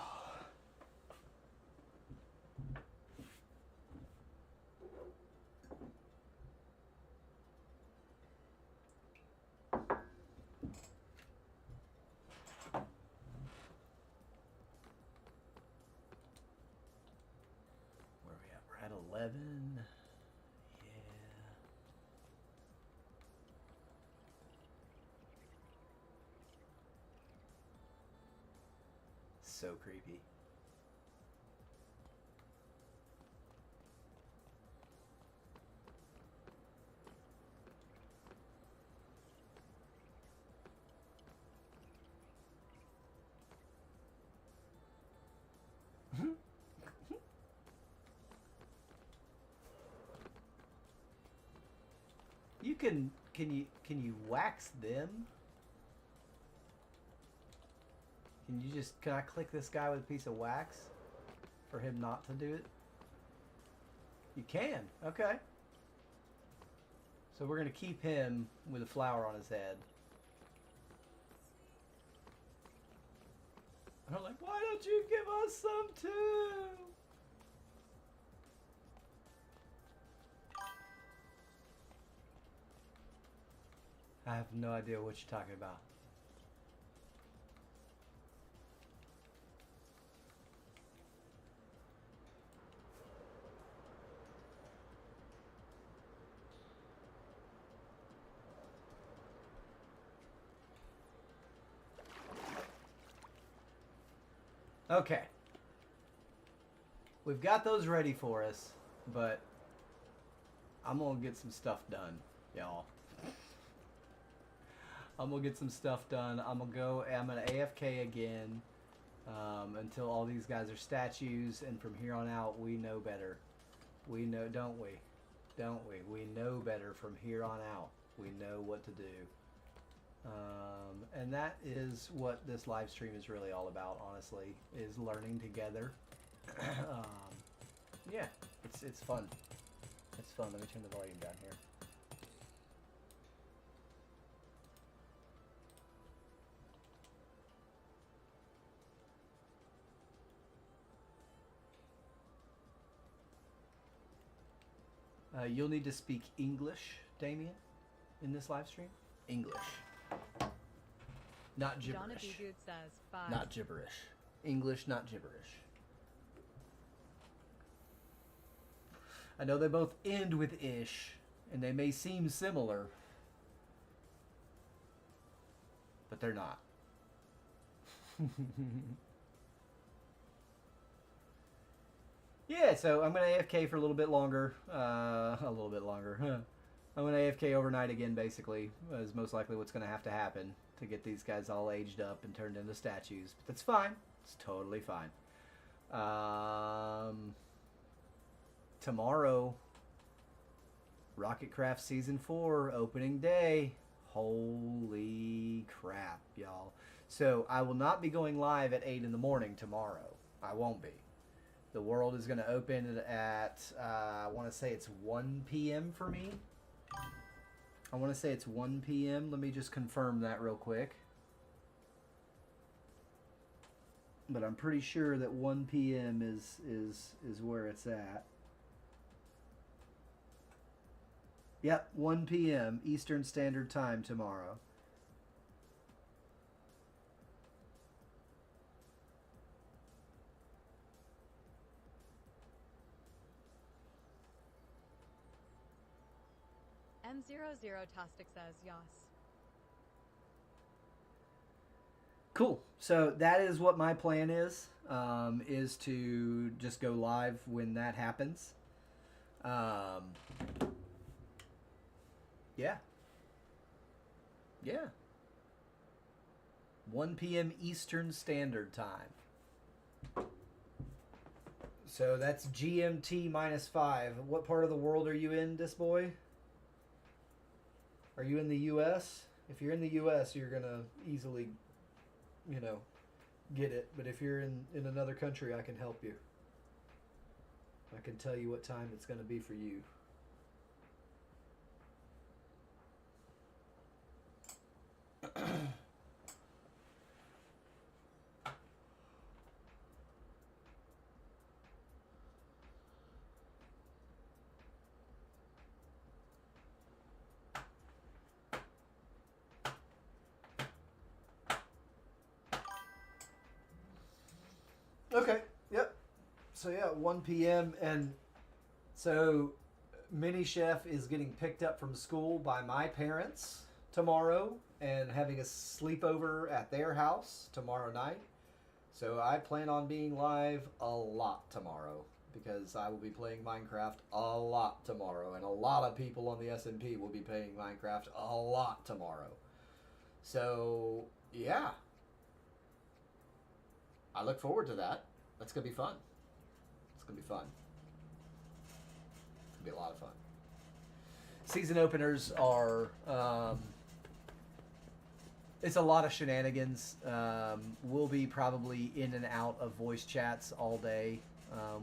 Where are we at? We're at 11. Yeah. So creepy. You can you wax them? Can I click this guy with a piece of wax for him not to do it? You can. Okay. So we're going to keep him with a flower on his head. And I'm like, why don't you give us some too? I have no idea what you're talking about. Okay. We've got those ready for us, but I'm going to get some stuff done, y'all. I'm going to get some stuff done. I'm going to AFK again until all these guys are statues, and from here on out, we know better. We know, don't we? Don't we? We know better from here on out. We know what to do. And that is what this live stream is really all about, honestly, is learning together. Yeah, it's fun. It's fun. Let me turn the volume down here. You'll need to speak English, Damien, in this live stream. English. Not gibberish. Donna B. Good says 5. Not gibberish. English, not gibberish. I know they both end with ish, and they may seem similar, but they're not. Yeah, so I'm going to AFK for a little bit longer. A little bit longer. I'm going to AFK overnight again, basically, is most likely what's going to have to happen to get these guys all aged up and turned into statues. But that's fine. It's totally fine. Tomorrow, Rocketcraft Season 4, opening day. Holy crap, y'all. So I will not be going live at 8 in the morning tomorrow. I won't be. The world is going to open at, I want to say it's 1 p.m. for me. I want to say it's 1 p.m. Let me just confirm that real quick. But I'm pretty sure that 1 p.m. is where it's at. Yep, 1 p.m. Eastern Standard Time tomorrow. M00 Tostic says Yas. Cool. So that is what my plan is to just go live when that happens. Yeah. Yeah. 1 p.m. Eastern Standard Time. So that's GMT -5. What part of the world are you in, this boy? Are you in the U.S.? If you're in the U.S., you're going to easily, you know, get it. But if you're in another country, I can help you. I can tell you what time it's going to be for you. Okay, yep. So yeah, 1 p.m. and so Mini Chef is getting picked up from school by my parents tomorrow and having a sleepover at their house tomorrow night. So I plan on being live a lot tomorrow because I will be playing Minecraft a lot tomorrow, and a lot of people on the SMP will be playing Minecraft a lot tomorrow. So yeah, I look forward to that. That's going to be fun. It's going to be fun. It's going to be a lot of fun. Season openers are... it's a lot of shenanigans. We'll be probably in and out of voice chats all day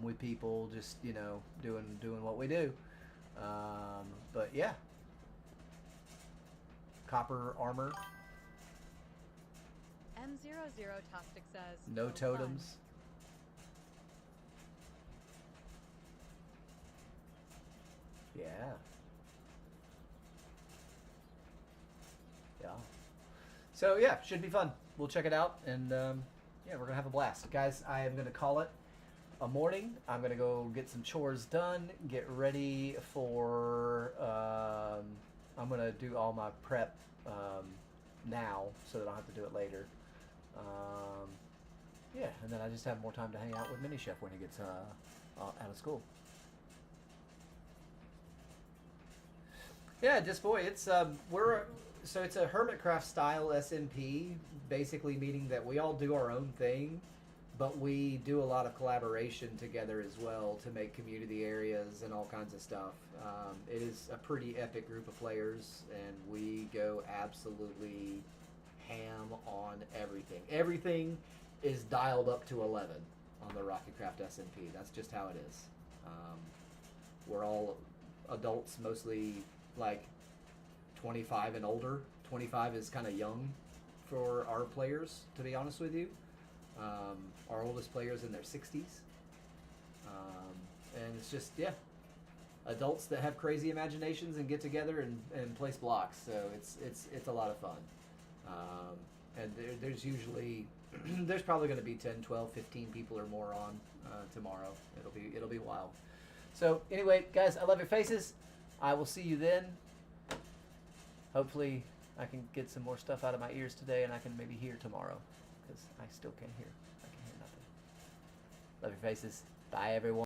with people just, you know, doing what we do. But yeah. Copper armor. M00 Tostic says, No "Oh, totems. fun." Yeah. Yeah. So yeah, should be fun. We'll check it out, and yeah, we're gonna have a blast, guys. I am gonna call it a morning. I'm gonna go get some chores done, get ready for. I'm gonna do all my prep now, so that I don't have to do it later. Yeah, and then I just have more time to hang out with Mini Chef when he gets out of school. Yeah, just boy, it's it's a Hermitcraft style SMP, basically meaning that we all do our own thing, but we do a lot of collaboration together as well to make community areas and all kinds of stuff. It is a pretty epic group of players, and we go absolutely ham on everything. Everything is dialed up to 11 on the Rocketcraft SMP. That's just how it is. We're all adults, mostly like 25 and older. 25 is kind of young for our players, to be honest with you. Our oldest player's in their 60s. And it's just, yeah, adults that have crazy imaginations and get together and place blocks. So it's a lot of fun. And there's usually, there's probably going to be 10, 12, 15 people or more on tomorrow. It'll be wild. So anyway, guys, I love your faces. I will see you then. Hopefully I can get some more stuff out of my ears today, and I can maybe hear tomorrow, because I still can't hear. I can hear nothing. Love your faces. Bye, everyone.